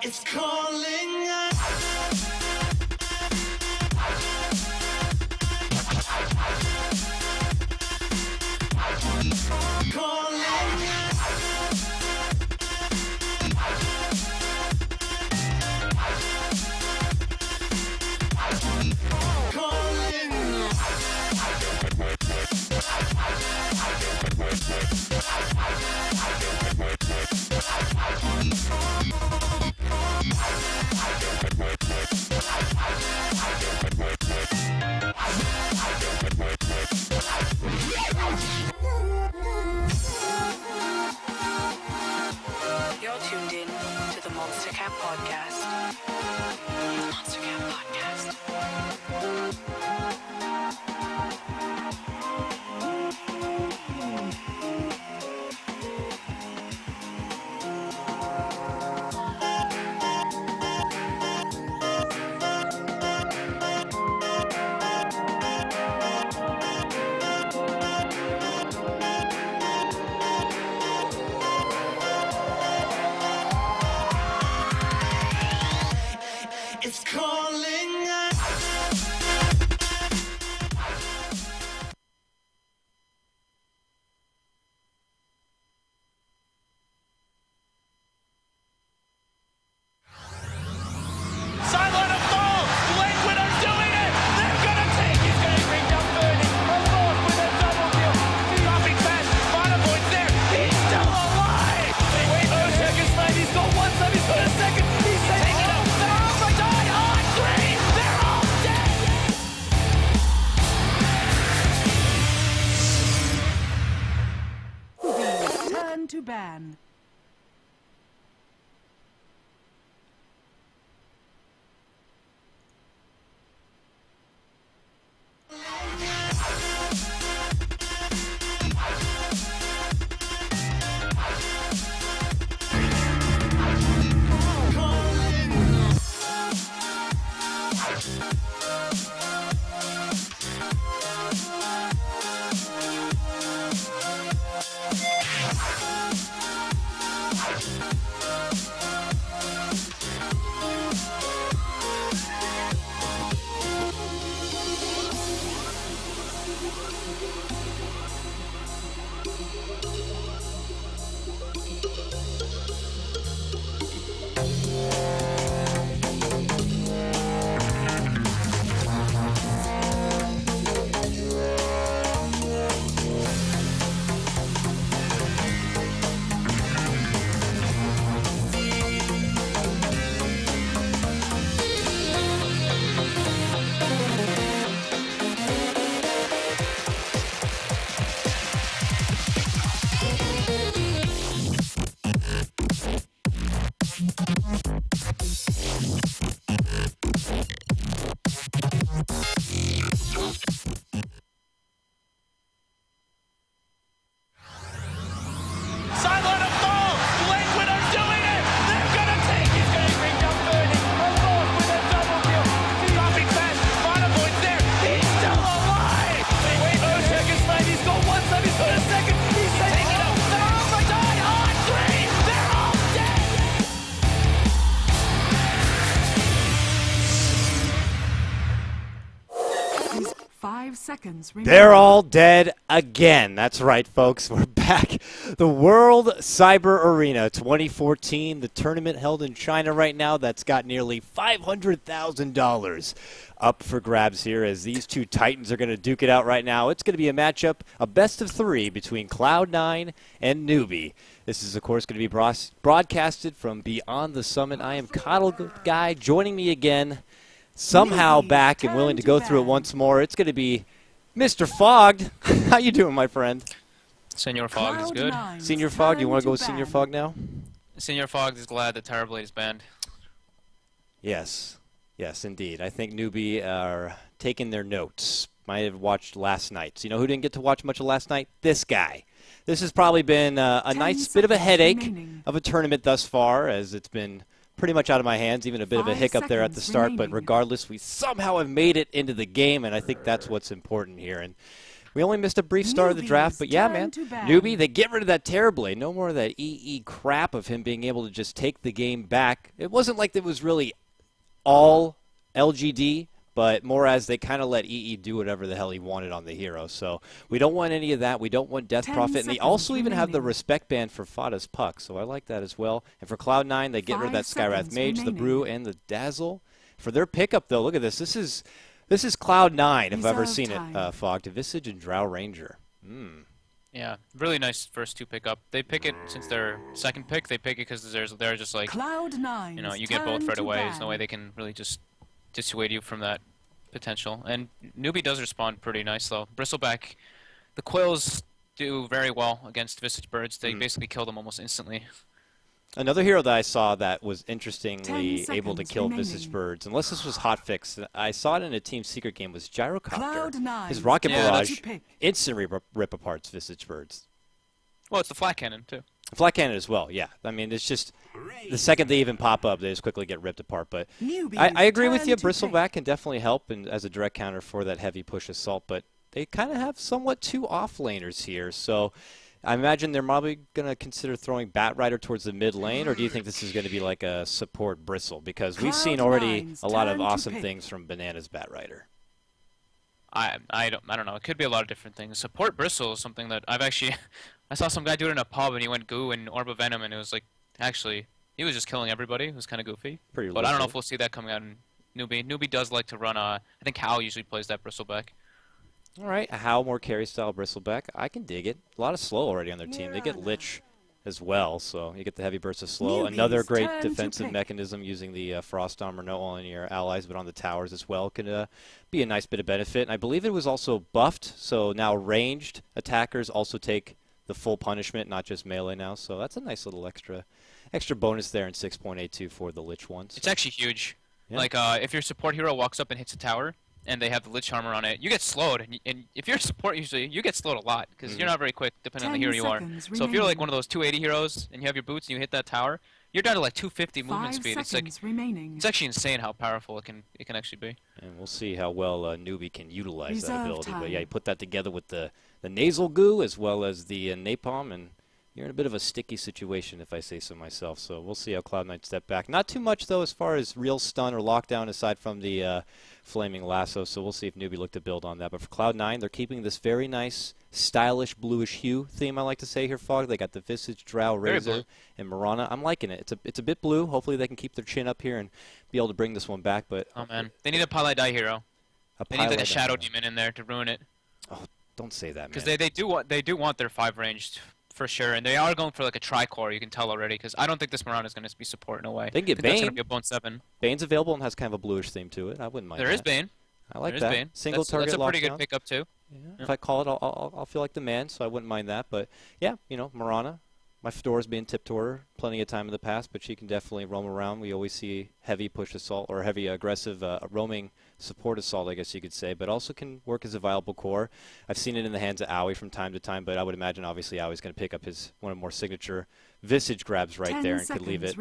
It's calling us. Calling us. Calling You're tuned in to the Monster Cat Podcast. Monster Cat Podcast. It's calling us. Sideline of goal! Blake Widow's doing it! They're gonna take it! He's gonna bring down 30. Alone with a double kill. Dropping fast. Bonnevoy's there. He's still alive! Wait 2 seconds left. He's got one side. He's got a second. He's taking it up. They're all for die on 3. They're all dead! Turn to ban. 5 seconds remaining. They're all dead again. That's right, folks. We're back. The World Cyber Arena 2014, the tournament held in China right now that's got nearly $500,000 up for grabs here as these two titans are going to duke it out right now. It's going to be a matchup, a best of 3 between Cloud9 and Newbee. This is, of course, going to be broadcasted from Beyond the Summit. I am Coddle Guy. Joining me again, somehow back and willing to go through it once more. It's going to be Mr. Fogged. How you doing, my friend? Senior Fogged is good. Senior Fogged, you want to go with Senior Fogged now? Senior Fogged is glad that Terrorblade is banned. Yes. Yes, indeed. I think Newbee are taking their notes. Might have watched last night. You know who didn't get to watch much of last night? This guy. This has probably been a nice bit of a headache of a tournament thus far, as it's been pretty much out of my hands, even a bit of a hiccup there at the start. But regardless, we somehow have made it into the game, and I think that's what's important here. And we only missed a brief start of the draft, but yeah, man, Newbee, they get rid of that Terrorblade. No more of that EE crap of him being able to just take the game back. It wasn't like it was really all LGD, but more as they kind of let EE do whatever the hell he wanted on the hero. So we don't want any of that. We don't want Death Prophet. And they also even have the respect ban for Fada's Puck, so I like that as well. And for Cloud9, they get rid of that Skywrath Mage, the Brew, and the Dazzle. For their pickup, though, look at this. This is Cloud9, if I've ever seen it, Fog, to Visage and Drow Ranger. Yeah, really nice first 2 pickup. They pick it since their second pick. They pick it because they're just like, Cloud9, you know, you get both right away. There's no way they can really just dissuade you from that potential. And Newbee does respond pretty nice, though. Bristleback, the Quills do very well against Visage Birds. They basically kill them almost instantly. Another hero that I saw that was interestingly able to kill Visage Birds, unless this was hotfix, I saw it in a Team Secret game, was Gyrocopter. His Rocket Barrage instantly rip apart Visage Birds. Well, it's the Flat Cannon, too. Flat Cannon as well, yeah. I mean, it's just the second they even pop up, they just quickly get ripped apart. But I agree with you. Bristleback can definitely help and as a direct counter for that heavy push assault, but they kind of have somewhat 2 off-laners here. So I imagine they're probably going to consider throwing Batrider towards the mid lane, or do you think this is going to be like a support Bristle? Because we've seen already a lot of awesome things from Banana's Batrider. I don't know. It could be a lot of different things. Support Bristle is something that I've actually... I saw some guy do it in a pub, and he went Goo and Orb of Venom, and it was like, actually, he was just killing everybody. It was kind of goofy. But I don't know if we'll see that coming out in Newbee. Newbee does like to run, I think Hal usually plays that Bristleback. All right, a Hal more carry style Bristleback. I can dig it. A lot of slow already on their team. They get Lich as well, so you get the heavy burst of slow. Another great defensive mechanism using the Frost Armor, not only on your allies, but on the towers as well. Can be a nice bit of benefit. And I believe it was also buffed, so now ranged attackers also take the full punishment, not just melee now. So that's a nice little extra bonus there in 6.82 for the Lich one. So. It's actually huge. Yeah. Like, if your support hero walks up and hits a tower, and they have the Lich Armor on it, you get slowed. And if you're a support, usually, you get slowed a lot, because you're not very quick, depending on the hero you are. So if you're like one of those 280 heroes, and you have your boots, and you hit that tower, you're down to like 250 movement speed. It's like, it's actually insane how powerful it can actually be. And we'll see how well Newbee can utilize that ability. But yeah, you put that together with the nasal goo as well as the napalm, and you're in a bit of a sticky situation, if I say so myself. So we'll see how Cloud9 step back. Not too much, though, as far as real stun or lockdown, aside from the Flaming Lasso. So we'll see if Newbee look to build on that. But for Cloud9, they're keeping this very nice, stylish, bluish hue theme, I like to say here, Fog. They got the Visage, Drow, Razor, and Marana. I'm liking it. It's a bit blue. Hopefully they can keep their chin up here and be able to bring this one back. But oh, man. They need a Pile Die hero. They need like a Shadow Demon in there to ruin it. Oh, don't say that, man. Because they do want their 5-ranged for sure, and they are going for like a Tricore, you can tell already, because I don't think this Marana is going to be support in a way. They can get Bane. That's going to be a Bone 7. Bane's available and has kind of a bluish theme to it. I wouldn't mind There is Bane. I like there that. Is Bane. Single target That's a pretty lockdown. good pickup, too. Yeah. If I call it, I'll feel like the man, so I wouldn't mind that. But, yeah, you know, Marana, my Fedora's been tipped to her plenty of time in the past, but she can definitely roam around. We always see heavy push assault or heavy aggressive roaming support assault, I guess you could say, but also can work as a viable core. I've seen it in the hands of Owie from time to time, but I would imagine obviously Owie's going to pick up his one of more signature Visage grabs right there and could leave it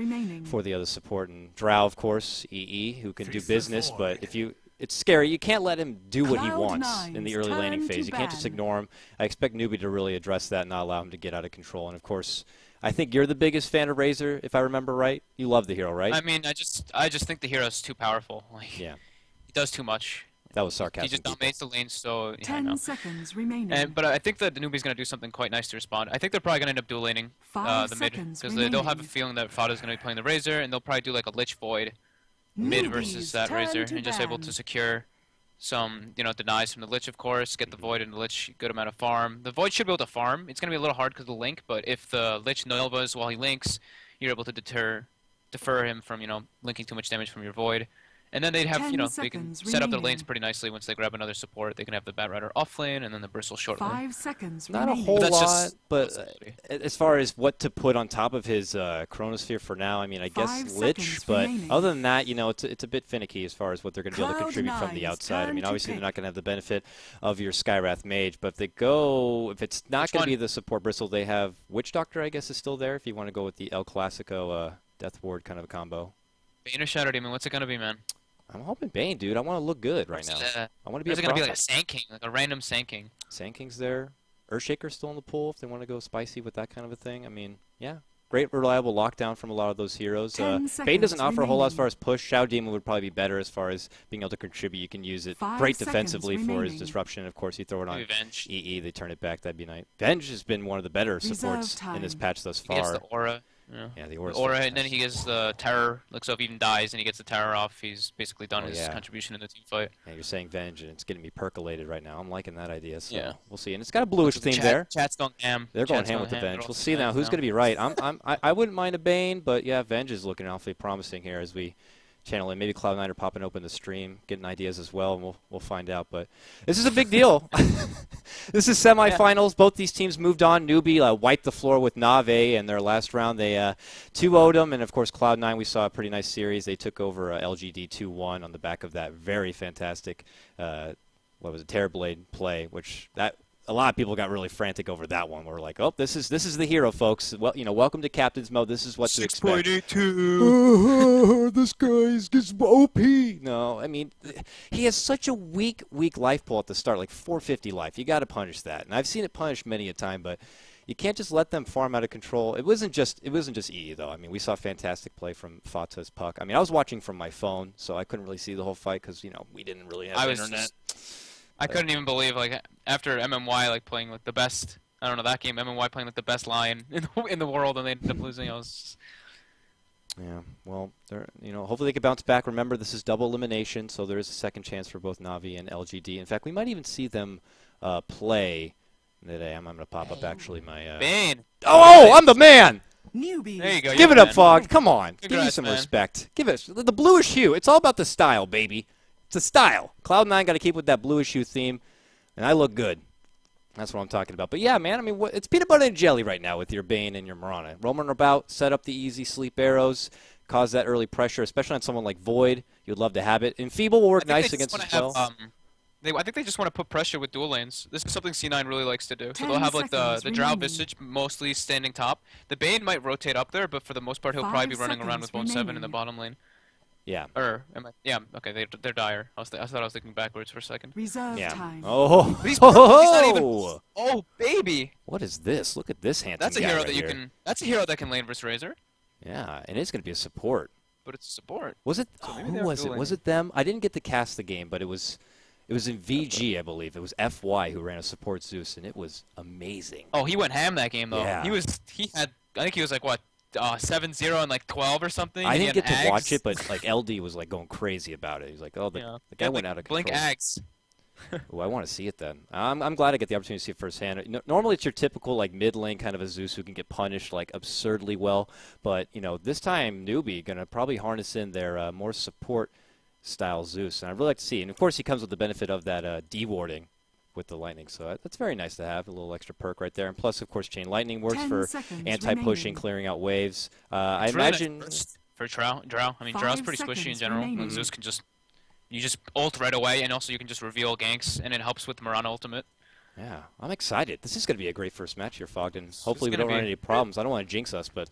for the other support. And Drow, of course, EE, who can do business, but if you... It's scary. You can't let him do what he wants in the early laning phase. You can't just ignore him. I expect Newbee to really address that and not allow him to get out of control. And, of course, I think you're the biggest fan of Razor, if I remember right. You love the hero, right? I mean, I just think the hero's too powerful. Like, yeah. He does too much. That was sarcasm. He just people. dominates the lane, so yeah, I know. 10 seconds remaining. But I think that the Newbee's going to do something quite nice to respond. I think they're probably going to end up dual laning 5 the mid, seconds because they'll have a remaining. feeling that Fada's going to be playing the Razor, and they'll probably do like a Lich Void mid versus Newbee's that turn Razor, to and just able to ban. secure some, denies from the Lich, of course, get the Void and the Lich good amount of farm. The Void should be able to farm. It's going to be a little hard because of the link, but if the Lich Nilvas while he links, you're able to defer him from, linking too much damage from your Void. And then they'd have, 10 they can seconds set up their remaining. lanes pretty nicely once they grab another support. They can have the Bat Rider off lane and then the Bristle short lane. 5 seconds Not a remaining. whole That's lot, just but possibility. as far as what to put on top of his Chronosphere for now, I mean, I guess 5 Lich, seconds but remaining. other than that, it's a bit finicky as far as what they're going to be able to Cloud contribute from the Nine's outside. I turn mean, to obviously pick. they're not going to have the benefit of your Skywrath Mage, but if it's not Which going to be one? the support Bristle, they have Witch Doctor, I guess, is still there if you want to go with the El Clasico Death Ward kind of a combo. Bane or Shadow Demon, what's it going to be, man? I'm hoping Bane, dude. I want to look good right now. I want to be Is a it going to be like a prophet. Sand King, like a random Sand King? Sand King's there. Earthshaker's still in the pool if they want to go spicy with that kind of a thing. I mean, yeah. Great, reliable lockdown from a lot of those heroes. 10 Bane doesn't seconds offer a whole lot as remaining. far as push. Shadow Demon would probably be better as far as being able to contribute. You can use it 5 great seconds defensively for his remaining. disruption. Of course, you throw it on Maybe Venge. EE, they turn it back. That'd be nice. Venge has been one of the better Reserve supports in this time. patch thus He gets far. the Aura. Yeah, the The Aura's Aura, and then fantastic. he gets the Terror. Like, so if he even dies and he gets the Terror off, he's basically done Oh, his yeah. contribution in the team fight. Yeah, you're saying Venge, and it's getting me percolated right now. I'm liking that idea, so Yeah. we'll see. And it's got a bluish theme there. Chat's going ham. They're going Chat's ham with the ham. Venge. They're We'll all see now fans who's going to be right. I wouldn't mind a Bane, but yeah, Venge is looking awfully promising here as we channel in. Maybe Cloud9 are popping open the stream, getting ideas as well, and we'll find out. But this is a big deal. This is semifinals. Both these teams moved on. Newbee wiped the floor with Nave in their last round. They 2-0'd them, and of course Cloud9, we saw a pretty nice series. They took over LGD 2-1 on the back of that very fantastic, Terrorblade play, which that. A lot of people got really frantic over that one. We're like, "Oh, this is the hero, folks. Well, welcome to Captain's Mode. This is what to expect." 6.82. This guy's OP. No, I mean, he has such a weak life pool at the start, like 450 life. You got to punish that, and I've seen it punished many a time, but you can't just let them farm out of control. It wasn't just EE though. I mean, we saw fantastic play from Fata's Puck. I mean, I was watching from my phone, so I couldn't really see the whole fight because we didn't really have internet. I couldn't even believe, like, after MMY, like, playing, like, the best, I don't know, that game, MMY playing, like, the best line in the world, and they ended up losing. I was Yeah, well, hopefully they can bounce back. Remember, this is double elimination, so there is a second chance for both Navi and LGD. In fact, we might even see them play today. I'm going to pop up, actually, my... Bane. Oh, I'm the man! Newbee. There you go. Give you're it the up, man. Fog. Come on. Give me Congrats, some man. respect. Give it the bluish hue. It's all about the style, baby. It's a style. Cloud9 got to keep with that bluish hue theme, and I look good. That's what I'm talking about. But yeah, man, I mean, it's peanut butter and jelly right now with your Bane and your Mirana. Roaming about, set up the easy sleep arrows, cause that early pressure, especially on someone like Void. You'd love to have it. Enfeeble will work I think nice they just against wanna as well. have, I think they just want to put pressure with dual lanes. This is something C9 really likes to do. So 10 they'll have, like, the seconds Drow remaining. Visage mostly standing top. The Bane might rotate up there, but for the most part, he'll probably be 5 running around with Bone 7 in the remaining. bottom lane. Yeah. Yeah, okay, they're dire. I thought I was thinking backwards for a second. Reserve Yeah. time. Oh, He's not even. Oh, baby! What is this? Look at this handsome That's a guy hero right that you here. can. That's a hero that can lane versus Razor, Yeah, and it's going to be a support. but it's a support. Was it? So maybe Who they're was it? dueling. Was it them? I didn't get to cast the game, but it was in VG, I believe. It was FY who ran a support Zeus, and it was amazing. Oh, he went ham that game though. Yeah. He had. I think he was like what, 7-0 and like 12 or something. I and he didn't get had to Ags. watch it, but like LD was like going crazy about it. He's like, "Oh, the Yeah. guy He went had, like, out of Blink control." Ags. Ooh, I want to see it then. I'm glad I get the opportunity to see it firsthand. Normally, it's your typical like mid lane kind of a Zeus who can get punished like absurdly well, but this time Newbee gonna probably harness in their more support style Zeus, and I'd really like to see. And of course, he comes with the benefit of that dewarding with the lightning, so that's very nice to have a little extra perk right there. And plus, of course, chain lightning works 10 for seconds anti-pushing, remaining. clearing out waves. I It's really nice imagine. for Drow. I mean, Drow's 5 pretty squishy in seconds general. remaining. Like, Zeus can you just ult right away, and also you can just reveal ganks, and it helps with Mirana ultimate. Yeah, I'm excited. This is going to be a great first match here, Fogg, and hopefully we gonna don't run be- any problems. I don't want to jinx us, but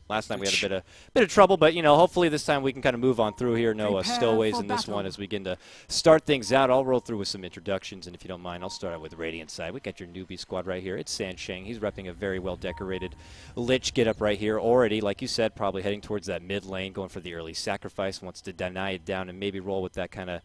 last night we had a bit of trouble. But hopefully this time we can kind of move on through here. No Prepare stowaways for in this battle. one as we begin to start things out. I'll roll through with some introductions, and if you don't mind, I'll start out with the Radiant side. We got your Newbee squad right here. It's Sansheng. He's repping a very well decorated Lich get up right here. Already, like you said, probably heading towards that mid lane, going for the early sacrifice. Wants to deny it down and maybe roll with that kind of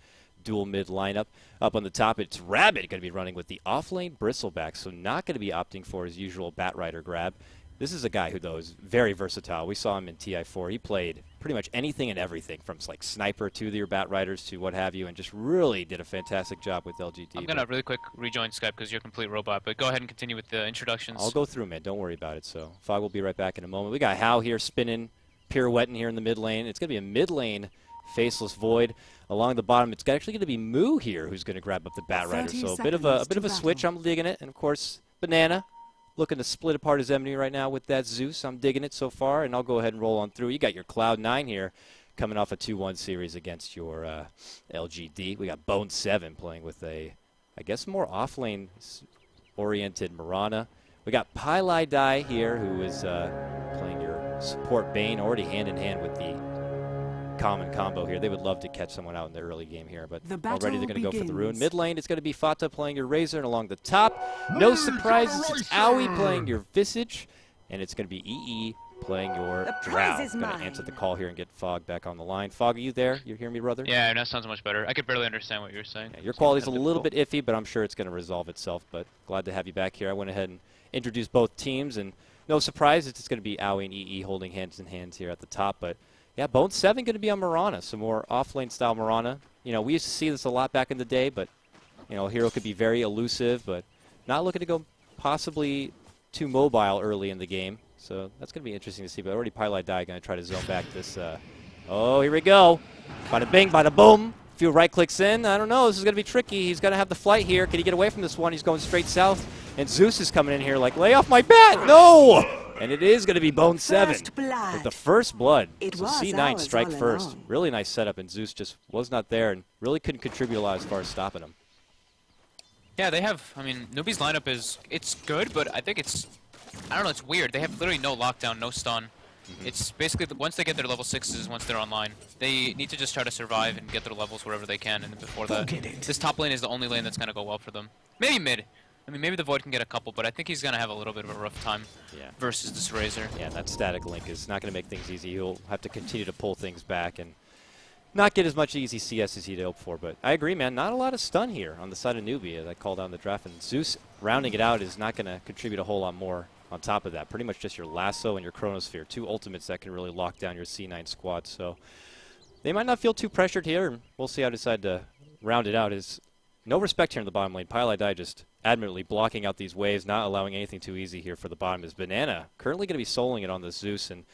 dual mid lineup. Up on the top, it's Rabbit going to be running with the off-lane Bristleback, so not going to be opting for his usual Bat Rider grab. This is a guy who, though, is very versatile. We saw him in TI4. He played pretty much anything and everything, from like Sniper to your Bat Riders to what have you, and just really did a fantastic job with LGD. I'm going to really quick rejoin Skype because you're a complete robot, but go ahead and continue with the introductions. I'll go through, man. Don't worry about it. So Fog will be right back in a moment. We got Hao here spinning, pirouetting here in the mid lane. It's going to be a mid lane Faceless Void. Along the bottom, it's actually going to be Moo here who's going to grab up the Bat Rider. So a bit of a switch. I'm digging it. And, of course, Banana looking to split apart his enemy right now with that Zeus. I'm digging it so far, and I'll go ahead and roll on through. You got your Cloud9 here coming off a 2-1 series against your LGD. We got Bone7 playing with a, I guess, more off-lane oriented Mirana. We got Pylai Dai here, who is playing your support Bane, already hand-in-hand with the common combo here. They would love to catch someone out in the early game here, but already they're going to go for the Rune. Mid lane, it's going to be Fata playing your Razor, and along the top, no surprises, it's Aoi playing your Visage, and it's going to be EE playing your Drow. Going to answer the call here and get Fog back on the line. Fog, are you there? You hear me, brother? Yeah, that sounds much better. I could barely understand what you were saying. Yeah, your quality's a little bit iffy, but I'm sure it's going to resolve itself, but glad to have you back here. I went ahead and introduced both teams, and no surprise, it's going to be Aoi and EE holding hands in hands here at the top, but yeah, Bone7 going to be on Mirana, some more off-lane style Mirana. You know, we used to see this a lot back in the day, but, you know, hero could be very elusive, but not looking to go possibly too mobile early in the game. So that's going to be interesting to see. But already Pylai Dai going to try to zone back this. Oh, here we go. Bada bing, bada boom. A few right clicks in. I don't know. This is going to be tricky. He's going to have the flight here. Can he get away from this one? He's going straight south. And Zeus is coming in here like, lay off my bat. No! And it is going to be Bone7 with the first blood. So C9 strike first. Really nice setup, and Zeus just was not there and really couldn't contribute a lot as far as stopping him. Yeah, they have, I mean, Newbee's lineup it's good, but I think I don't know, it's weird. They have literally no lockdown, no stun. It's basically, once they get their level 6s, once they're online, they need to just try to survive and get their levels wherever they can, and then before that, this top lane is the only lane that's going to go well for them. Maybe mid. I mean, maybe the Void can get a couple, but I think he's going to have a little bit of a rough time versus this Razor. Yeah, that static link is not going to make things easy. He'll have to continue to pull things back and not get as much easy CS as he'd hoped for. But I agree, man, not a lot of stun here on the side of Newbee as I called down the draft. And Zeus rounding it out is not going to contribute a whole lot more on top of that. Pretty much just your Lasso and your Chronosphere, two ultimates that can really lock down your C9 squad. So they might not feel too pressured here, and we'll see how they decide to round it out. Is no respect here in the bottom lane. Pylai Dai just admirably blocking out these waves, not allowing anything too easy here for the bottom. Is Banana currently going to be soloing it on the Zeus, and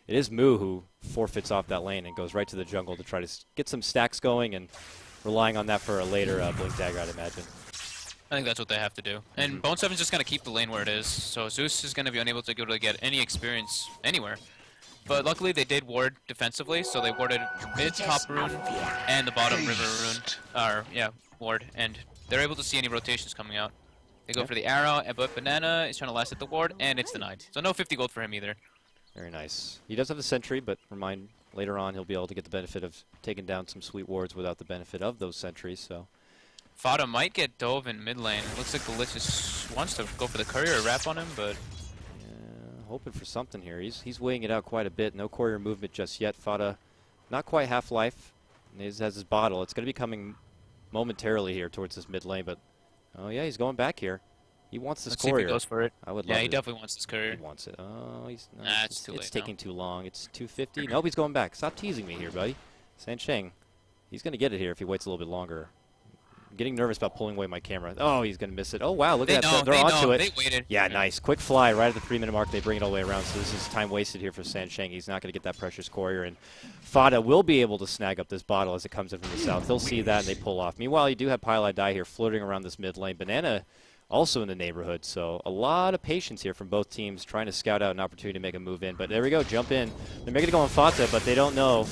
it is Moo who forfeits off that lane and goes right to the jungle to try to get some stacks going, and relying on that for a later Blink Dagger, I'd imagine. I think that's what they have to do. And Bone7's just going to keep the lane where it is, so Zeus is going to be unable to really get any experience anywhere. But luckily they did ward defensively, so they warded mid, top rune, and the bottom river rune, ward, and they're able to see any rotations coming out. They go for the arrow, but Banana is trying to last hit the ward, and it's denied. So no 50 gold for him either. Very nice. He does have a sentry, but remind later on he'll be able to get the benefit of taking down some sweet wards without the benefit of those sentries. So Fata might get dove in mid lane. Looks like the Lich just wants to go for the courier or wrap on him, but hoping for something here. He's weighing it out quite a bit. No courier movement just yet. Fata not quite half-life. He has his bottle. It's going to be coming momentarily here towards this mid lane, but oh yeah, he's going back here. He wants this courier. See if he goes for it. I would love it. he definitely wants this courier. He wants it. Oh, it's too late. It's taking too long. It's 250. Nope, he's going back. Stop teasing me here, buddy. Sansheng, he's going to get it here if he waits a little bit longer. I'm getting nervous about pulling away my camera. Oh, he's going to miss it. Oh, wow, look at that. They're onto it. They waited. Yeah, nice. Quick fly right at the 3-minute mark. They bring it all the way around, so this is time wasted here for Sansheng. He's not going to get that precious courier, and Fata will be able to snag up this bottle as it comes in from the south. They'll see that, and they pull off. Meanwhile, you do have Pylai Dai here floating around this mid lane. Banana also in the neighborhood, so a lot of patience here from both teams trying to scout out an opportunity to make a move in. But there we go, jump in. They're making it go on Fata, but they don't know.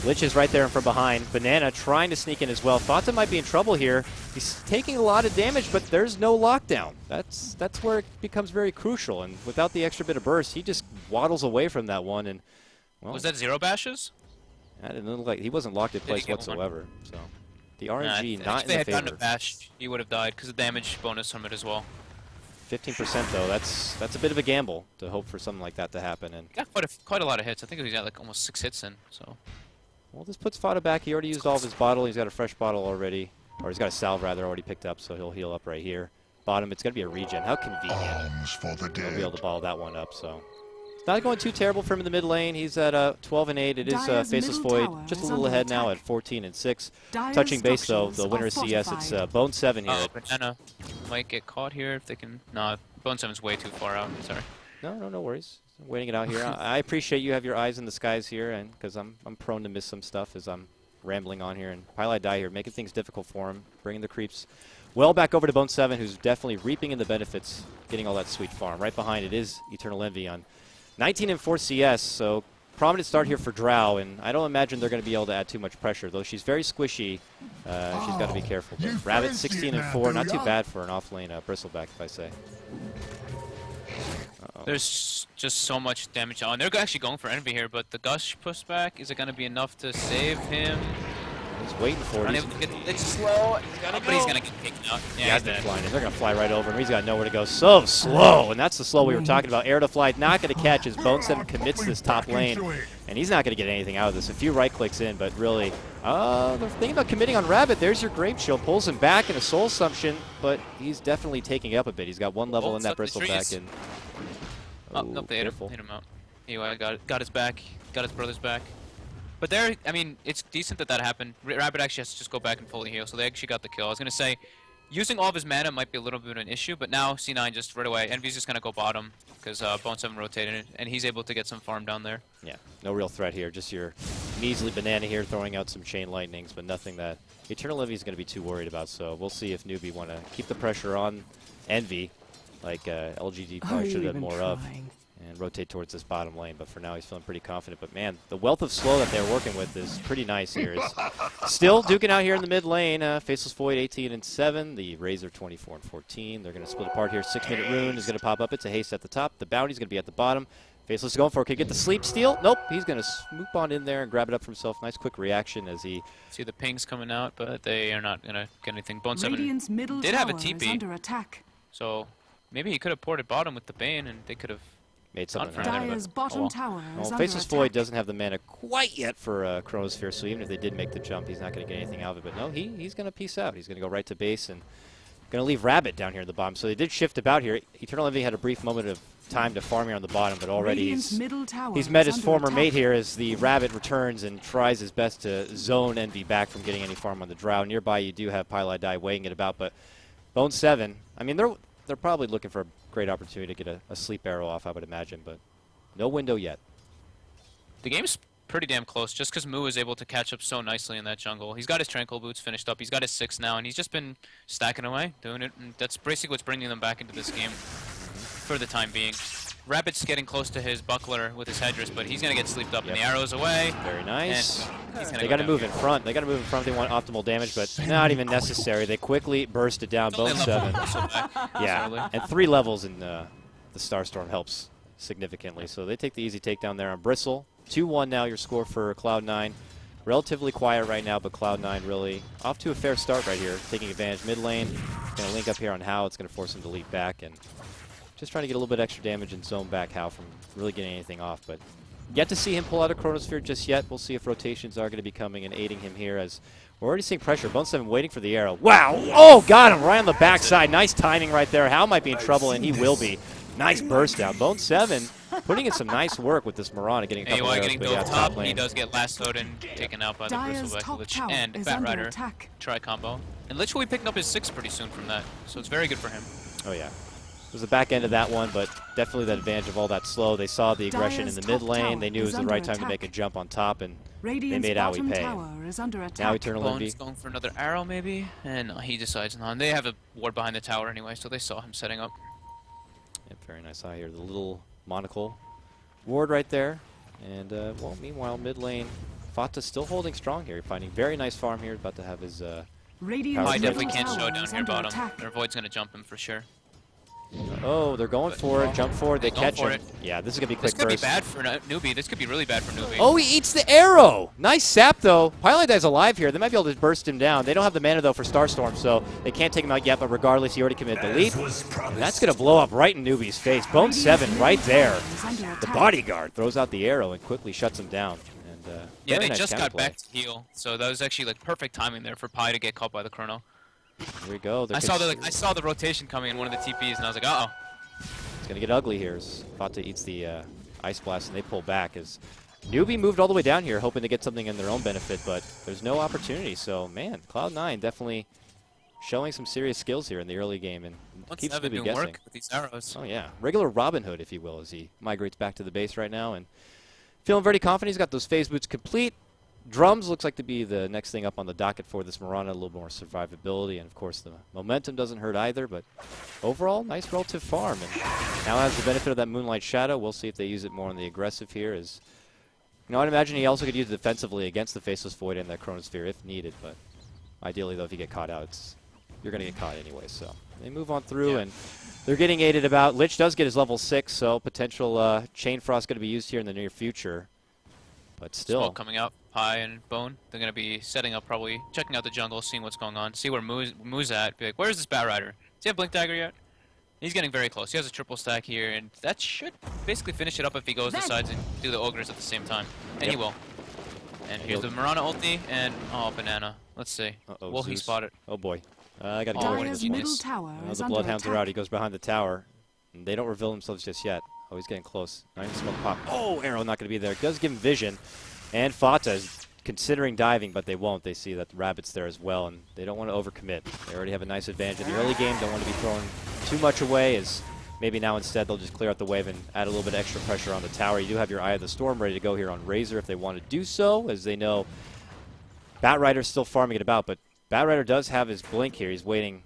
Lich is right there and from behind. Banana trying to sneak in as well. Fata might be in trouble here. He's taking a lot of damage, but there's no lockdown. That's where it becomes very crucial. And without the extra bit of burst, he just waddles away from that one. And well, was that 0 bashes? That didn't look like he wasn't locked in place whatsoever. So the RNG not in the favor. If they had gotten a bash, he would have died because of the damage bonus from it as well. 15% though, that's a bit of a gamble to hope for something like that to happen. And got quite a lot of hits. I think he's got like almost 6 hits in. So Well, this puts Fata back. He already used all of his bottle. He's got a fresh bottle already. Or he's got a salve, rather, already picked up, so he'll heal up right here. Bottom, it's going to be a regen. How convenient. He'll be able to bottle that one up, so. It's not going too terrible for him in the mid lane. He's at 12 and 8. It is Faceless Void, just a little ahead now at 14 and 6. Touching base, though, the winner is CS. It's Bone 7 here. Oh, Banana might get caught here if they can. No, Bone 7's way too far out. Sorry. No worries. I'm waiting it out here. I appreciate you have your eyes in the skies here, and because I'm prone to miss some stuff as I'm rambling on here. And Pilot Die here, making things difficult for him, bringing the creeps well back over to Bone 7, who's definitely reaping in the benefits, getting all that sweet farm. Right behind it is Eternal Envy on 19 and 4 CS, so prominent start here for Drow, and I don't imagine they're going to be able to add too much pressure, though she's very squishy. She's got to be careful. But Rabbit 16 and 4, not too bad for an off-lane Bristleback, if I say. There's just so much damage on. They're actually going for Envy here, but the Gush pushback, is it going to be enough to save him? He's waiting for it. It's slow, but he's going to get kicked out. Yeah, he's dead. They're going to fly right over him. He's got nowhere to go. So slow, and that's the slow we were talking about. Air to fly, not going to catch as Bone 7 commits this top lane, and he's not going to get anything out of this. A few right clicks in, but really, they're thinking about committing on Rabbit. There's your Grave Shield, pulls him back in a Soul Assumption, but he's definitely taking up a bit. He's got one level in that Bristleback, and nope, they hit him out. Anyway, got his back, got his brother's back. But there, I mean, it's decent that happened. Rabbit actually has to just go back and fully heal, so they actually got the kill. I was going to say, using all of his mana might be a little bit of an issue, but now C9 just right away. Envy's just going to go bottom, because Bone 7 rotated it, and he's able to get some farm down there. Yeah, no real threat here. Just your measly Banana here throwing out some Chain Lightnings, but nothing that Eternal Envy is going to be too worried about, so we'll see if Newbee want to keep the pressure on Envy, like LGD probably should have done more of, and rotate towards this bottom lane. But for now, he's feeling pretty confident. But man, the wealth of slow that they're working with is pretty nice here. Still duking out here in the mid lane. Faceless Void 18 and 7. The Razor 24 and 14. They're going to split apart here. 6-minute rune is going to pop up. It's a haste at the top. The bounty's going to be at the bottom. Faceless is going for it. Could he get the sleep steal? Nope. He's going to swoop on in there and grab it up for himself. Nice quick reaction as he. See the pings coming out, but they are not going to get anything. Bone 7 did have a TP. So maybe he could have ported bottom with the Bane, and they could have made something Dire's bottom tower is under Faceless attack. Void doesn't have the mana quite yet for Chronosphere, so even if they did make the jump, he's not going to get anything out of it. But no, he's going to peace out. He's going to go right to base and going to leave Rabbit down here at the bottom. So they did shift about here. Eternal Envy had a brief moment of time to farm here on the bottom, but already he's met his former mate here as the Rabbit returns and tries his best to zone Envy back from getting any farm on the Drow. Nearby, you do have Pilot Die weighing it about, but Bone 7, I mean, they're probably looking for a great opportunity to get a sleep arrow off, I would imagine, but no window yet. The game's pretty damn close, just because Moo is able to catch up so nicely in that jungle. He's got his Tranquil Boots finished up. He's got his 6 now, and he's just been stacking away, doing it. And that's basically what's bringing them back into this game for the time being. Rabbit's getting close to his buckler with his Hedress, but he's going to get sleeped up, and the arrow's away. Very nice. They got to move in front. They got to move in front if they want optimal damage, but not even necessary. They quickly burst it down. Bone 7. Yeah, and 3 levels in the Starstorm helps significantly. So they take the easy takedown there on Bristle. 2-1 now your score for Cloud9. Relatively quiet right now, but Cloud9 really off to a fair start right here, taking advantage. Mid lane, going to link up here on Hao. It's going to force him to leap back and just trying to get a little bit extra damage and zone back Hao from really getting anything off. But yet to see him pull out a Chronosphere just yet. We'll see if rotations are going to be coming and aiding him here as we're already seeing pressure. Bone 7 waiting for the arrow. Wow! Oh, got him right on the backside. Nice timing right there. Hao might be in trouble, and he will be. Nice burst down. Bone 7 putting in some nice work with this Mirana, getting a couple arrows, but yeah, top lane. He does get lassoed and taken out by the Bristleback Lich and Fat Rider tri-combo. And Lich will be picking up his 6 pretty soon from that, so it's very good for him. Oh, yeah. It was the back end of that one, but definitely the advantage of all that slow. They saw the aggression in the mid lane. They knew it was the right time to make a jump on top, and they made out we pay. Now Eternal Envy. Bone's going for another arrow maybe, and he decides not. They have a ward behind the tower anyway, so they saw him setting up. Yep, very nice eye here. The little monocle ward right there. And, well, meanwhile, mid lane, Fata still holding strong here. Finding very nice farm here. About to have his I definitely can't show down here bottom. Their Void's going to jump him for sure. Oh, they're going for it. Jump forward. They catch him. Yeah, this is going to be quick burst. This could be bad for Newbee. This could be really bad for Newbee. Oh, he eats the arrow. Nice sap, though. Pilot Die's alive here. They might be able to burst him down. They don't have the mana, though, for Starstorm, so they can't take him out yet, but regardless, he already committed the leap. And that's going to blow up right in Newbee's face. Bone 7 right there. The bodyguard throws out the arrow and quickly shuts him down. And Yeah, very they nice just got counterplay. back to heal, so that was actually like perfect timing there for Pi to get caught by the Chrono. Here we go. I saw the rotation coming in one of the TPs, and I was like, uh-oh. It's gonna get ugly here as Fata eats the Ice Blast, and they pull back as Newbee moved all the way down here, hoping to get something in their own benefit, but there's no opportunity. So, man, Cloud9 definitely showing some serious skills here in the early game, and keeps Never Newbee doing guessing. work with these arrows. Oh, yeah. Regular Robin Hood, if you will, as he migrates back to the base right now. And feeling very confident. He's got those phase boots complete. Drums looks like to be the next thing up on the docket for this Mirana. A little more survivability. And, of course, the momentum doesn't hurt either. But overall, nice relative farm. And now has the benefit of that Moonlight Shadow. We'll see if they use it more on the aggressive here. As, you know, I'd imagine he also could use it defensively against the Faceless Void and that Chronosphere if needed. But ideally, though, if you get caught out, you're going to get caught anyway. So they move on through, and they're getting aided about. Lich does get his level 6, so potential Chain Frost going to be used here in the near future. But still. Smoke coming out, Pi and Bone. They're going to be setting up, probably checking out the jungle, seeing what's going on, see where Moo's at. Be like, where's this Bat Rider? Does he have Blink Dagger yet? He's getting very close. He has a triple stack here, and that should basically finish it up if he goes decides and do the Ogres at the same time. And he will. And here's the Mirana ulti, and oh, Banana. Let's see. Will he spot it? Oh boy. I got to get Oh, rid of Dire's this one. middle tower is The under Bloodhounds are attack. out. He goes behind the tower. And they don't reveal themselves just yet. Oh, he's getting close. Not even smoke pop. Oh, arrow not going to be there. Does give him vision. And Fata is considering diving, but they won't. They see that the Rabbit's there as well, and they don't want to overcommit. They already have a nice advantage in the early game. Don't want to be throwing too much away, as maybe now instead they'll just clear out the wave and add a little bit of extra pressure on the tower. You do have your Eye of the Storm ready to go here on Razor if they want to do so, as they know Bat Rider's still farming it about, but Bat Rider does have his blink here. He's waiting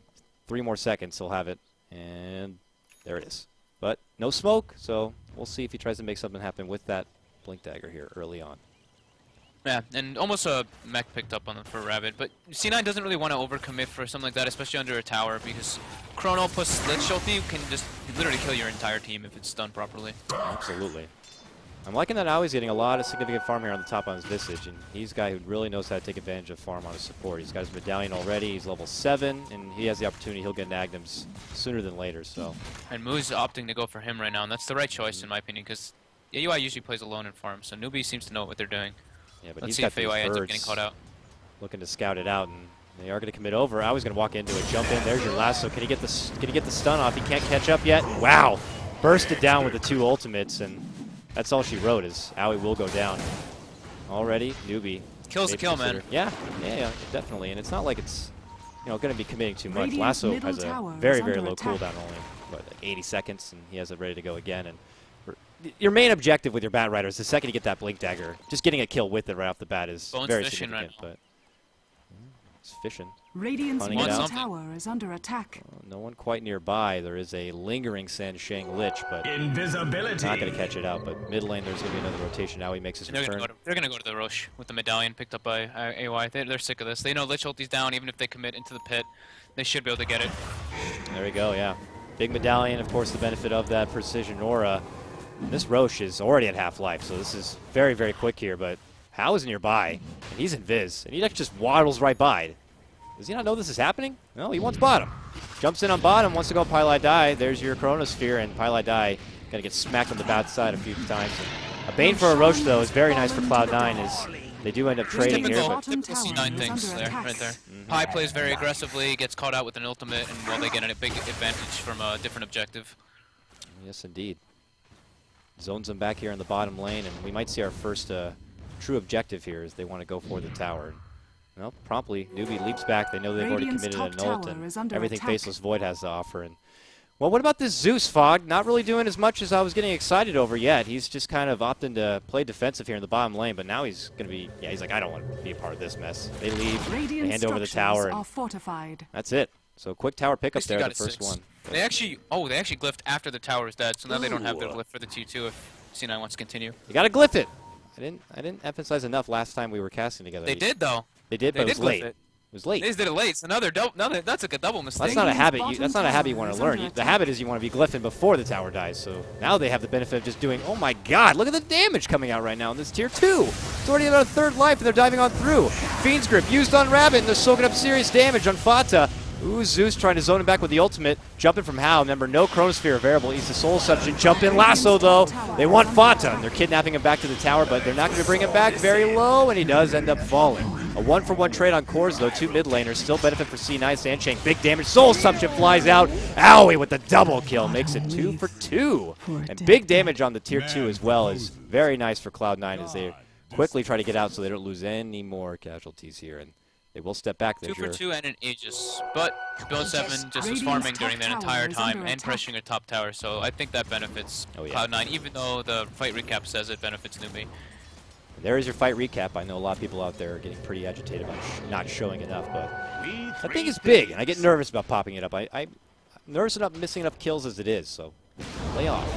3 more seconds. He'll have it, and there it is. But no smoke, so we'll see if he tries to make something happen with that Blink Dagger here early on. Yeah, and almost a mech picked up on them for Rabbit, but C9 doesn't really want to overcommit for something like that, especially under a tower, because Chrono plus Lich ulti can just literally kill your entire team if it's done properly. Absolutely. I'm liking that Aui's getting a lot of significant farm here on the top on his Visage, and he's a guy who really knows how to take advantage of farm on his support. He's got his Medallion already, he's level 7, and he has the opportunity, he'll get Nagnums sooner than later, so. And Moo's opting to go for him right now, and that's the right choice in my opinion, because AUI usually plays alone in farm, so Newbee seems to know what they're doing. Yeah, but Let's he's see got if these AUI ends up birds getting caught out. looking to scout it out, and they are going to commit over. Aui's going to walk into it, jump in, there's your lasso. Can he get the stun off? He can't catch up yet. Wow! Bursted down with the 2 ultimates, and that's all she wrote is Aoi will go down. Already, Newbie. Kills the kill, man. Yeah, definitely. And it's not like it's going to be committing too much. Radiant's Lasso middle has a tower very, is very under low attack. cooldown, only what, 80 seconds, and he has it ready to go again. And your main objective with your Bat Rider is the second you get that Blink Dagger, just getting a kill with it right off the bat is Bone's very fishing significant. right now. But it's fishing. Radiant's Hunting it middle out. tower is under attack. No one quite nearby. There is a lingering Sansheng Lich, but Invisibility. not going to catch it out. But mid lane, there's going to be another rotation. Now he makes his And they're return. gonna go to the Roche with the Medallion picked up by AY. They're sick of this. They know Lich ulti's down, even if they commit into the pit, they should be able to get it. There we go, yeah. Big Medallion, of course, the benefit of that Precision Aura. And this Roche is already at half-life, so this is very, very quick here, but Hao is nearby, and he's in Viz, and he actually just waddles right by. Does he not know this is happening? No, he wants bottom. Jumps in on bottom, wants to go Pylai Die. There's your Chronosphere, and Pylai Die gonna get smacked on the bad side a few times. And a Bane for a Roche, though, is very nice for Cloud9, is they do end up trading here, but Typical C9 things there, right there. Pi plays very aggressively, gets caught out with an ultimate, and while they get a big advantage from a different objective. yes, indeed. Zones them back here in the bottom lane, and we might see our first true objective here as they want to go for the tower. Well, promptly, Newbee leaps back. They know they've already Radiant's committed top an ult, tower is and under everything attack. Faceless Void has to offer. And well, what about this Zeus, Fog? Not really doing as much as I was getting excited over yet. He's just kind of opting to play defensive here in the bottom lane, but now he's going to be, he's like, I don't want to be a part of this mess. They leave, they Radiant hand over the structures tower, are and fortified. that's it. So quick tower pickup At least they there, got the a first 6. one. They actually glyphed after the tower is dead, so now they don't have their Ooh. glyph for the T2 if C9 wants to continue. You got to glyph it. I didn't emphasize enough last time we were casting together. They did though. They did, but They it was did late. glyph it. It was late. They just did it late. So that's like a double mistake. That's not a Radiant's habit. bottom That's not a habit you tower want is to learn. under The attack. habit is you want to be glyphing before the tower dies. So now they have the benefit of just doing. Oh my God! Look at the damage coming out right now in this tier 2. It's already about a third life, and they're diving on through. Fiend's Grip used on Rabbit, and they're soaking up serious damage on Fata. Ooh, Zeus trying to zone him back with the ultimate. Jumping from How. Remember, no Chronosphere available. He's the Soul Assumption. Jump in lasso, though. They want Fata, and they're kidnapping him back to the tower, but they're not going to bring him back very low, and he does end up falling. A 1-for-1 trade on cores, though. 2 mid laners. Still benefit for C9. Sandchain, big damage. Soul Assumption flies out. Owie with the double kill. Makes it 2 for 2. And big damage on the tier 2 as well is very nice for Cloud9 as they quickly try to get out so they don't lose any more casualties here. And they will step back. 2 for 2 and an Aegis, but Bill 7 just was farming during that entire time and pressuring a top tower, so I think that benefits Cloud9, even though the fight recap says it benefits Newbee. There is your fight recap. I know a lot of people out there are getting pretty agitated about not showing enough, but I think it's big, and I get nervous about popping it up. I'm nervous about missing enough kills as it is, so lay off.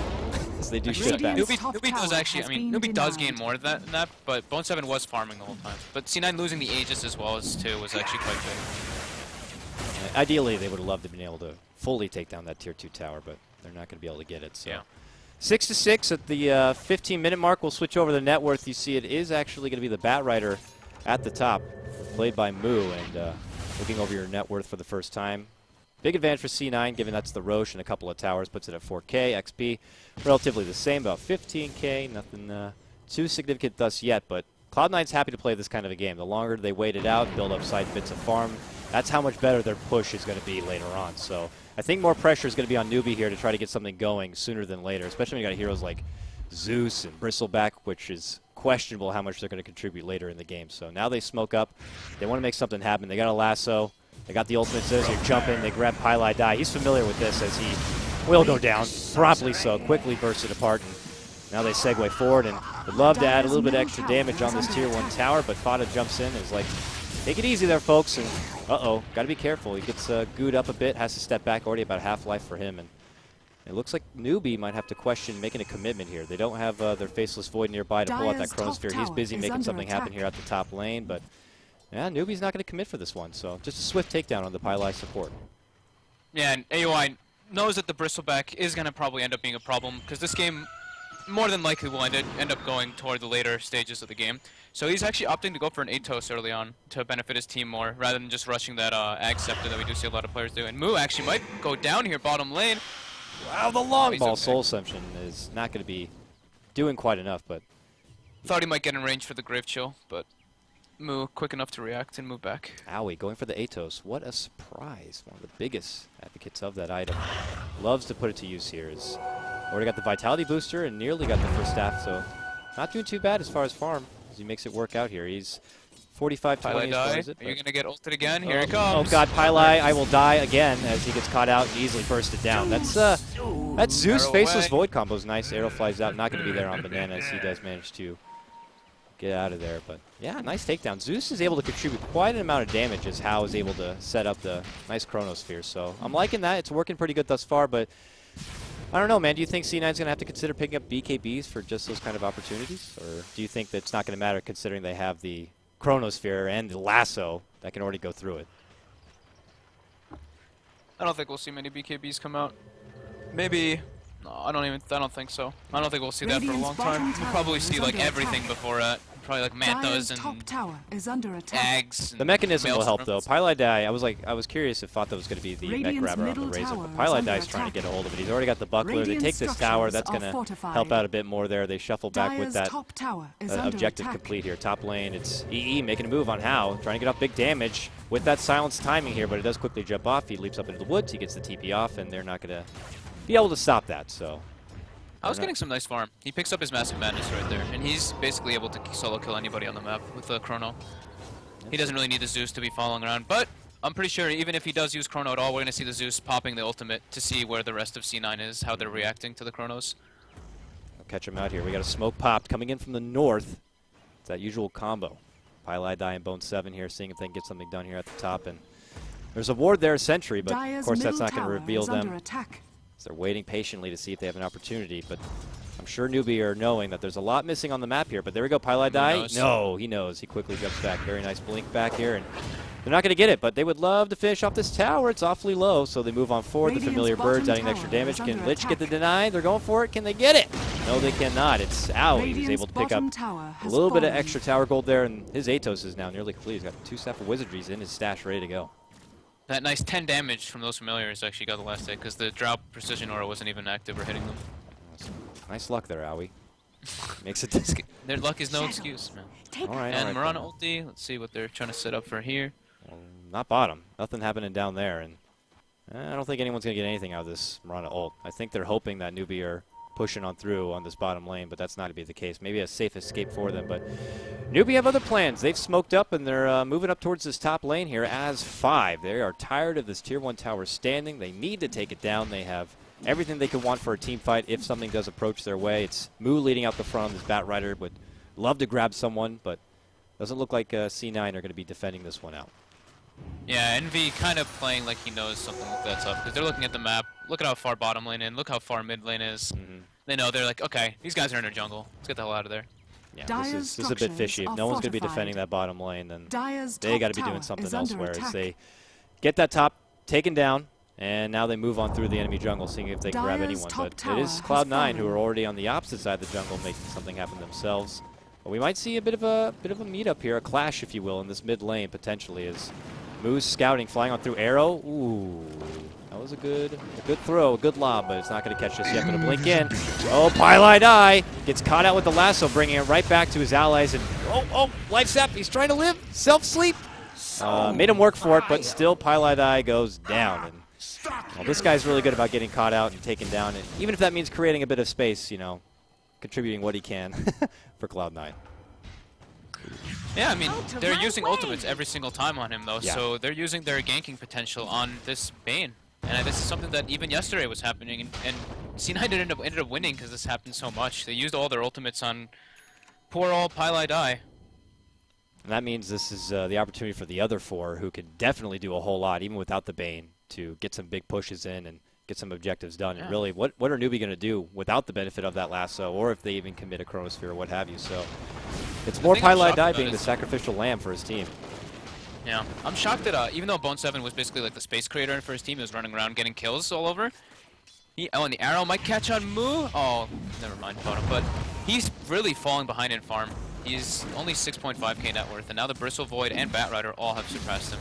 As they do shit back. Newbee does actually, I mean, Newbee does gain more than that, but Bone 7 was farming the whole time. But C9 losing the Aegis as well as 2 was actually quite big. Ideally, they would have loved to have been able to fully take down that tier 2 tower, but they're not going to be able to get it. So. Yeah. 6-6 at the 15-minute mark. We'll switch over to the net worth. You see it is actually going to be the Bat Rider at the top, played by Moo, and looking over your net worth for the first time. Big advantage for C9, given that's the Roche and a couple of towers, puts it at 4K. XP, relatively the same, about 15K. Nothing too significant thus yet, but Cloud9's happy to play this kind of a game. The longer they wait it out, build up side bits of farm, that's how much better their push is going to be later on. So I think more pressure is going to be on Newbee here to try to get something going sooner than later, especially when you got heroes like Zeus and Bristleback, which is questionable how much they're going to contribute later in the game. So now they smoke up. They want to make something happen. They got a lasso. They got the ultimate, says you're jumping. They grab Pylai Die. He's familiar with this as he will go down, promptly so, quickly bursts it apart. And now they segue forward and would love to add a little bit extra damage on this tier 1 tower, but Fata jumps in and is like, take it easy there, folks. And uh-oh, got to be careful. He gets gooed up a bit, has to step back, already about half-life for him. And it looks like Newbee might have to question making a commitment here. They don't have their Faceless Void nearby to pull out that Chronosphere. He's busy making something happen here at the top lane, but yeah, Newbee's not going to commit for this one. So just a swift takedown on the Pylai support. Yeah, and AOI knows that the Bristleback is going to probably end up being a problem, because this game more than likely will end up going toward the later stages of the game. So he's actually opting to go for an Atos early on to benefit his team more, rather than just rushing that Ag Scepter that we do see a lot of players do. And Moo actually might go down here bottom lane. Wow, the long ball Soul Assumption is not going to be doing quite enough, but thought he might get in range for the Grave Chill, but Moo quick enough to react and move back. Owie, going for the Atos. What a surprise. One of the biggest advocates of that item. Loves to put it to use here. Is already got the Vitality Booster and nearly got the first staff, so not doing too bad as far as farm, as he makes it work out here. He's 45-20 as far as it. Are you going to get ulted again? Here it comes. Oh god, Pylai, I will die again as he gets caught out and easily bursted down. That's Zeus Arrow Faceless away. Void combos. Nice. Arrow flies out. Not going to be there on Banana as he does manage to get out of there. But yeah, nice takedown. Zeus is able to contribute quite an amount of damage as Hao is able to set up the nice Chronosphere. So I'm liking that. It's working pretty good thus far, but I don't know, man. Do you think C9's going to have to consider picking up BKBs for just those kind of opportunities? Or do you think that it's not going to matter considering they have the Chronosphere and the lasso that can already go through it? I don't think we'll see many BKBs come out. Maybe. No, I don't think so. I don't think we'll see that for a long time. We'll probably see like everything before that. Probably like Mantas and top tower is under attack. Ags. And The mechanism will help though. Maelstrom. Pylai Die, I was curious if Fata was going to be the mech grabber on the Razor, but Pylai Die is trying to get a hold of it. He's already got the buckler. They take this tower. That's going to help out a bit more there. They shuffle back with that top tower is under objective attack. complete here. Top lane, it's EE making a move on Hao, trying to get off big damage with that silence timing here, but it does quickly jump off. He leaps up into the woods. He gets the TP off, and they're not going to be able to stop that. So I was getting some nice farm. He picks up his Massive Madness right there, and he's basically able to solo kill anybody on the map with the Chrono. He doesn't really need the Zeus to be following around, but I'm pretty sure even if he does use Chrono at all, we're going to see the Zeus popping the ultimate to see where the rest of C9 is, how they're reacting to the Chronos. I'll catch him out here. We got a smoke popped coming in from the north. It's that usual combo. Pylai Die and Bone 7 here, seeing if they can get something done here at the top. And there's a ward there, Sentry, but Dire's of course that's middle not going to tower reveal is under them. attack. So they're waiting patiently to see if they have an opportunity, but I'm sure Newbee are knowing that there's a lot missing on the map here. But there we go, Pylai Die. knows? No, he knows. He quickly jumps back. Very nice blink back here, and they're not going to get it, but they would love to finish off this tower. It's awfully low, so they move on forward. The Radiant's familiar birds bottom adding extra tower damage. is Can under Lich get the attack. deny? They're going for it. Can they get it? No, they cannot. It's Owie who's able to pick up Radiant's bottom tower a has little bit of fallen. extra tower gold there, and his Atos is now nearly complete. He's got 2 Staff of Wizardries in his stash ready to go. That nice 10 damage from those familiars actually got the last hit because the Drought Precision Aura wasn't even active or hitting them. Nice luck there, Owie. Makes it. Their luck is no excuse, man. All right, And all right, Mirana ulti. Let's see what they're trying to set up for here. well, not bottom. Nothing happening down there, and I don't think anyone's gonna get anything out of this Mirana ult. I think they're hoping that Newbee are pushing on through on this bottom lane, but that's not to be the case. Maybe a safe escape for them, but Newbee have other plans. They've smoked up, and they're moving up towards this top lane here as 5. They are tired of this Tier 1 tower standing. They need to take it down. They have everything they could want for a team fight if something does approach their way. It's Moo leading out the front on this Bat Rider. Would love to grab someone, but doesn't look like C9 are going to be defending this one out. Yeah, Envy kind of playing like he knows something like that's up because they're looking at the map. Look at how far bottom lane in. Look how far mid lane is. They know they're like, okay, these guys are in their jungle. Let's get the hell out of there. Yeah, Dire's this is a bit fishy. If structures no are one's going to be fortified. defending that bottom lane, then Dire's they top got to be doing tower something is under elsewhere. As attack. they get that top taken down, and now they move on through the enemy jungle, seeing if they can grab Dire's anyone. top But it tower is has Cloud9 who fallen. are already on the opposite side of the jungle, making something happen themselves. But we might see a bit of a meetup here, a clash, if you will, in this mid lane potentially. As Moo's scouting, flying on through arrow. Ooh, that was a good throw, a good lob, but it's not going to catch us yet. Going to blink in. Oh, Pylite Eye gets caught out with the lasso, bringing it right back to his allies. And oh, life sap. He's trying to live. Self-sleep. Made him work for it, but still Pylite Eye goes down. And well, this guy's really good about getting caught out and taken down, and even if that means creating a bit of space, you know, contributing what he can for Cloud9. Yeah, I mean, they're using ultimates every single time on him, though, Yeah. so they're using their ganking potential on this Bane. And this is something that even yesterday was happening, and C9 ended up winning because this happened so much. They used all their ultimates on poor old Pylite Eye. And that means this is the opportunity for the other 4, who could definitely do a whole lot, even without the Bane, to get some big pushes in and get some objectives done. And really, what are Newbee going to do without the benefit of that lasso, or if they even commit a Chronosphere or what have you? So it's more thing I'm Pylite shocked Eye about being the is- sacrificial lamb for his team. Yeah, I'm shocked that even though Bone 7 was basically like the space creator for his team, he was running around getting kills all over. And the arrow might catch on Moo. Oh, never mind, bottom. But he's really falling behind in farm. He's only 6.5k net worth, and now the Bristle Void and Bat Rider all have surpassed him.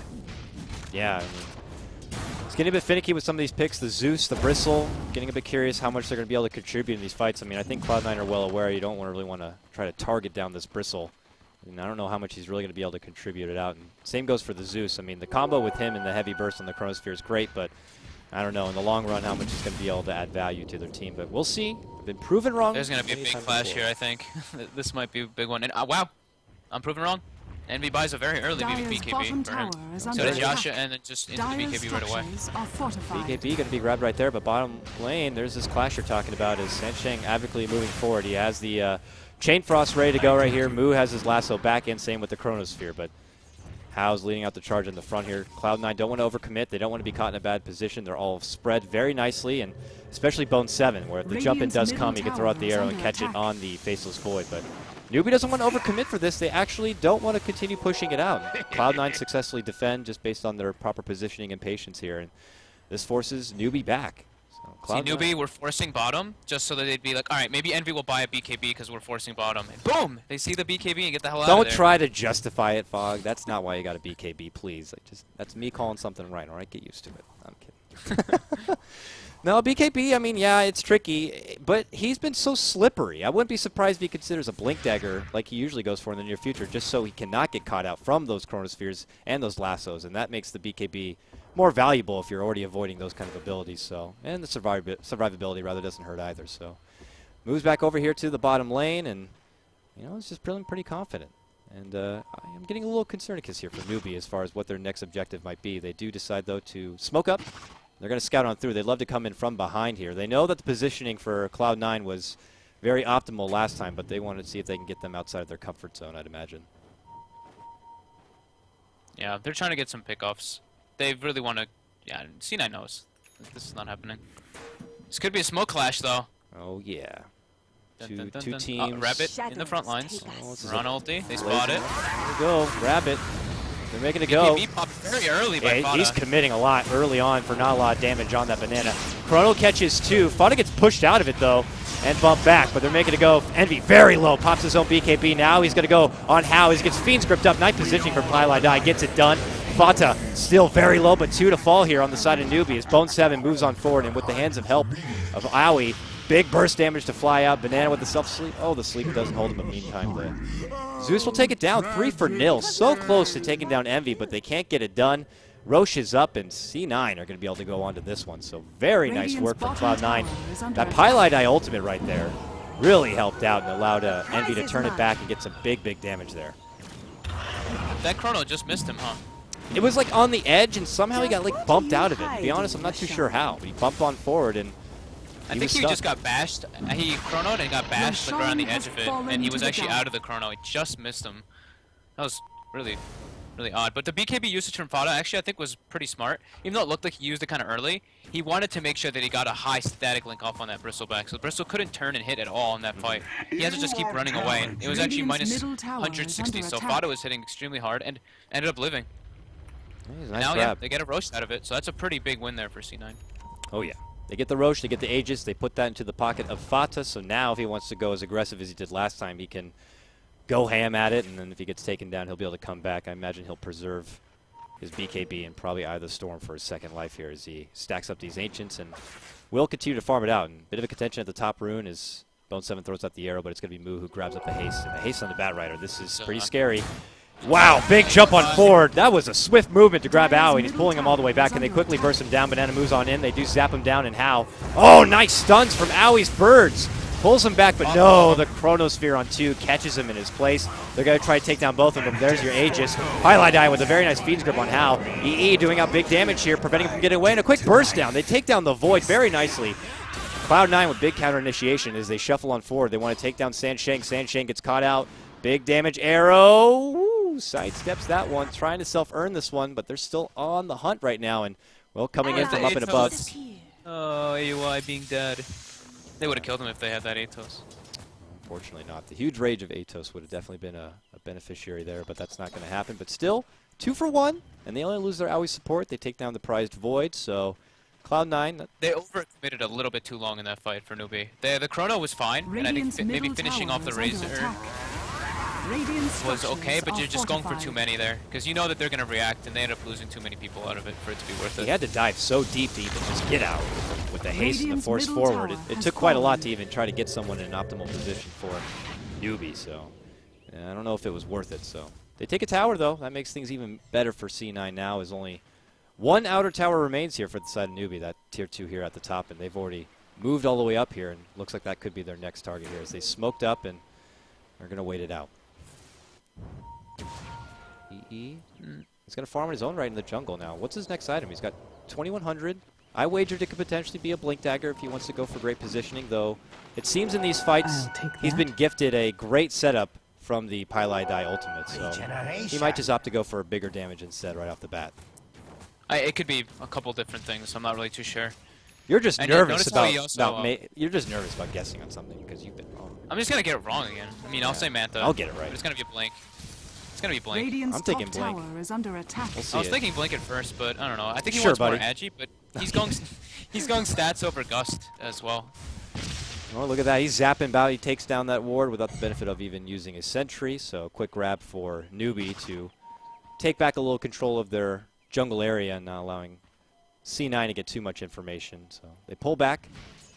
Yeah, I mean, it's getting a bit finicky with some of these picks. The Zeus, the Bristle, getting a bit curious how much they're going to be able to contribute in these fights. I mean, I think Cloud9 are well aware you don't really want to try to target down this Bristle. And I don't know how much he's really going to be able to contribute it out. And same goes for the Zeus. I mean, the combo with him and the heavy burst on the Chronosphere is great, but I don't know in the long run how much he's going to be able to add value to their team. But we'll see. Been proven wrong. There's going to be a many big times clash before. here, I think. This might be a big one. And wow, I'm proven wrong. Envy buys a very early Dire's BKB bottom for him. tower is So under does attack. Yasha, and then just into the Dire's BKB right away. structures are fortified. BKB going to be grabbed right there, but bottom lane, there's this clash you're talking about as Sansheng avidly moving forward. He has the Chain Frost ready to go right here. Moo has his lasso back in, same with the Chronosphere, but Hao's leading out the charge in the front here. Cloud9 don't want to overcommit. They don't want to be caught in a bad position. They're all spread very nicely, and especially Bone 7, where if the jump in Radiant's does middle come, he can tower throw out the is arrow and under catch it attack. on the Faceless Void. But Newbee doesn't want to overcommit for this. They actually don't want to continue pushing it out. Cloud9 successfully defend just based on their proper positioning and patience here, and this forces Newbee back. So See, Cloud9 Newbee, we're forcing bottom just so that they'd be like, all right, maybe Envy will buy a BKB because we're forcing bottom. And boom! They see the BKB and get the hell out of Don't there. try to justify it, Fog. That's not why you got a BKB, please. That's me calling something right, all right? Get used to it. I'm kidding. No, BKB, I mean, yeah, it's tricky, but he's been so slippery. I wouldn't be surprised if he considers a Blink Dagger like he usually goes for in the near future, just so he cannot get caught out from those Chronospheres and those lassos, and that makes the BKB more valuable if you're already avoiding those kind of abilities. So, and the survivability rather doesn't hurt either. So, moves back over here to the bottom lane, and you know, it's just feeling pretty confident. And I'm getting a little concernicus here for Newbee as far as what their next objective might be. They do decide, though, to smoke up. They're going to scout on through. They'd love to come in from behind here. They know that the positioning for Cloud9 was very optimal last time, but they wanted to see if they can get them outside of their comfort zone, I'd imagine. Yeah, they're trying to get some pickoffs. They really want to... Yeah, C9 knows. This is not happening. This could be a smoke clash, though. Oh, yeah. Dun, dun, dun, Two dun. teams. Rabbit in the front lines. Oh, this is Run ulti. They spot it. There we go. Rabbit. They're making it go. BKB popped very early by Yeah, he's Fada. committing a lot early on for not a lot of damage on that banana. Chrono catches 2. Fada gets pushed out of it, though, and bumped back, but they're making it go. Envy very low. Pops his own BKB. Now he's going to go on Hao. He gets Fiends gripped up. Nice positioning for Pylite Eye. Gets it done. Fata still very low, but 2 to fall here on the side of Newbee as Bone 7 moves on forward, and with the hands of help of Aoi, big burst damage to fly out. Banana with the self-sleep. Oh, the sleep doesn't hold him, but meantime, the Zeus will take it down 3-0. So close to taking down Envy, but they can't get it done. Roche is up, and C9 are going to be able to go on to this one. So very nice work from Cloud9. That Pylite Eye ultimate right there really helped out and allowed Envy to turn it back and get some big damage there. That chrono just missed him, huh? It was like on the edge, and somehow he got like bumped out of it. To be honest, I'm not too sure how, but he bumped on forward, and I think he just got bashed. He chronoed and got bashed like around the edge of it, and he was actually out of the chrono. He just missed him. That was really odd. But the BKB usage from Fata actually I think was pretty smart. Even though it looked like he used it kind of early, he wanted to make sure that he got a high static link off on that Bristleback. So Bristle couldn't turn and hit at all in that fight. He had to just keep running away. It was actually minus 160, so Fata was hitting extremely hard and ended up living. Nice now, grab. yeah, they get a Roche out of it, so that's a pretty big win there for C9. Oh, yeah. They get the Roche, they get the Aegis, they put that into the pocket of Fata, so now if he wants to go as aggressive as he did last time, he can go ham at it, and then if he gets taken down, he'll be able to come back. I imagine he'll preserve his BKB and probably Eye of the Storm for his second life here as he stacks up these Ancients and will continue to farm it out. And a bit of a contention at the top rune is Bone 7 throws out the arrow, but it's going to be Moo who grabs up the haste. And the haste on the Bat Rider, this is pretty scary. Wow, big jump on forward. That was a swift movement to grab Aoi, and he's pulling him all the way back, and they quickly burst him down. Banana moves on in. They do zap him down, and how? Oh, nice stuns from Aoi's birds. Pulls him back, but no, the Chronosphere on 2 catches him in his place. They're going to try to take down both of them. There's your Aegis. Highlight Eye with a very nice Fiend's Grip on Hal. EE doing out big damage here, preventing him from getting away, and a quick burst down. They take down the Void very nicely. Cloud9 with big counter initiation as they shuffle on forward. They want to take down Sansheng. Sansheng gets caught out. Big damage arrow. Woo, sidesteps that one. Trying to self-earn this one, but they're still on the hunt right now. And, well, coming in from up and above. Oh, AUI being dead. They would have killed him if they had that Atos. Unfortunately not. The huge rage of Atos would have definitely been a beneficiary there, but that's not going to happen. But still, 2 for 1, and they only lose their Aoi support. They take down the prized Void, so Cloud9. They overcommitted a little bit too long in that fight for Newbee. The Chrono was fine, and I think maybe finishing off the Razor was okay, but you're just going for too many there. Because you know that they're going to react, and they end up losing too many people out of it for it to be worth it. He had to dive so deep to even just get out with the haste and the force forward. It took quite a lot to even try to get someone in an optimal position for Newbee, so yeah, I don't know if it was worth it. So they take a tower, though. That makes things even better for C9 now, as only one outer tower remains here for the side of Newbee, that tier 2 here at the top, and they've already moved all the way up here, and looks like that could be their next target here as they smoked up and are going to wait it out. EE. He's going to farm on his own right in the jungle now. What's his next item? He's got 2100. I wagered it could potentially be a Blink Dagger if he wants to go for great positioning, though it seems in these fights he's been gifted a great setup from the Pylite Eye ultimate, so he might just opt to go for bigger damage instead right off the bat. It could be a couple different things. I'm not really too sure. You're just nervous you're just nervous about guessing on something because you've been wrong. I'm just gonna get it wrong again. I mean, I'll say Mantha. I'll get it right. But it's gonna be a Blink. It's gonna be Blink. Radiant's I'm thinking top Blink. tower is under attack. We'll see I was it. thinking Blink at first, but I don't know. I think he Sure, wants more buddy. Agi, but he's going he's going stats over Gust as well. Oh, look at that. He's zapping about. He takes down that ward without the benefit of even using his sentry. So quick grab for Newbee to take back a little control of their jungle area and not allowing C9 to get too much information. So they pull back.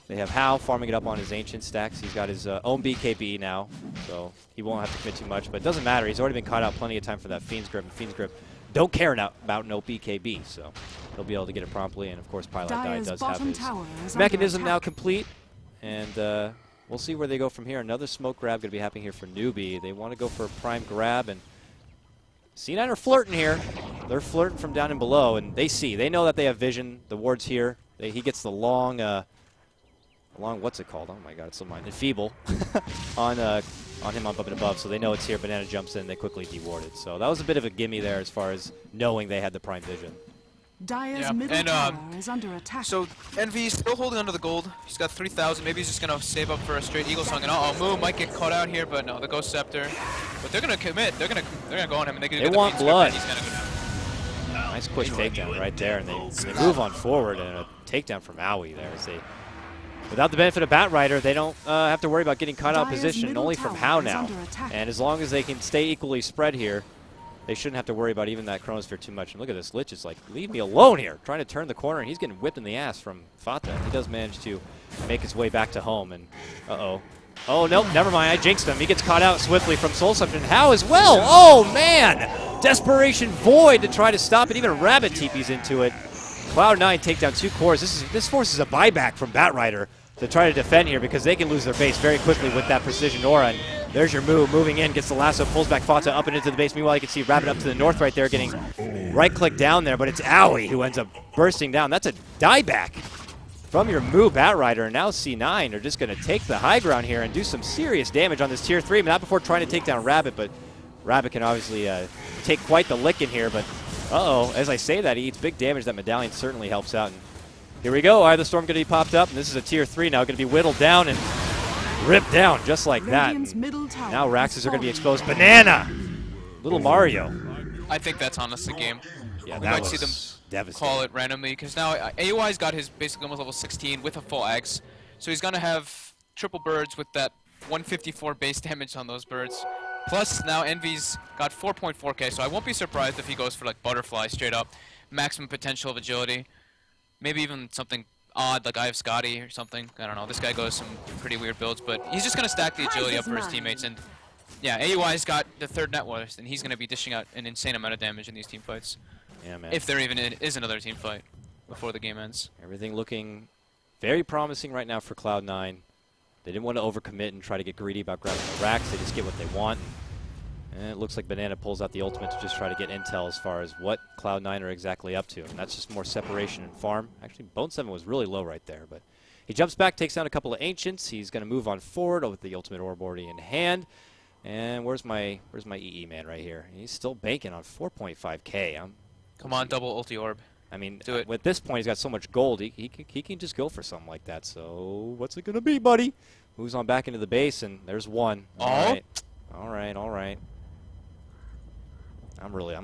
They have Hal farming it up on his ancient stacks. He's got his own BKB now, so he won't have to commit too much. But it doesn't matter. He's already been caught out plenty of time for that Fiend's Grip. And Fiend's Grip don't care about no BKB, so he'll be able to get it promptly. And, of course, Pylite Eye does have his mechanism now complete. And we'll see where they go from here. Another smoke grab going to be happening here for Newbee. They want to go for a prime grab, and C9 are flirting here. They're flirting from down and below, and they know that they have vision. The ward's here. He gets the long, what's it called? Oh my God, it's on mine. Enfeeble on him up and above, so they know it's here. Banana jumps in, they quickly deward it. So that was a bit of a gimme there as far as knowing they had the prime vision. Dire's middle tower is under attack. So Envy still holding onto the gold. He's got 3,000. Maybe he's just gonna save up for a straight Eagle Song. And Moo might get caught out here, but no, the Ghost Scepter. But they're gonna commit. They're gonna go on him, and they want blood. He's gonna go down. Nice quick takedown right there, and they move on forward, and a takedown from Aoi there as they. Without the benefit of Bat Rider, they don't have to worry about getting caught out of position, only from How now. And as long as they can stay equally spread here, they shouldn't have to worry about even that Chronosphere too much. And look at this. Lich is like, leave me alone here. Trying to turn the corner, and he's getting whipped in the ass from Fata. He does manage to make his way back to home, and uh-oh. Oh, nope, never mind. I jinxed him. He gets caught out swiftly from Soul Suction. How as well? Oh, man! Desperation Void to try to stop it. Even Rabbit TP's into it. Cloud9 take down 2 cores. This forces a buyback from Batrider to try to defend here because they can lose their base very quickly with that precision aura. And there's your move. Moving in, gets the lasso, pulls back Fata up and into the base. Meanwhile, you can see Rabbit up to the north right there getting right-click down there, but it's Owie who ends up bursting down. That's a dieback from your move, Batrider. And now C9 are just going to take the high ground here and do some serious damage on this tier 3. Not before trying to take down Rabbit, but Rabbit can obviously take quite the licking here. But uh-oh, as I say that, he eats big damage. That medallion certainly helps out. And here we go. Eye of the Storm going to be popped up, and this is a tier 3 now, going to be whittled down and ripped down just like that. Now Raxes are going to be exposed. Banana! Little Mario. I think that's honestly game. Yeah, We that might was see them devastating. call it randomly because now AUI's got his basically almost level 16 with a full axe, so he's gonna have triple birds with that 154 base damage on those birds. Plus now Envy's got 4.4k, so I won't be surprised if he goes for like butterfly straight up, maximum potential of agility, maybe even something odd like I have Scotty or something. I don't know. This guy goes some pretty weird builds, but he's just gonna stack the agility up for his teammates. And yeah, AUI's got the 3rd net worth, and he's gonna be dishing out an insane amount of damage in these team fights. Yeah, man. If there even is another team fight before the game ends. Everything looking very promising right now for Cloud9. They didn't want to overcommit and try to get greedy about grabbing the racks. They just get what they want. And it looks like Banana pulls out the ultimate to just try to get intel as far as what Cloud9 are exactly up to. And that's just more separation and farm. Actually, Bone 7 was really low right there. But he jumps back, takes down a couple of Ancients. He's going to move on forward with the ultimate orb already in hand. And where's my EE man right here? He's still banking on 4.5k. Come on, double ulti orb. I mean, Do it. at this point, he's got so much gold, he can just go for something like that. So what's it going to be, buddy? Moves on back into the base, and there's one. All right. I'm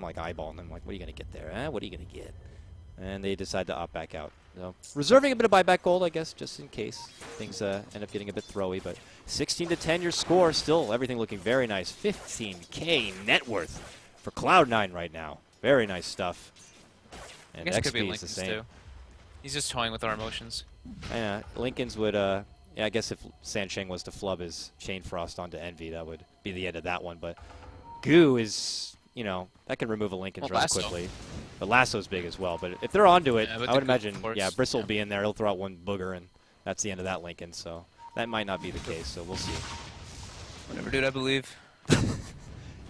like eyeballing them. Like, what are you going to get there? What are you going to get? And they decide to opt back out. So reserving a bit of buyback gold, I guess, just in case things end up getting a bit throwy. But 16-10 your score. Still, everything looking very nice. 15k net worth for Cloud9 right now. Very nice stuff. And I guess it could be XP is the Lincoln's same. too. He's just toying with our emotions. Yeah, Lincoln's would, yeah, I guess if Sansheng was to flub his Chain Frost onto Envy, that would be the end of that one. But Goo is, you know, that can remove a Lincoln's rather quickly. But Lasso's big as well. But if they're onto it, Yeah, I would imagine, yeah, Bristle will be in there. He'll throw out one booger, and that's the end of that Lincoln. So that might not be the case, so we'll see. Whatever, dude, I believe.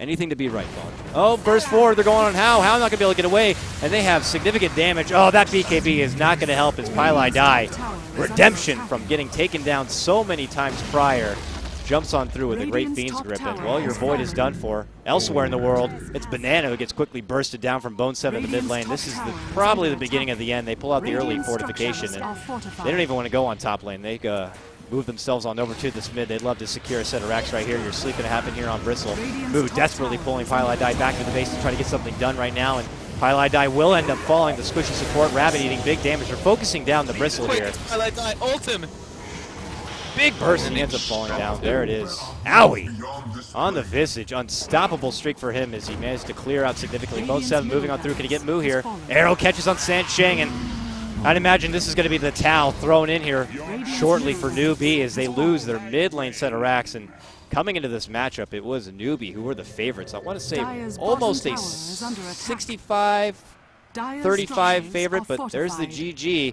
Anything to be right, Vaughn. Oh, burst forward. They're going on How. How not going to be able to get away. And they have significant damage. Oh, that BKB is not going to help as Pylai die. Redemption from getting taken down so many times prior. Jumps on through with a great Fiend's Grip. And, well, your Void is done for. Elsewhere in the world, it's Banana who gets quickly bursted down from Bone 7 in the mid lane. This is probably the beginning of the end. They pull out the early fortification, and they don't even want to go on top lane. They move themselves on over to this mid. They'd love to secure a set of racks right here. Your sleep going to happen here on Bristle. Moo desperately pulling Pylai Die back to the base to try to get something done right now. And Pylai Die will end up falling. The squishy support, Rabbit eating big damage. They're focusing down the Bristle here. Pylai Die, ult him! Big burst, and he ends up falling down. There it is. Owie! On the Visage. Unstoppable streak for him as he managed to clear out significantly. Bone 7 moving on through. Can he get Moo here? Arrow catches on Sansheng, and I'd imagine this is going to be the Tau thrown in here shortly for Newbee as they lose their mid lane set of racks. And coming into this matchup, it was Newbee who were the favorites. I want to say almost a 65-35 favorite, but there's the GG.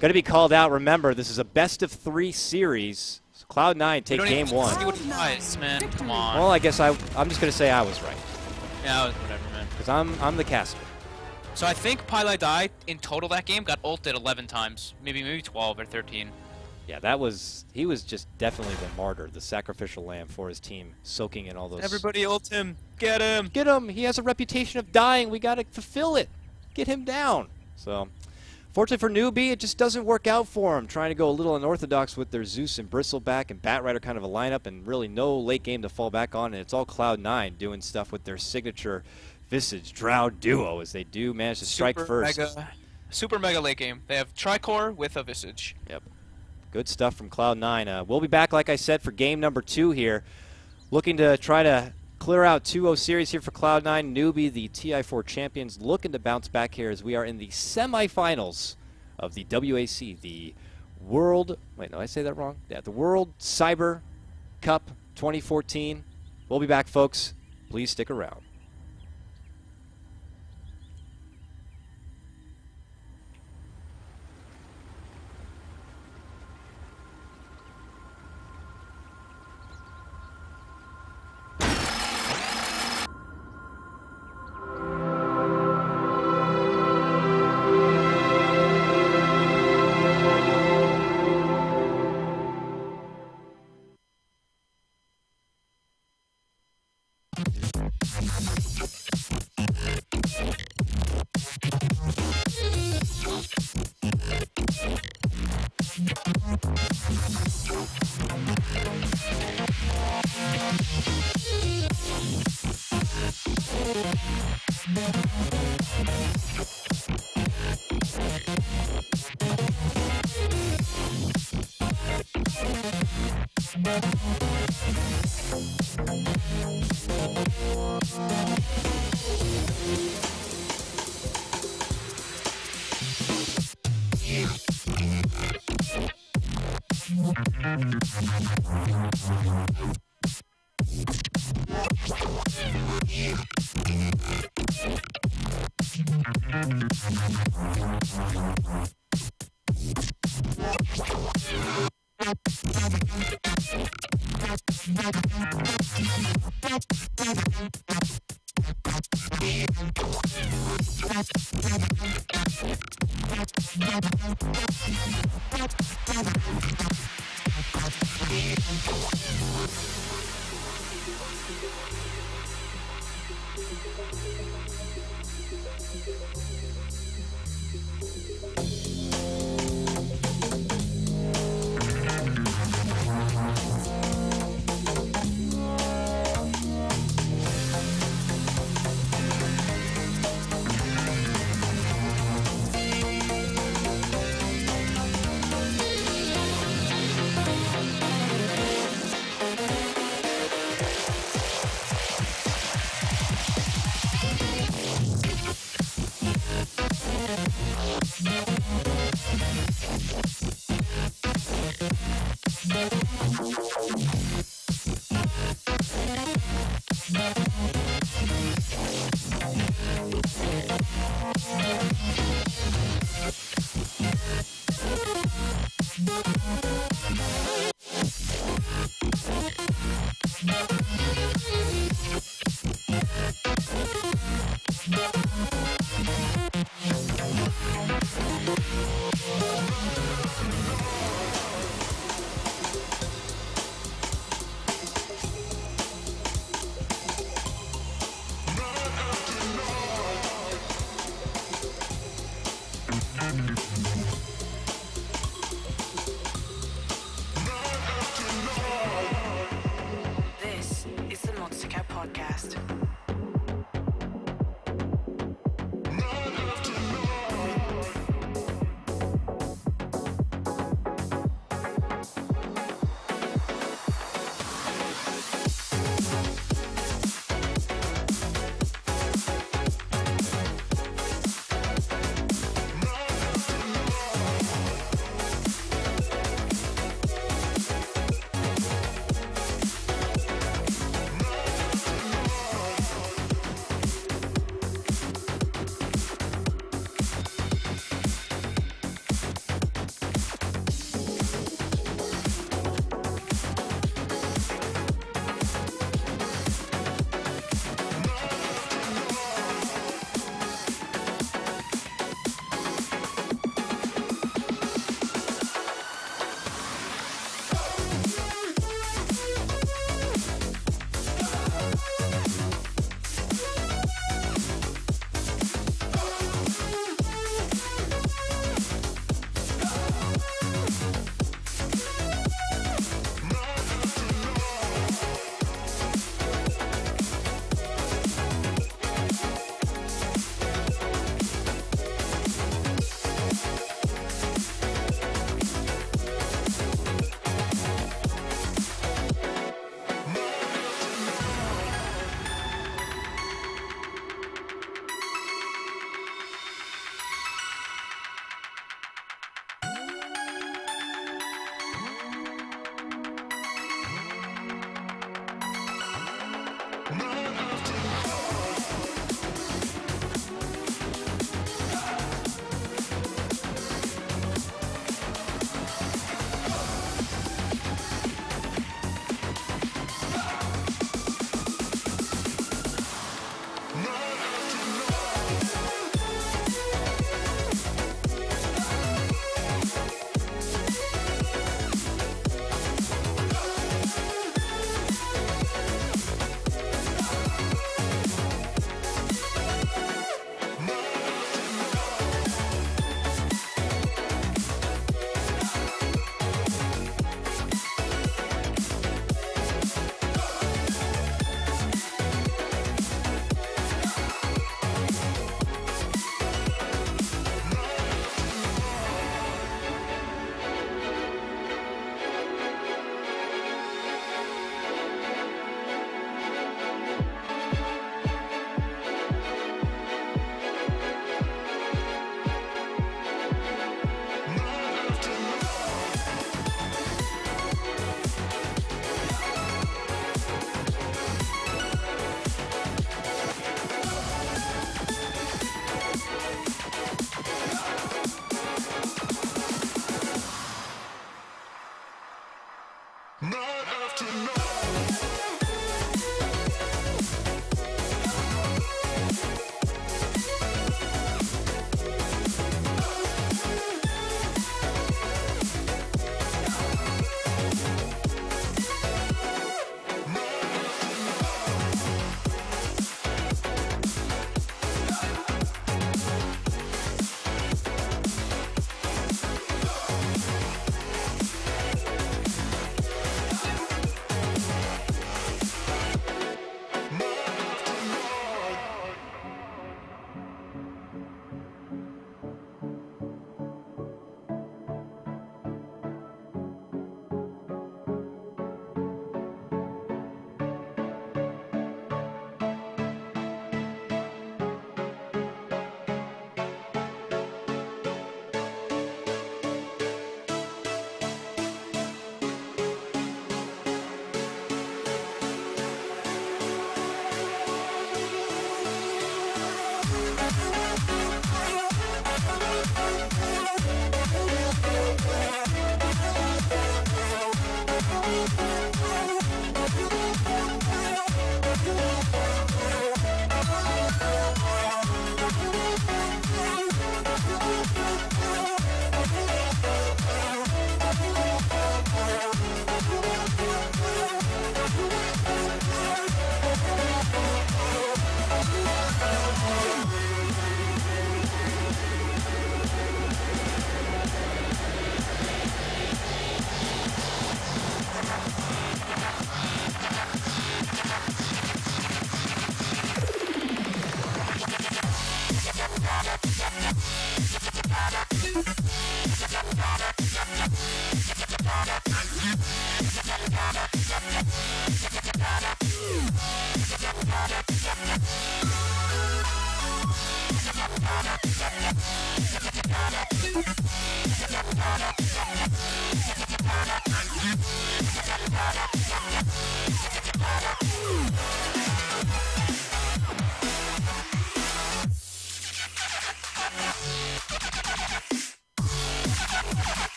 Going to be called out. Remember, this is a best-of-3 series. So Cloud9 take game 1. See what he does, man. Come on. Well, I guess I'm just going to say I was right. Yeah, whatever, man. Because I'm the caster. So I think Pylai Die in total that game got ulted 11 times, maybe 12 or 13. Yeah, he was just definitely the martyr, the sacrificial lamb for his team, soaking in all those. Everybody ult him. Get him. Get him. He has a reputation of dying. We got to fulfill it. Get him down. So, fortunately for Newbee, it just doesn't work out for him. Trying to go a little unorthodox with their Zeus and Bristleback and Batrider kind of a lineup, and really no late game to fall back on. And it's all Cloud9 doing stuff with their signature Visage Drow duo as they do manage to strike first. Super mega late game. They have Tricore with a Visage. Yep. Good stuff from Cloud9. We'll be back, like I said, for game number 2 here. Looking to try to Clear out 2-0 series here for Cloud9. Newbee, the TI4 champions, looking to bounce back here as we are in the semifinals of the WAC, the World, wait, no, I say that wrong? Yeah, the World Cyber Cup 2014. We'll be back, folks. Please stick around.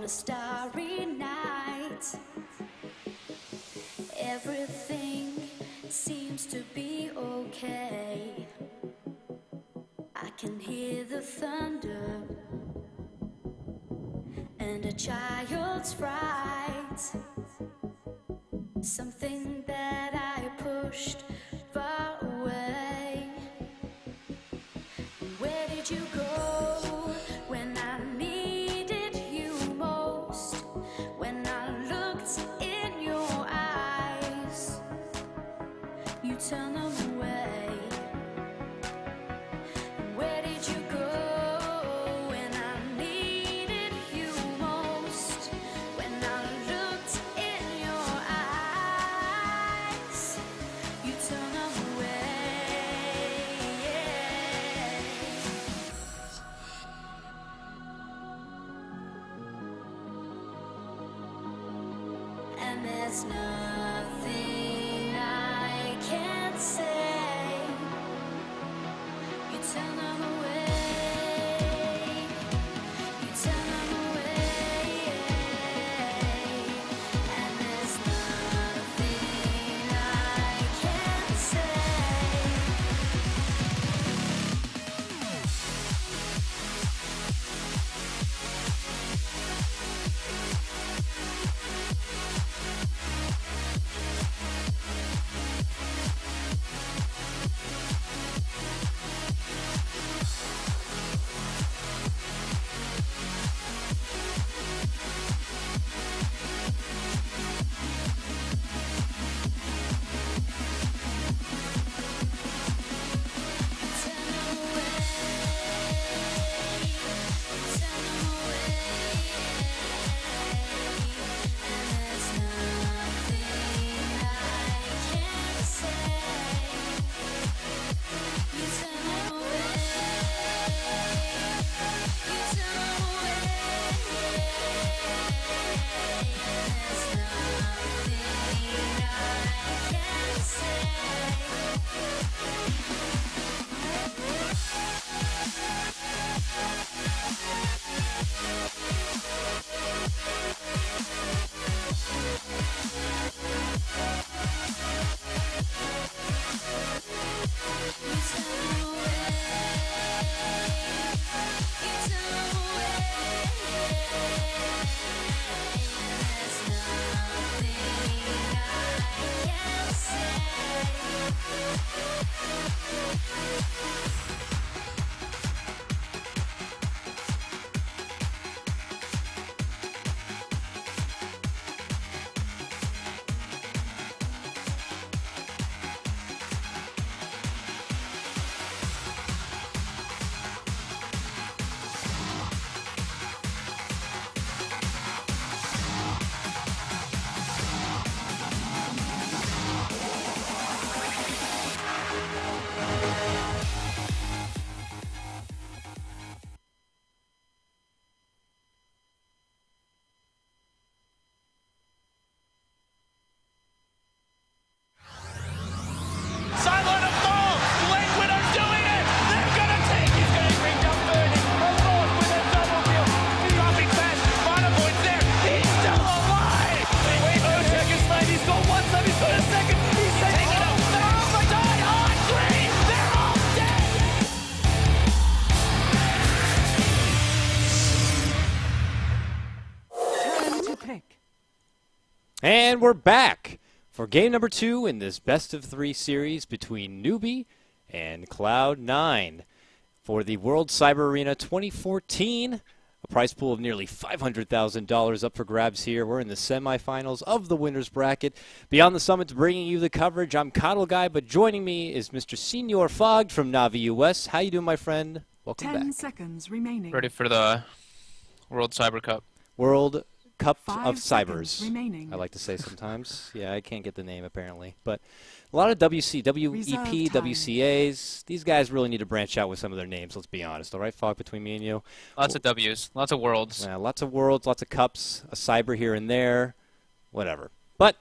a starry night. Everything seems to be okay. I can hear the thunder and a child's fright. Something that I pushed far away. Where did you go when I needed you most? When I looked in your eyes, you turned them away. Where did you go when I needed you most? When I looked in your eyes, you turned them away. And there's nothing I can't say. You turn them away. You turn them away. And there's nothing I can't say. Sideline of goal. Late winner's doing it. They're gonna take. He's gonna bring down Birdie. Alone with a double deal. Dropping fast. Bonavoy's there. He's still alive. Wait, no second slide. He's going one side. He's going a second. He's taking it up. They're all die on three. They're all dead. Turn to pick. And we're back for game number 2 in this best-of-3 series between Newbee and Cloud9 for the World Cyber Arena 2014. A prize pool of nearly $500,000 up for grabs here. We're in the semifinals of the winner's bracket. Beyond the Summit's bringing you the coverage. I'm Coddle Guy, but joining me is Mr. Senor Fogg from Navi US. How you doing, my friend? Welcome 10 back. seconds remaining. Ready for the World Cyber Cup. World Cup 5 of seconds Cybers, remaining. I like to say sometimes. Yeah, I can't get the name apparently. But a lot of WEP, Reserve time. WCAs. These guys really need to branch out with some of their names, let's be honest. All right, Fogg, between me and you? Lots of W's. Lots of worlds. Lots of worlds, lots of cups, a cyber here and there, whatever. But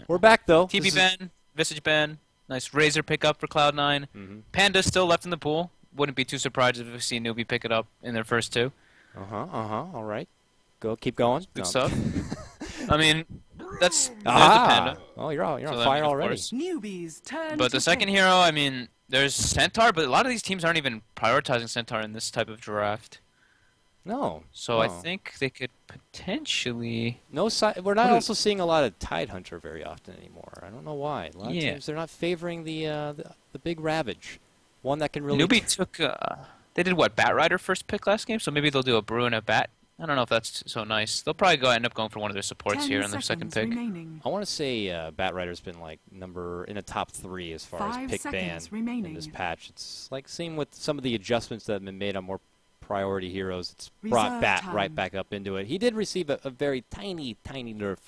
we're back, though. TP This is- ban, Visage ban. Nice Razor pickup for Cloud9. Panda's still left in the pool. Wouldn't be too surprised if we see Newbee pick it up in their first two. All right. Go, keep going. Good No. stuff. I mean, that's there's the Ah! Panda. Oh, you're on So that fire means, of already. course. Newbees turn But to the second pick. hero, I mean, there's Centaur, but a lot of these teams aren't even prioritizing Centaur in this type of draft. No. So I no. think they could potentially. No, we're not What also seeing a lot of Tidehunter very often anymore. I don't know why. A lot of Yeah. teams, they're not favoring the big Ravage. One that can really... Newbee took. They did what? Bat Rider first pick last game, so maybe they'll do a Brew and a Bat. I don't know if that's so nice. They'll probably end up going for one of their supports 10 here on their second seconds pick. remaining. I want to say Bat Rider's been like in the top 3 as far as 5 pick ban seconds in this remaining. patch. It's like same with some of the adjustments that have been made on more priority heroes. It's brought Reserve Bat time. right back up into it. He did receive a very tiny nerf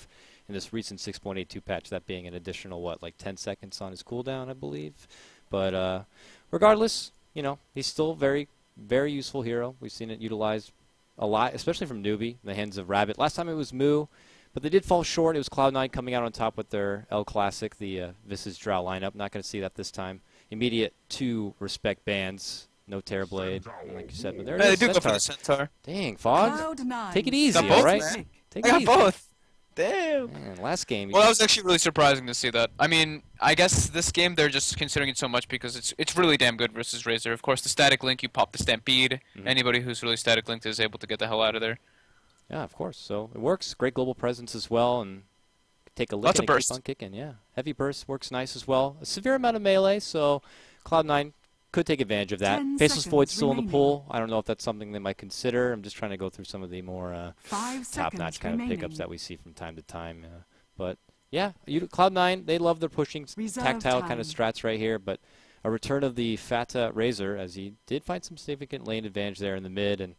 in this recent 6.82 patch, that being an additional, like 10 seconds on his cooldown, I believe. But regardless, he's still very, very useful hero. We've seen it utilized a lot, especially from Newbee, in the hands of Rabbit. Last time it was Moo, but they did fall short. It was Cloud9 coming out on top with their L Classic, the Visage Drow lineup. Not going to see that this time. Immediate 2 respect bans. No Terrorblade, like you said. But there it Yeah, they is, do go for Centaur. the Centaur. Dang, Fog. Cloud9 Take it easy, Got both, all right? man. Take I it got easy. both. Damn. Man, last game. Well, that was actually really surprising to see that. I mean, I guess this game they're just considering it so much because it's really damn good versus Razor. Of course, the static link, you pop the Stampede. Anybody who's really static linked is able to get the hell out of there. Yeah, of course. So it works. Great global presence as well, and take a lick Lots and of keep burst. on kicking. Yeah, heavy burst works nice as well. A severe amount of melee, so Cloud9 could take advantage of that. 10 Faceless Void's seconds still in the remaining. pool. I don't know if that's something they might consider. I'm just trying to go through some of the more 5 top-notch seconds kind of remaining. pickups that we see from time to time. But yeah, Cloud9, they love their pushing Reserve tactile time. kind of strats right here. But a return of the Fata Razor, as he did find some significant lane advantage there in the mid, and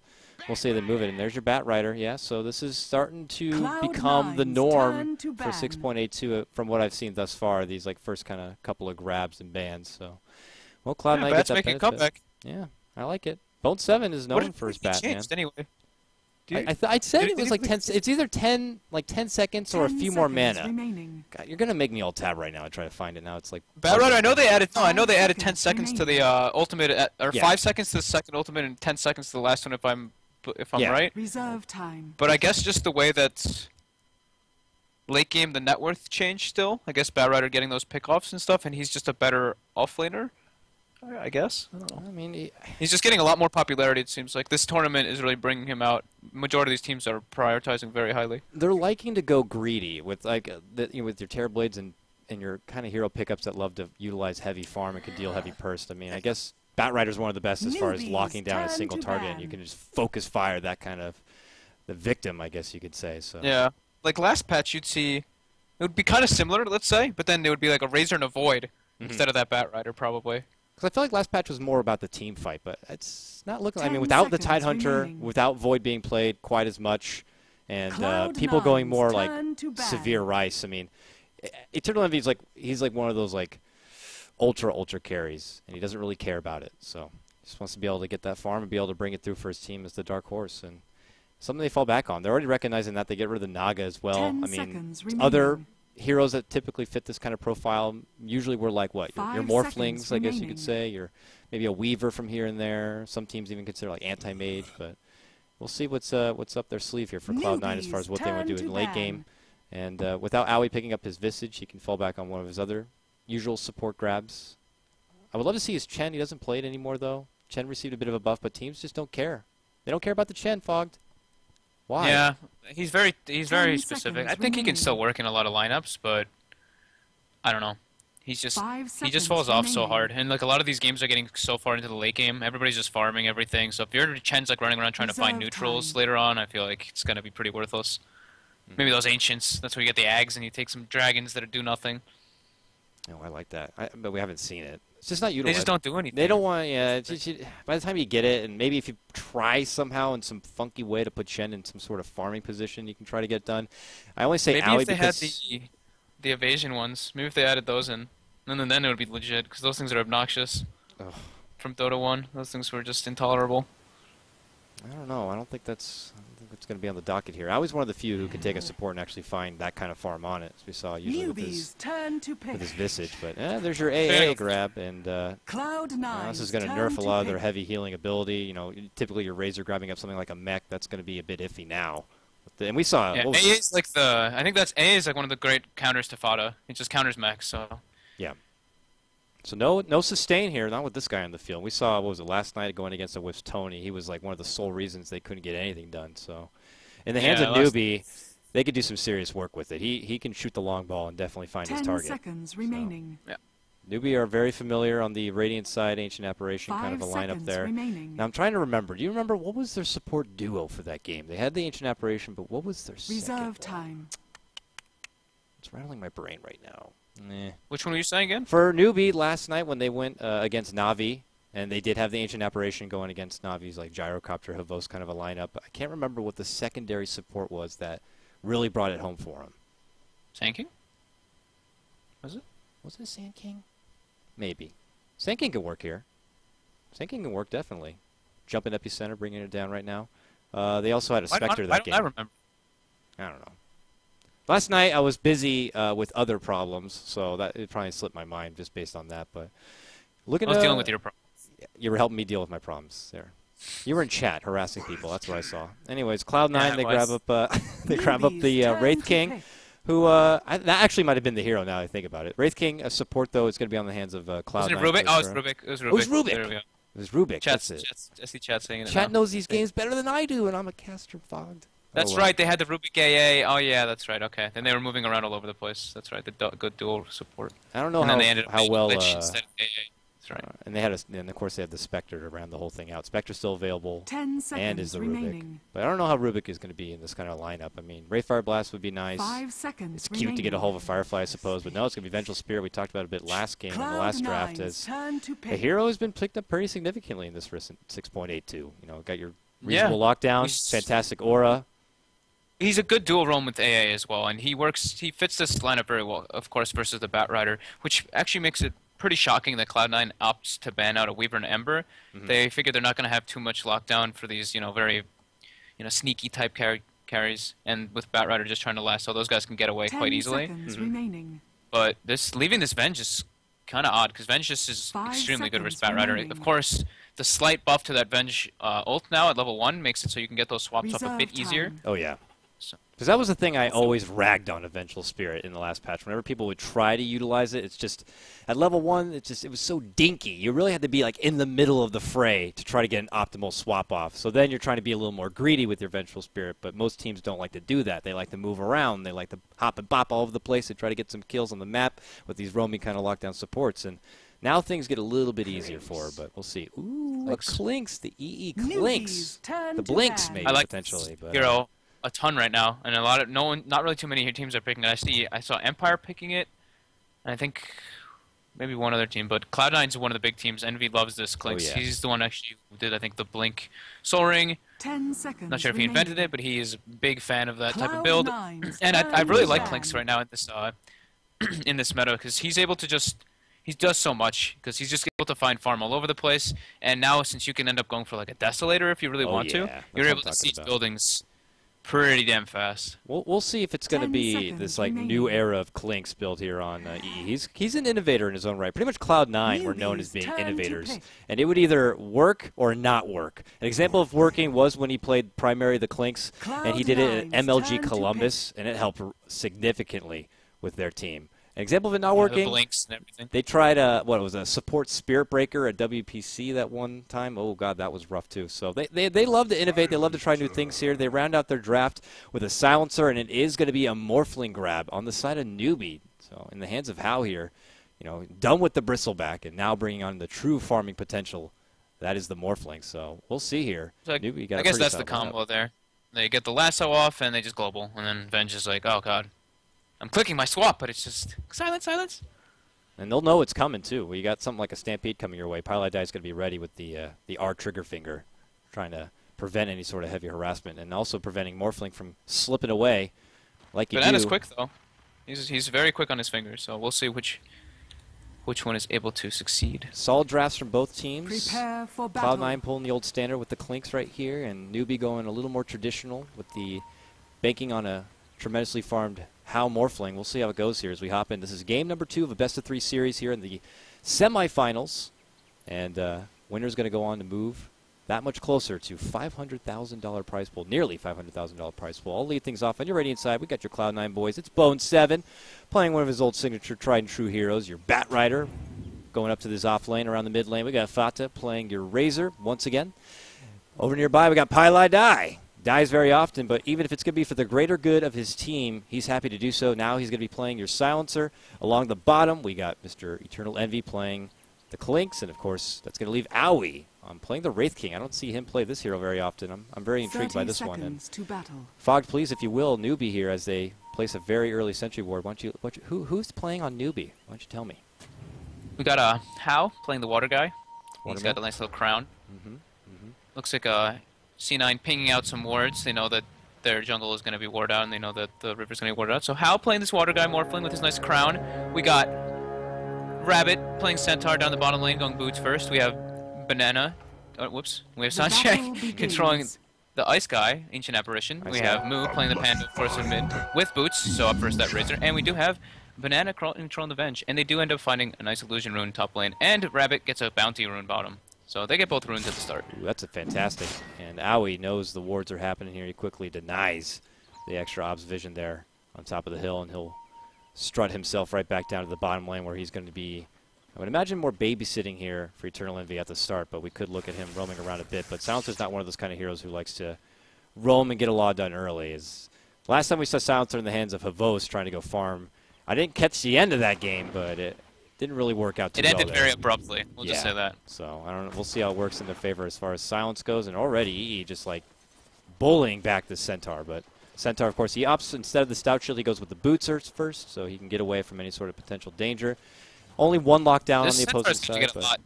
we'll see them move it. And there's your Bat Rider. Yeah, so this is starting to become the Cloud9's norm turn to for ban. 6.82 from what I've seen thus far. These first kind of couple of grabs and bans. So, well, Yeah, Cloud9 gets Bat's that making a benefit. comeback. Yeah, I like it. Bone 7 is known for his bat, man. changed anyway. I said did- it was did like he- 10. It's either 10 seconds or a 10 few more seconds mana. remaining. God, you're gonna make me all tab right now and try to find it. Now it's like Bat Rider, I know they added. No, I know 5 they added 10 seconds seconds to the ultimate, or Yeah. 5 seconds to the second ultimate, and 10 seconds to the last one. If I'm Yeah. right. Reserve time. But I guess just the way that late game the net worth changed still. I guess Bat Rider getting those pickoffs and stuff, and he's just a better offlaner. I guess. I don't know. I mean, He's just getting a lot more popularity. It seems like this tournament is really bringing him out. Majority of these teams are prioritizing very highly. they're liking to go greedy with with your Terrorblades and your kind of hero pickups that love to utilize heavy farm and can deal heavy burst. I mean, I guess Bat Rider's one of the best as far as Newbees locking down a turn single to target, and you ban. can just focus fire that kind of the victim, I guess you could say. So Yeah, like last patch, you'd see it would be kind of similar, let's say, but then there would be like a Razor and a Void instead of that Bat Rider, probably. Because I feel like last patch was more about the team fight, but it's not looking. I 10 mean, without the seconds Tidehunter, remaining. without Void being played quite as much, and Cloud9's people going more like turn to ban. severe Rice. I mean, Eternal Envy is he's like one of those ultra carries, and he doesn't really care about it. So he just wants to be able to get that farm and be able to bring it through for his team as the dark horse, and something they fall back on. They're already recognizing that. They get rid of the Naga as well. 10 I mean, seconds other remaining. heroes that typically fit this kind of profile usually were like what? Your 5 Morphlings, seconds I guess you remaining. could say. Your maybe a Weaver from here and there. Some teams even consider like Anti-Mage, but we'll see what's up their sleeve here for Cloud9 as far as what they want to do Newbees in late turn to game. And without Owie picking up his Visage, he can fall back on one of his other usual support grabs. I would love to see his Chen. He doesn't play it anymore, though. Chen received a bit of a buff, but teams just don't care. They don't care about the Chen, Fogged. Why? Yeah, he's very 10 specific. I seconds think he can remaining. still work in a lot of lineups, but I don't know. He's just 5 he just seconds falls off so remaining. hard, and like a lot of these games are getting so far into the late game. Everybody's just farming everything. So if your Chen's like running around trying to find Reserve neutrals time. later on, I feel like it's gonna be pretty worthless. Maybe those ancients. That's where you get the Ags, and you take some dragons that do nothing. Oh, I like that. But we haven't seen it. It's just not They utilized. just don't do anything. They don't want. Yeah. It's just, by the time you get it, and maybe if you try somehow in some funky way to put Chen in some sort of farming position, you can try to get it done. I only say Maybe Owie if they had because the evasion ones, maybe if they added those in, and then it would be legit, because those things are obnoxious. Ugh. From Dota 1, those things were just intolerable. I don't know. I don't think that's going to be on the docket here. Owie's one of the few who can take a support and actually find that kind of farm on it, as we saw usually with his Newbees turn to pick. Visage. But there's your There you AA go. grab, and Cloud9. this is going to nerf a lot of their heavy healing ability. You know, typically your Razor grabbing up something like a mech, that's going to be a bit iffy now with And we saw. Yeah, what was- A is like I think that's A is like one of the great counters to Fada. It just counters mech, so. Yeah. So no sustain here, not with this guy on the field. We saw, what was it, last night going against the Whips Tony. He was like one of the sole reasons they couldn't get anything done. So in the hands of Newbee, they could do some serious work with it. He can shoot the long ball and definitely find his 10 target. seconds remaining. Yeah. Newbee are very familiar on the Radiant side, Ancient Apparition, kind of a 5 lineup seconds there. remaining. Now I'm trying to remember. Do you remember what was their support duo for that game? They had the Ancient Apparition, but what was their second Reserve one? time. It's rattling my brain right now. Which one were you saying again? For Newbee last night when they went against Navi, and they did have the Ancient Apparition going against Navi's like Gyrocopter, Havos kind of a lineup. I can't remember what the secondary support was that really brought it home for him. Sand King? Was it? Was it Sand King? Maybe. Sand King can work here. Sand King can work, definitely. Jumping epicenter, bringing it down right now. They also had a Spectre that game. I remember. I don't know. Last night I was busy with other problems, so that it probably slipped my mind just based on that. But looking I was at dealing with your problem. you were helping me deal with my problems there. You were in chat harassing people. That's what I saw. Anyways, Cloud9 they grab up they grab up the Wraith King, who that actually might have been the hero now I think about it. Wraith King support though is going to be on the hands of Cloud9. Was it Rubik? Oh, it was Rubik. It was Rubik. It was Rubik. There we go. It was Rubik. Chat's, That's it. I see chat saying it Chat now. knows these games better than I do, and I'm a caster fogged. That's Oh, well. right. They had the Rubik AA. Oh yeah, that's right. Okay. Then they were moving around all over the place. That's right. The good dual support. I don't know And then they ended up how being well. Lich instead of AA. That's right. And they had and of course they have the Spectre to round the whole thing out. Spectre's still available, 10 seconds and is the Rubik. remaining. But I don't know how Rubik is going to be in this kind of lineup. I mean, Wraithfire Blast would be nice. 5 seconds It's cute to get a hold of a Firefly, I suppose, but no, it's going to be Vengeful Spirit. We talked about it a bit last game in the last draft. As turn to the pick. hero has been picked up pretty significantly in this recent 6.82. You know, got your reasonable lockdown, fantastic aura. He's a good dual roam with AA as well, and he fits this lineup very well, of course, versus the Bat Rider, which actually makes it pretty shocking that Cloud9 opts to ban out a Weaver and Ember. They figure they're not going to have too much lockdown for these, very, sneaky type carries, and with Bat Rider just trying to last, so those guys can get away 10 quite easily. seconds remaining. But leaving this Venge is kind of odd, because Venge just is 5 extremely good versus seconds Bat Rider. remaining. Of course, the slight buff to that Venge ult now at level 1 makes it so you can get those swaps up a Reserve bit easier. time. Oh, yeah. So- Because that was the thing I always ragged on Vengeful Spirit in the last patch. Whenever people would try to utilize it, it's just, at level 1, it was so dinky. You really had to be like in the middle of the fray to try to get an optimal swap off. So then you're trying to be a little more greedy with your Vengeful Spirit, but most teams don't like to do that. They like to move around. They like to hop and bop all over the place and try to get some kills on the map with these roaming kind of lockdown supports. And now things get a little bit easier for her, but we'll see. Ooh, a Clinks, the EE Clinks. Newbies, turn The to Blinks, ban. maybe, I like potentially. But, hero a ton right now, and not really too many teams are picking it. I saw Empire picking it, and I think maybe one other team, but Cloud9's one of the big teams. Envy loves this Clinks. yeah. He's the one actually who did, I think, the Blink Soul Ring. 10 seconds Not sure if he remaining. invented it, but he is a big fan of that type of build. Cloud9's And I turn really to like ban. Clinks right now in this in this meta, because he's able to he does so much, because he's just able to find farm all over the place. And now, since you can end up going for like a Desolator if you really want yeah, to, that's you're what able I'm to talking siege about. buildings pretty damn fast. We'll see if it's going to 10 be seconds this like remaining. new era of Clinks built here on EE. He's an innovator in his own right. Pretty much Cloud9 were known as Newbies, being turn to innovators, pick. and it would either work or not work. An example of working was when he played primary the Clinks, and he did it at Cloud9's MLG turn to Columbus, and it helped significantly with their team. An example of it not The working. blinks and everything. They tried a support Spirit Breaker at WPC that one time. Oh god, that was rough too. So they love to innovate. They love to try new things here. They round out their draft with a silencer, and it is going to be a Morphling grab on the side of Newbee. So in the hands of Hao here, done with the Bristleback, and now bringing on the true farming potential. That is the Morphling. So we'll see here. So Newbee got I a guess pretty that's the solid lineup. combo there. They get the lasso off, and they just global, and then Venge is like, oh god. I'm clicking my swap, but it's just silence. And they'll know it's coming too. You got something like a Stampede coming your way. Pilot Die is going to be ready with the R trigger finger, trying to prevent any sort of heavy harassment, and also preventing Morphling from slipping away like you do. Banana's quick though. He's very quick on his fingers, so we'll see which one is able to succeed. Solid drafts from both teams. Prepare for battle. Cloud9 pulling the old standard with the Clinks right here, and Newbee going a little more traditional with the banking on a tremendously farmed Hao Morphling. We'll see how it goes here as we hop in. This is game number 2 of a best-of-3 series here in the semifinals, and winner's going to go on to move that much closer to $500,000 prize pool, nearly $500,000 prize pool. I'll lead things off on your radio side. We got your Cloud9 boys. It's Bone7 playing one of his old signature tried and true heroes, your Bat Rider, going up to this off lane around the mid lane. We got Fata playing your Razor once again. Over nearby, we got Pylai Die. Dies very often, but even if it's going to be for the greater good of his team, he's happy to do so. Now he's going to be playing your Silencer. Along the bottom, we got Mr. Eternal Envy playing the Clinks, and of course, that's going to leave Owie playing the Wraith King. I don't see him play this hero very often. I'm very intrigued by this one. And to battle. Fogged, please, if you will, Newbee here as they place a very early Sentry Ward. Who's playing on Newbee? Why don't you tell me? We got Hao playing the Water Guy. He's got a nice little crown. Looks like C9 pinging out some wards. They know that their jungle is going to be warded out, and they know that the river's going to be warded out. So Hao playing this Water Guy, Morphling with his nice crown. We got Rabbit playing Centaur down the bottom lane, going boots first. We have Banana. Whoops. We have Sanjay controlling the Ice Guy, Ancient Apparition. We have Moo playing the Panda, of course, in mid with boots, so up first that Razor. And we do have Banana controlling the Venge, and they do end up finding a nice Illusion rune top lane. And Rabbit gets a Bounty rune bottom. So they get both runes at the start. Ooh, that's a fantastic. And Owie knows the wards are happening here. He quickly denies the extra obs vision there on top of the hill, and he'll strut himself right back down to the bottom lane where he's going to be, I would imagine, more babysitting here for Eternal Envy at the start, but we could look at him roaming around a bit. But Silencer's not one of those kind of heroes who likes to roam and get a lot done early. Last time we saw Silencer in the hands of Havos trying to go farm, I didn't catch the end of that game, but it didn't really work out too well. It ended very abruptly. We'll just say that. So I don't know. We'll see how it works in their favor as far as Silence goes. And already EE just like bullying back the Centaur. But Centaur, of course, he opts instead of the Stout Shield, he goes with the Boots first, so he can get away from any sort of potential danger. Only one lockdown on the opposing side. Get a lot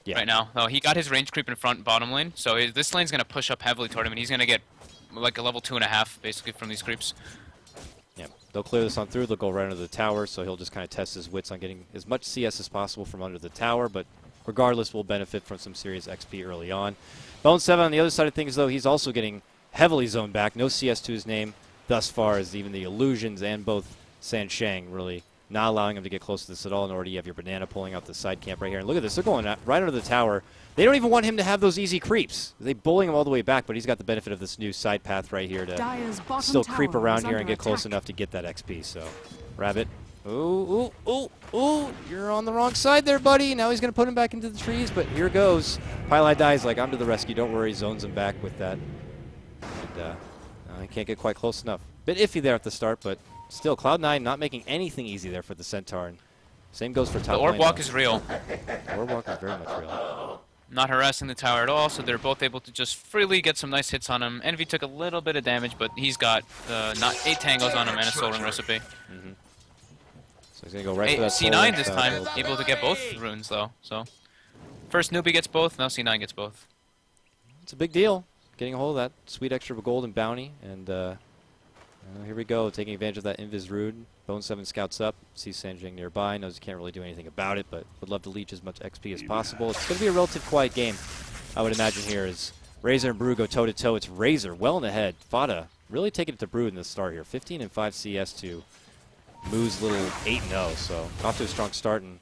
right now. Oh, he got his range creep in front bottom lane, so this lane's going to push up heavily toward him, and he's going to get like a level 2.5 basically from these creeps. Yeah, they'll clear this on through. They'll go right under the tower, so he'll just kind of test his wits on getting as much CS as possible from under the tower, but regardless, will benefit from some serious XP early on. Bone7 on the other side of things, though, he's also getting heavily zoned back. No CS to his name thus far, as even the illusions and both Sanshang really not allowing him to get close to this at all. And already you have your Banana pulling out the side camp right here. And look at this. They're going right under the tower. They don't even want him to have those easy creeps. They bullying him all the way back, but he's got the benefit of this new side path right here to still creep around here and get close enough to get that XP. So, Rabbit. Ooh, ooh, ooh, ooh. You're on the wrong side there, buddy. Now he's going to put him back into the trees, but here goes. Pylai dies like, I'm to the rescue. Don't worry. Zones him back with that. And he can't get quite close enough. Bit iffy there at the start, but still, Cloud9 not making anything easy there for the Centaur. And same goes for top lane. The Orb Walk is real. The Orb Walk is very much real. Not harassing the tower at all, so they're both able to just freely get some nice hits on him. Envy took a little bit of damage, but he's got not 8 tangos on him and a Soul Ring recipe. So he's going to go right for that C9 this time, able to get both runes, though. So first Newbee gets both, now C9 gets both. It's a big deal, getting a hold of that sweet extra gold and bounty. And here we go, taking advantage of that Invis Rune. Bone7 scouts up, sees Sanjing nearby, knows he can't really do anything about it, but would love to leech as much XP as possible. It's going to be a relative quiet game, I would imagine, here as Razor and Brew go toe-to-toe. It's Razor well in the head. Fata really taking it to Brew in the start here. 15 and 5 CS to Moo's little 8-0, so off to a strong start. And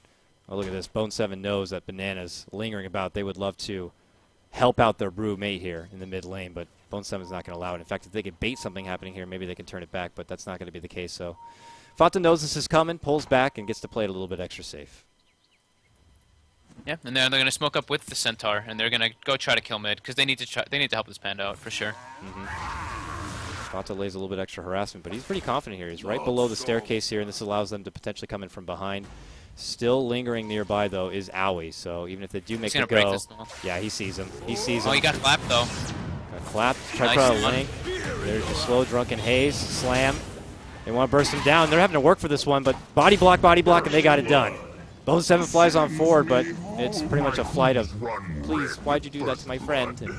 oh, look at this. Bone7 knows that Banana's lingering about. They would love to help out their Brew mate here in the mid lane, but Bone7's not going to allow it. In fact, if they could bait something happening here, maybe they can turn it back, but that's not going to be the case. So Fata knows this is coming, pulls back, and gets to play it a little bit extra safe. Yeah, and they're going to smoke up with the Centaur, and they're going to go try to kill mid because they need to help this Panda out for sure. Fata lays a little bit extra harassment, but he's pretty confident here. He's right below the staircase here, and this allows them to potentially come in from behind. Still lingering nearby, though, is Owie. So even if they do make it go, yeah, he sees him. He sees him. Oh, he got clapped, though. Got clapped. Try to put out a link. There's your slow, drunken haze. Slam. They want to burst him down. They're having to work for this one, but body block, and they got it done. Bone7 flies on forward, but it's pretty much a flight of, please, why'd you do that to my friend? And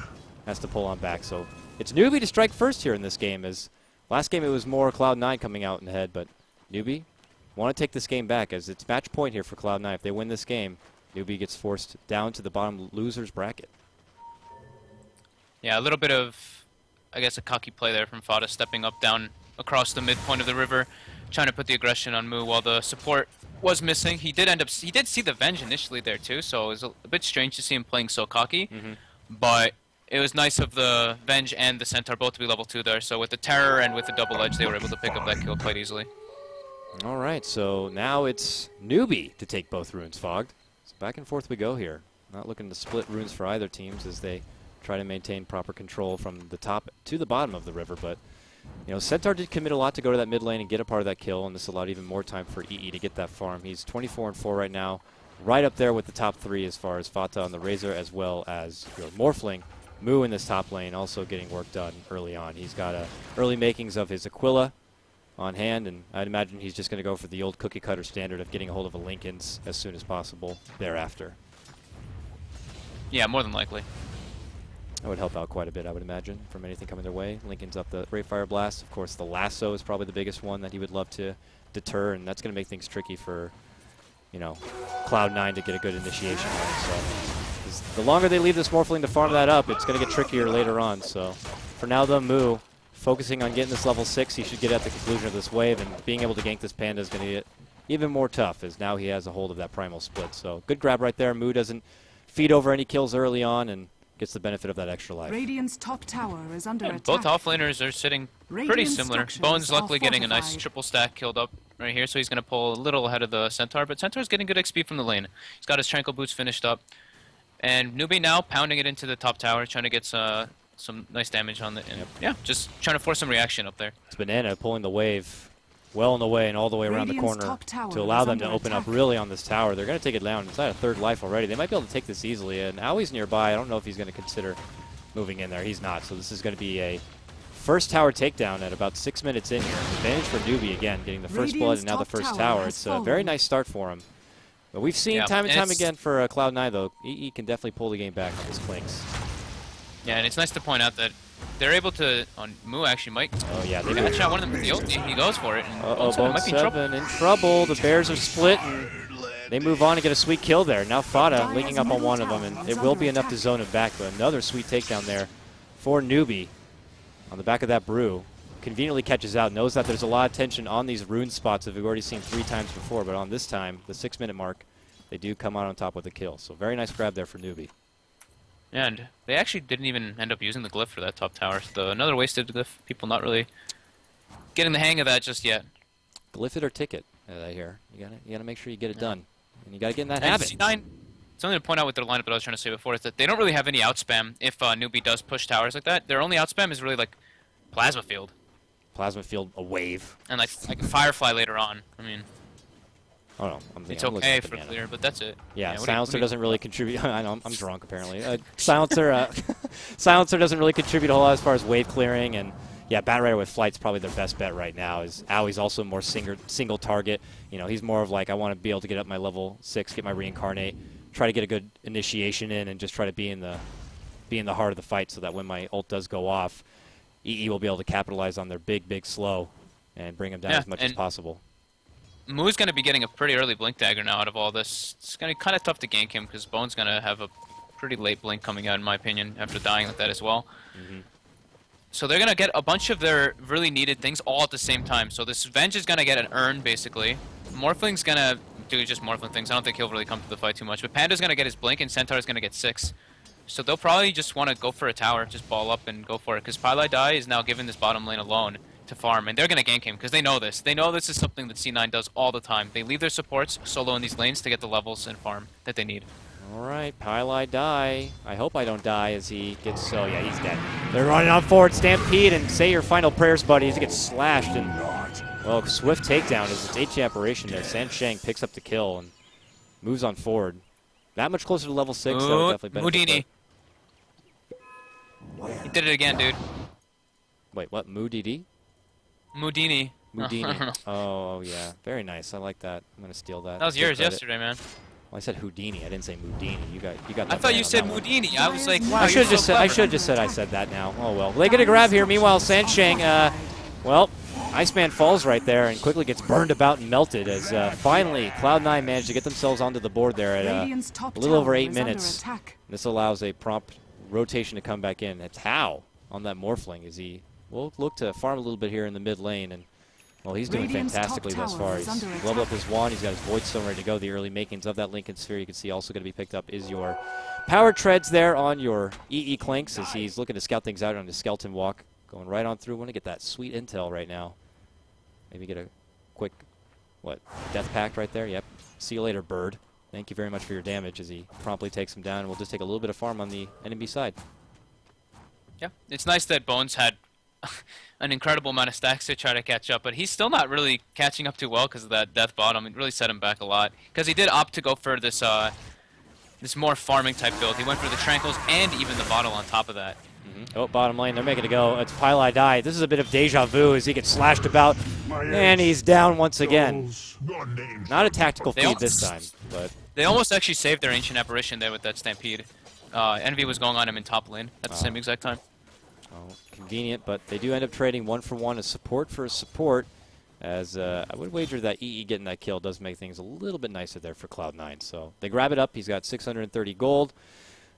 has to pull on back. So it's Newbee to strike first here in this game. As last game it was more Cloud9 coming out in the head, but Newbee want to take this game back as it's match point here for Cloud9. If they win this game, Newbee gets forced down to the bottom loser's bracket. Yeah, a little bit of, I guess, a cocky play there from Fata, stepping up down across the midpoint of the river, trying to put the aggression on Moo while the support was missing. He did see the Venge initially there too, so it was a bit strange to see him playing so cocky. But it was nice of the Venge and the Centaur both to be level 2 there. So with the Terror and with the Double Edge, they were able to pick up that kill quite easily. All right, so now it's Newbee to take both runes fogged. So back and forth we go here. Not looking to split runes for either teams as they try to maintain proper control from the top to the bottom of the river. But, you know, Centaur did commit a lot to go to that mid lane and get a part of that kill, and this allowed even more time for EE to get that farm. He's 24-4 right now, right up there with the top 3 as far as Fata on the Razor, as well as your Morphling. Moo in this top lane also getting work done early on. He's got early makings of his Aquila on hand, and I'd imagine he's just going to go for the old cookie cutter standard of getting a hold of a Linken's as soon as possible thereafter. Yeah, more than likely. That would help out quite a bit, I would imagine, from anything coming their way. Linken's up the Great Fire Blast. Of course, the Lasso is probably the biggest one that he would love to deter, and that's going to make things tricky for, you know, Cloud9 to get a good initiation on. So, 'cause the longer they leave this Morphling to farm that up, it's going to get trickier later on. So, for now, though, Moo focusing on getting this level 6, he should get at the conclusion of this wave, and being able to gank this Panda is going to get even more tough, as now he has a hold of that Primal Split. So, good grab right there. Moo doesn't feed over any kills early on and gets the benefit of that extra life. Radiant's top tower is under attack. Both offlaners are sitting pretty Radiant similar. structures Bones are luckily getting a nice fortified. triple stack killed up right here, so he's going to pull a little ahead of the Centaur, but Centaur's getting good XP from the lane. He's got his Tranquil Boots finished up. And Newbee now pounding it into the top tower, trying to get some nice damage on the... Yeah, just trying to force some reaction up there. It's Banana pulling the wave well in the way and all the way around the Radiant's corner top tower to allow is them to under open up attack. really on this tower. They're going to take it down. It's at a 3rd life already. They might be able to take this easily. And Aui's nearby. I don't know if he's going to consider moving in there. He's not. So this is going to be a first tower takedown at about 6 minutes in here. Advantage for Newbee again, getting the first blood Radiant's and now the top first tower tower. has It's a very fallen. nice start for him. But we've seen Yeah, time and and time it's- again for Cloud9, though. EE can definitely pull the game back on his Clinks. Yeah, and it's nice to point out that they're able to... On Moo actually might... Oh, yeah. They Catch out one of them with the ult. He goes for it. And Uh-oh, Bone Seven Bone might be in trouble. 7 in trouble. The Bears are split, and they move on and get a sweet kill there. Now Fata linking up on one of them, and it will be enough to zone him back. But another sweet takedown there for Newbee on the back of that Brew. Conveniently catches out, knows that there's a lot of tension on these rune spots that we've already seen 3 times before. But on this time, the 6-minute mark, they do come out on top with a kill. So very nice grab there for Newbee. And they actually didn't even end up using the glyph for that top tower. So another wasted glyph. People not really getting the hang of that just yet. Glyph it or ticket, I hear. You gotta make sure you get it done. And you gotta get in that And habit. C9, something to point out with their lineup that I was trying to say before is that they don't really have any outspam if Newbee does push towers like that. Their only outspam is really like Plasma Field. Plasma Field, a wave. And like Firefly later on. I mean, Oh no, I'm it's looking okay at for Banana. clear, but that's it. Yeah, what do you- Silencer doesn't really contribute. I know, I'm drunk apparently. Silencer doesn't really contribute a whole lot as far as wave clearing, and yeah, Batrider with Flight's probably their best bet right now. Is Aui's also more single target. You know, he's more of like, I want to be able to get up my level 6, get my reincarnate, try to get a good initiation in, and just try to be in the heart of the fight, so that when my ult does go off, EE will be able to capitalize on their big slow and bring them down Yeah, as much as and possible. Moo's going to be getting a pretty early Blink Dagger now out of all this. It's going to be kind of tough to gank him because Bone's going to have a pretty late Blink coming out, in my opinion, after dying like that as well. So they're going to get a bunch of their really needed things all at the same time. So this Venge is going to get an urn, basically. Morphling's going to do just Morphling things. I don't think he'll really come to the fight too much. But Panda's going to get his Blink, and Centaur's going to get 6. So they'll probably just want to go for a tower, just ball up and go for it. Because Pylai Dai is now given this bottom lane alone to farm, and they're going to gank him because they know this. They know this is something that C9 does all the time. They leave their supports solo in these lanes to get the levels and farm that they need. All right, Pylai die. I hope I don't die as he gets... Oh, yeah, he's dead. They're running on forward. Stampede and say your final prayers, buddies. He gets slashed. And, well, swift takedown as it's HE Apparition there. Sansheng picks up the kill and moves on forward. That much closer to level 6. That would definitely benefit. Mudini. He did it again, dude. Wait, what? Moodini? Mudini. Moodini. Oh, yeah. Very nice. I like that. I'm going to steal that. That was Take yours credit. yesterday, man. Well, I said Houdini. I didn't say Moodini. You got I that thought right you on said that one. Mudini. I was like, wow, I should you're have so clever. just said I said that now. Oh well. They get a grab here. Meanwhile, Sansheng, well, Iceman falls right there and quickly gets burned about and melted as finally Cloud9 managed to get themselves onto the board there at Radiant's top a little over tower 8 is under minutes. attack. This allows a prompt rotation to come back in. It's How on that Morphling as he will look to farm a little bit here in the mid lane and Well, he's doing Radiant's top fantastically thus tower far. is He's under leveled up attack. his wand. He's got his Void Stone ready to go. The early makings of that Lincoln Sphere, you can see also going to be picked up is your Power Treads there on your EE Clinks as he's looking to scout things out on his Skeleton Walk. Going right on through. Want to get that sweet intel right now. Maybe get a quick, Death Pact right there? Yep. See you later, bird. Thank you very much for your damage as he promptly takes him down. And we'll just take a little bit of farm on the enemy side. Yeah, it's nice that Bones had an incredible amount of stacks to try to catch up, but he's still not really catching up too well because of that death bottom. It really set him back a lot because he did opt to go for this this more farming type build. He went for the Tranquils and even the bottle on top of that. Oh, bottom lane, they're making it go. It's Pylai Die. This is a bit of deja vu as he gets slashed about, and he's down once again. Not a tactical They feed this almost- time, but They almost actually saved their Ancient Apparition there with that Stampede. Envy was going on him in top lane at the same exact time. convenient. But they do end up trading 1-for-1 a support for a support, as I would wager that EE getting that kill does make things a little bit nicer there for Cloud9. So they grab it up. He's got 630 gold.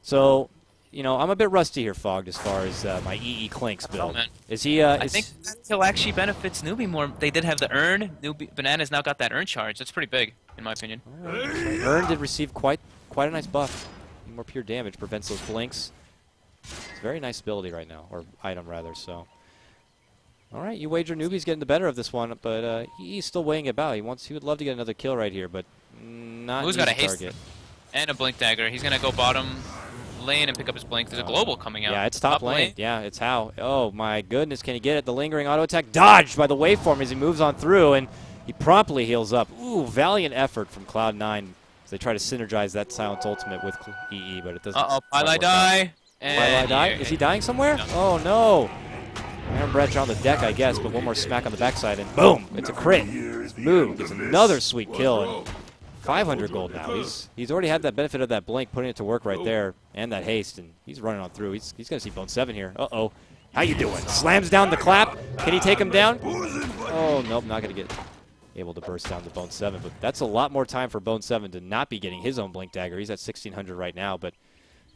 So, you know, I'm a bit rusty here, Fogged, as far as my EE Clinks build. man. Is he? I think that kill actually benefits Newbee more. They did have the Urn. Banana's now got that Urn charge. That's pretty big, in my opinion. Urn did receive quite a nice buff. More pure damage, prevents those blinks. It's a very nice ability right now, or item rather. So, all right, you wager Newbee's getting the better of this one, but he's still weighing it about. He would love to get another kill right here, but not Who's an got a easy haste target. and a Blink Dagger. He's gonna go bottom lane and pick up his Blink. There's a global coming out. Yeah, it's top lane. Yeah, it's how. Oh my goodness, can he get it? The lingering auto attack dodged by the waveform as he moves on through, and he promptly heals up. Ooh, valiant effort from Cloud9 as they try to synergize that Silence Ultimate with EE, but it doesn't. Uh-oh, quite Pylai work out. die. And Pylai die? yeah, Is he dying somewhere? No. Oh no! Aaron Bretch on the deck, I guess, but one more smack on the backside, and boom! It's a crit. Move gets another sweet kill, and 500 gold now. He's already had that benefit of that blink, putting it to work right there, and that haste, and he's running on through. He's gonna see Bone 7 here. Uh-oh. How you doing? Slams down the clap. Can he take him down? Oh, nope, not gonna get able to burst down the Bone 7, but that's a lot more time for Bone 7 to not be getting his own Blink Dagger. He's at 1600 right now, but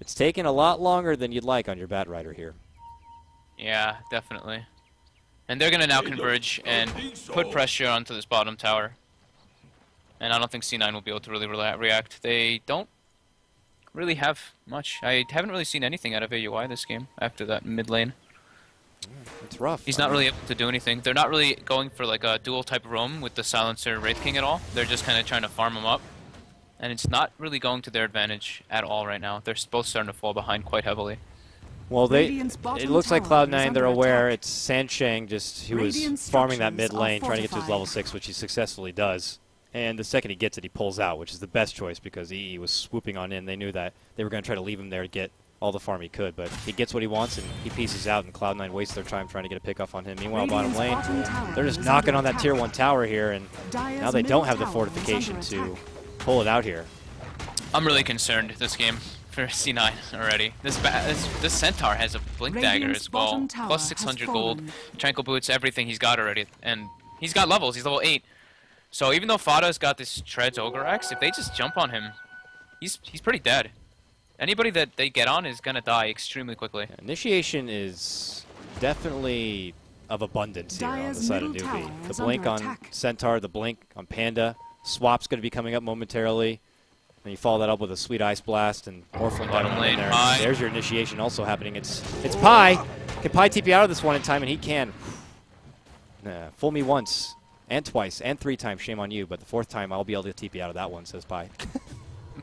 it's taken a lot longer than you'd like on your Bat Rider here. Yeah, definitely. And they're gonna now converge and put pressure onto this bottom tower. And I don't think C9 will be able to really react. They don't really have much. I haven't really seen anything out of AUI this game after that mid lane. It's rough. He's not really able to do anything. They're not really going for like a dual type roam with the Silencer Wraith King at all. They're just kind of trying to farm him up. And it's not really going to their advantage at all right now. They're both starting to fall behind quite heavily. Well, Radiant's it bottom looks like tower is Cloud9, they're under aware. attack. It's Sansheng who was Radiant farming that mid structures are lane, trying to get to his fortified. level 6, which he successfully does. And the second he gets it, he pulls out, which is the best choice because EE was swooping on in. They knew that they were going to try to leave him there to get all the farm he could, but he gets what he wants and he pieces out, and Cloud9 wastes their time trying to get a pick off on him. Meanwhile, bottom Radiant's lane, bottom tower they're just is knocking under on that attack. tier 1 tower here, and Dire's now they middle don't have the tower is fortification under to attack. pull it out here. I'm really concerned this game for C9 already. This Centaur has a Blink Dagger Radiant's as well. bottom tower Plus has 600 gold. fallen. Tranquil Boots, everything he's got already. And he's got levels. He's level 8. So even though Fada's got this Treads Ogre Axe, if they just jump on him, he's pretty dead. Anybody that they get on is going to die extremely quickly. Initiation is definitely of abundance here on the Dire's side of middle Newbee. tower The is blink under on attack. Centaur, the blink on Panda. Swap's going to be coming up momentarily. And you follow that up with a sweet Ice Blast and Morphling Bottom Diamond lane, in there. Pi. There's your initiation also happening. It's Pi. Can Pi TP out of this one in time? And he can. Nah, fool me once and twice and 3 times. Shame on you. But the 4th time, I'll be able to TP out of that one, says Pi.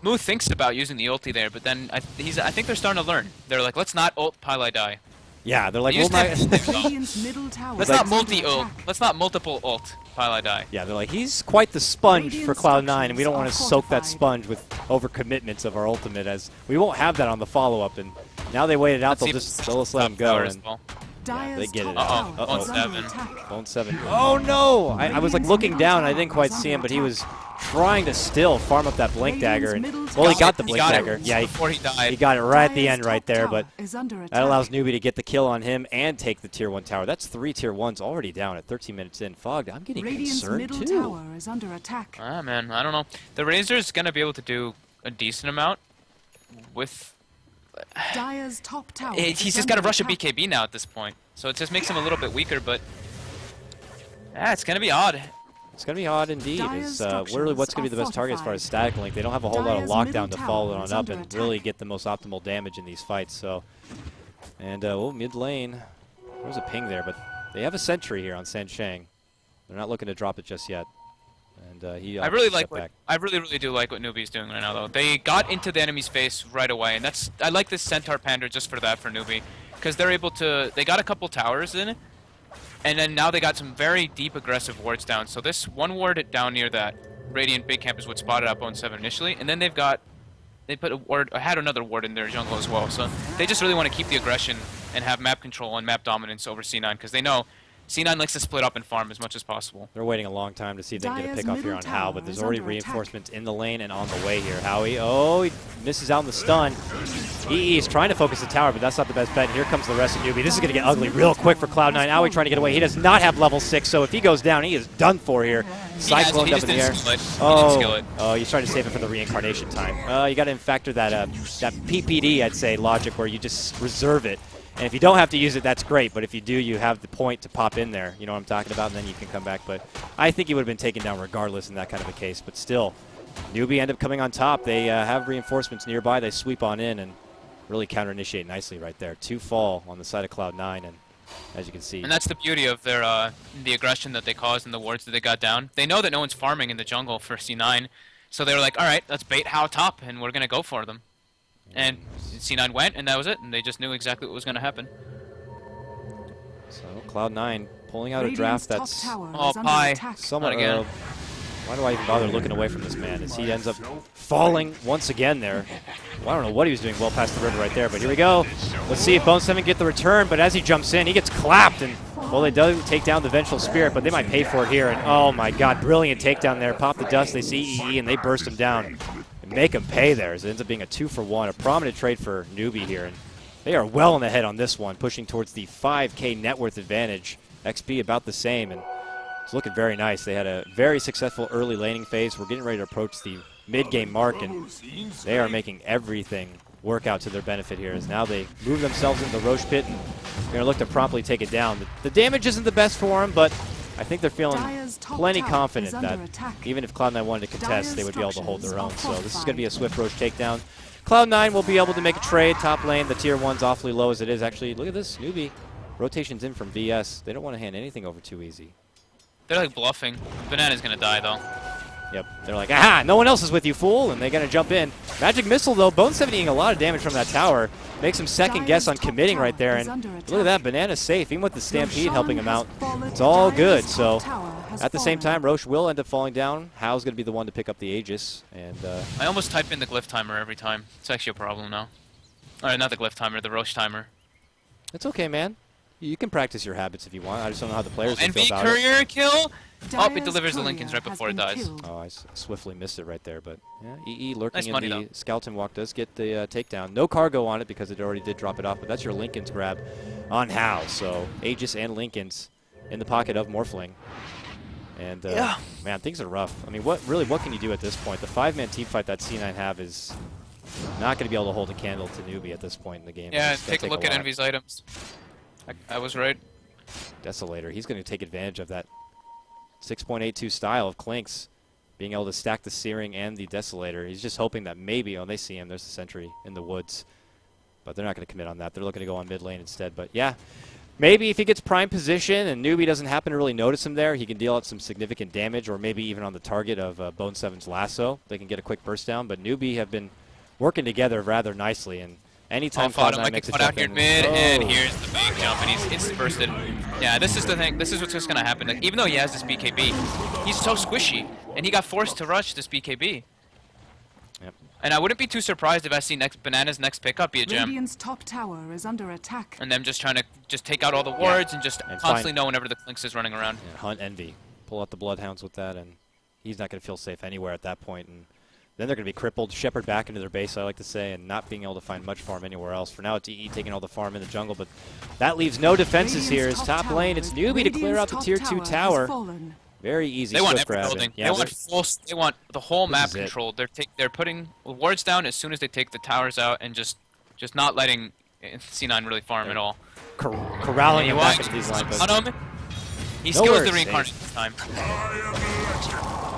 Moo thinks about using the ulti there, but then I think they're starting to learn. They're like, let's not ult Pylai die. Yeah, they're like, Use well, that- my Radiant's middle tower Let's is not under multi-ult. attack. Let's not multiple ult Pylai die. Yeah, they're like, he's quite the sponge for Radiant Cloud9, and we don't want to structures soak are that sponge with overcommitments of our ultimate, as we won't have that on the follow-up. And now they waited out, they'll just let him go. As And well. Dire's they get it top out. tower Uh-oh. is under 7. attack. Bone 7. Oh no! I was like looking down, I didn't quite see him, but he was trying to still farm up that Blink Dagger. And, well, he got the Blink Dagger. It Yeah, before he died. he got it right at the Dire's end right top there, tower but is under that attack. allows Newbee to get the kill on him and take the tier 1 tower. That's 3 tier 1s already down at 13 minutes in. Fogged, I'm getting Radiant's concerned middle too. tower is under attack. Ah, man, I don't know. The Razor's gonna be able to do a decent amount with. Dire's top tower. He's is just got to under rush a attack. BKB now at this point, so it just makes him a little bit weaker. But Yeah, it's gonna be odd. It's going to be odd indeed. Dire's It's literally what's going to be the best target as far as static link. They don't have a whole lot of Dire's lockdown middle to follow tower on is up under and attack. really get the most optimal damage in these fights. So, and mid lane, there's a ping there, but they have a sentry here on Sansheng. They're not looking to drop it just yet. And he I really stepped like back. I really do like what Newbee's doing right now though. They got into the enemy's face right away, and I like this Centaur Pander just for that for Newbee, because they're able to. They got a couple towers in, and then now they got some very deep aggressive wards down. So this one ward down near that Radiant Big Camp is what spotted up on 7 initially, and then they put a ward, had another ward in their jungle as well. So they just really want to keep the aggression and have map control and map dominance over C9, because they know C9 likes to split up and farm as much as possible. They're waiting a long time to see if they can get a Dire's pick off here middle on Hao, tower but there's is already under attack. reinforcements in the lane and on the way here. Howie, oh, he misses out on the stun. EE is trying to focus the tower, but that's not the best bet. And here comes the rest of Newbee. This is going to get ugly real quick for Cloud9. Howie trying to get away. He does not have level 6, so if he goes down, he is done for here. Cyclone He up just in the air. didn't skill it. He didn't skill it. Oh, he's trying to save it for the reincarnation time. You got to factor that that PPD, I'd say, logic where you just reserve it. And if you don't have to use it, that's great. But if you do, you have the point to pop in there. You know what I'm talking about? And then you can come back. But I think he would have been taken down regardless in that kind of a case. But still, Newbee end up coming on top. They have reinforcements nearby. They sweep on in and really counter-initiate nicely right there. 2 fall on the side of Cloud9. And as you can see. And that's the beauty of their the aggression that they caused and the wards that they got down. They know that no one's farming in the jungle for C9, so they were like, all right, let's bait Hao top, and we're going to go for them. And C9 went, and that was it, and they just knew exactly what was going to happen. So Cloud9 pulling out a Radiant's draft top that's tower Oh, is under pie. attack. somewhat Not again. why do I even bother looking away from this man as he ends up falling once again there. Well, I don't know what he was doing well past the river right there, but here we go. Let's see if Bone7 get the return, but as he jumps in, he gets clapped, and well, they do take down the Vengeful Spirit, but they might pay for it here, and oh my god, brilliant takedown there. Pop the dust, they see EE, and they burst him down and make him pay there, as it ends up being a 2-for-1, a prominent trade for Newbee here, and they are well in the head on this one, pushing towards the 5K net worth advantage. XP about the same, and it's looking very nice. They had a very successful early laning phase. We're getting ready to approach the mid-game mark, and they are making everything work out to their benefit here, as now they move themselves into the Roche pit, and they're going to look to promptly take it down. The damage isn't the best for them, but I think they're feeling Dire's top plenty tower confident is under that attack. even if Cloud9 wanted to contest, Dire's they would be able to hold their own. structures So are this is going to be a fortified. swift Roche takedown. Cloud9 will be able to make a trade. Top lane, the tier 1's awfully low as it is. Actually, look at this, Newbee. Rotations in from VS. They don't want to hand anything over too easy. They're like bluffing. Banana's going to die, though. Yep, they're like, aha, no one else is with you, fool, and they're going to jump in. Magic Missile, though, Bone7 eating a lot of damage from that tower. Makes him second guess on Dire's top committing right tower there, is and under look at attack. that, Banana's safe, even with the Stampede Roshan helping him has out. fallen. It's all good, Dire's so top tower has at the same fallen. time, Roche will end up falling down. Hao's going to be the one to pick up the Aegis, and I almost type in the glyph timer every time. It's actually a problem now. Alright, not the glyph timer, the Roche timer. it's okay, man. You can practice your habits if you want. I just don't know how the players will NV feel about it. courier kill! Oh, it Dire's delivers the courier Lincolns right has before it been dies. killed. Oh, I swiftly missed it right there, but yeah, EE lurking Nice in money, the though. skeleton walk does get the takedown. No cargo on it because it already did drop it off, but that's your Lincoln's grab on Hao. So Aegis and Lincoln's in the pocket of Morphling. And Yeah. man, things are rough. I mean, what can you do at this point? The 5-man team fight that C9 have is not going to be able to hold a candle to Newbee at this point in the game. Yeah, It's gonna take a look at lot. Envy's items. I was right. Desolator. He's going to take advantage of that 6.82 style of Clinks, being able to stack the Searing and the Desolator. He's just hoping that maybe, oh, they see him, there's the sentry in the woods. But they're not going to commit on that. They're looking to go on mid lane instead. But yeah, maybe if he gets prime position and Newbee doesn't happen to really notice him there, he can deal out some significant damage, or maybe even on the target of Bone7's lasso. They can get a quick burst down. But Newbee have been working together rather nicely, and anytime Fought him Cloud9 like makes he a put out jump here in, mid, and oh. here's the big jump, and he's instant bursted. Yeah, this is the thing. This is what's just gonna happen. Like, even though he has this BKB, he's so squishy, and he got forced to rush this BKB. Yep. And I wouldn't be too surprised if I see Banana's next pickup be a gem, Radiant's top tower is under attack. and them just trying to take out all the wards and just And constantly find- know whenever the Clinks is running around. And hunt Envy. Pull out the Bloodhounds with that, and he's not going to feel safe anywhere at that point. And then they're going to be crippled, shepherd back into their base, I like to say, and not being able to find much farm anywhere else. For now, it's EE taking all the farm in the jungle, but that leaves no defenses here. It's Radiant's top lane. It's Newbee to clear out the tier 2 has tower. fallen. Very easy They want swift every grab. building. and- yeah, they want they're- full. They want the whole This map is it. controlled. They're putting wards down as soon as they take the towers out, and just not letting C9 really farm at all. corralling And him you back watch into these line on him. He No skills worries, the reincarnation this time.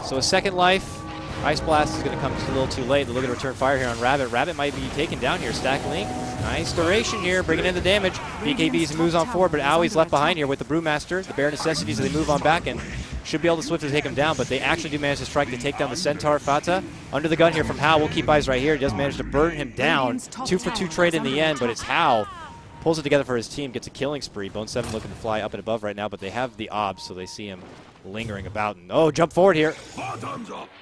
So a second life. Ice Blast is going to come just a little too late. They're looking to return fire here on Rabbit. Rabbit might be taken down here. Stack Link. Nice duration here, bringing in the damage. BKB's moves on forward, but Owie's left behind here with the Brewmaster. The Bare Necessities, they move on back and should be able to swiftly take him down, but they actually do manage to strike to take down the Centaur. Fata under the gun here from Hal. We'll keep eyes right here. He does manage to burn him down. 2-for-2 trade in the end, but it's Hal. Pulls it together for his team, gets a killing spree. Bone 7 looking to fly up and above right now, but they have the obs, so they see him lingering about. And oh, jump forward here.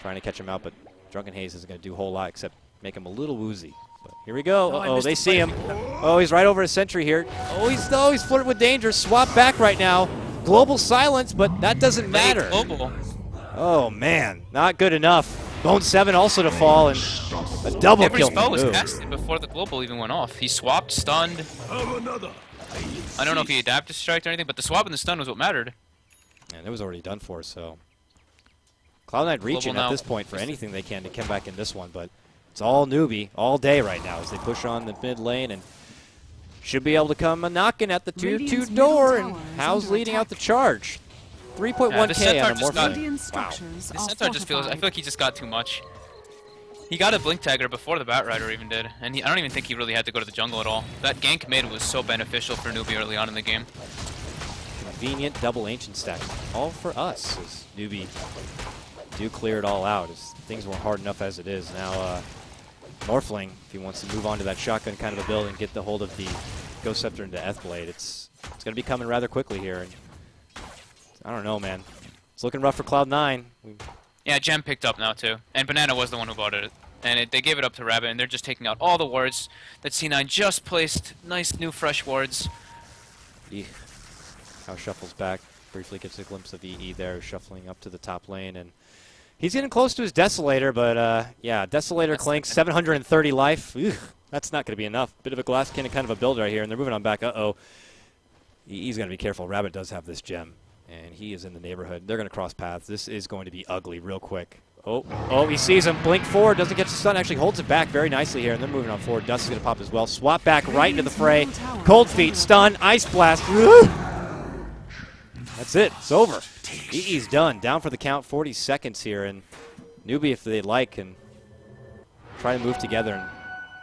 Trying to catch him out, but Drunken Haze isn't going to do a whole lot except make him a little woozy. But here we go. Uh-oh, they see him. Oh, he's right over a sentry here. Oh, he's flirting with danger. Swap back right now. Global silence, but that doesn't matter. Global. Oh, man. Not good enough. Bone 7 also to fall, and a double Every kill. spell was Ooh. casted before the global even went off. He swapped, stunned. I don't know if he adapted strike or anything, but the swap and the stun was what mattered. And it was already done for, so Cloud9 reaching Global at now. this point for anything they can to come back in this one, but it's all Newbee all day right now as they push on the mid lane and should be able to come knocking at the 2-2 Radiant's door, middle and tower is How's under leading out the attack. charge. 3.1k Centaur on a just got- Morphling. Radiant Wow. structures The are Centaur just feels, I fortified. feel like he just got too much. He got a Blink Tagger before the Bat Rider even did, and I don't even think he really had to go to the jungle at all. That gank mid was so beneficial for Newbee early on in the game. Convenient double ancient stack. All for us as Newbee do clear it all out as things weren't hard enough as it is. Now Morphling, if he wants to move on to that shotgun kind of a build and get the hold of the Ghost Scepter into Deathblade, it's going to be coming rather quickly here. And I don't know, man. It's looking rough for Cloud9. Yeah, Gem picked up now too, and Banana was the one who bought it. And they gave it up to Rabbit, and they're just taking out all the wards that C9 just placed. Nice new fresh wards. Eek. How shuffles back, briefly gets a glimpse of EE there, shuffling up to the top lane, and he's getting close to his Desolator, but yeah, Desolator clanks, 730 life. Ugh, that's not going to be enough. Bit of a glass cannon kind of a build right here, and they're moving on back. Uh-oh. EE's going to be careful. Rabbit does have this gem, and he is in the neighborhood. They're going to cross paths. This is going to be ugly real quick. Oh, he sees him. Blink forward, doesn't get the stun, actually holds it back very nicely here, and they're moving on forward. Dust is going to pop as well. Swap back right into the fray. Cold Feet, stun, Ice Blast. That's it. It's over. EE's done. Down for the count, 40 seconds here, and Newbee, if they like, can try to move together and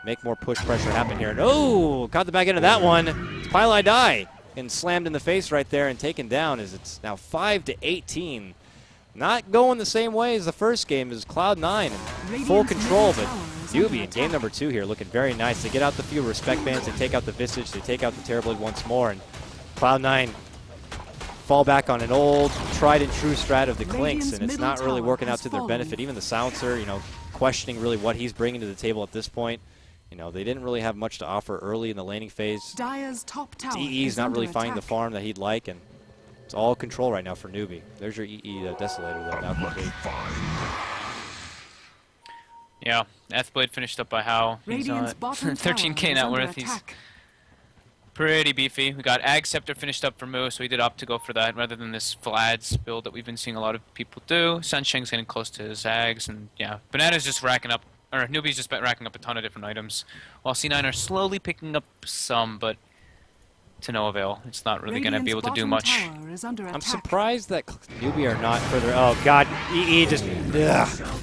make more push pressure happen here. And oh, caught the back end of that one. It's Pylai Die, and slammed in the face right there and taken down as it's now 5-18. Not going the same way as the first game as Cloud9 in full control, but Newbee in game number 2 here looking very nice. They get out the few respect bands, they take out the Visage, they take out the Terrorblade once more, and Cloud9 fall back on an old tried and true strat of the Clinks, and it's not really working out to their benefit. Even the Silencer, questioning really what he's bringing to the table at this point. They didn't really have much to offer early in the laning phase. Dire's top tower EE's is not under really finding the attack. farm that he'd like, and it's all control right now for Newbee. There's your EE Desolator though, now complete. Yeah, Deathblade finished up by How. He's Radiant's on bottom tower 13k is net under worth. He's attack. pretty beefy. We got Ag Scepter finished up for Moo, so he did opt to go for that rather than this Vlad's build that we've been seeing a lot of people do. Sunsheng's getting close to his Ags, and yeah, Banana's just racking up, or Newbee's just racking up a ton of different items, while C9 are slowly picking up some, but to no avail. It's not really going to be able to do much. Radiant's bottom tower is under I'm attack. surprised that Newbee are not further. Oh, God. EE just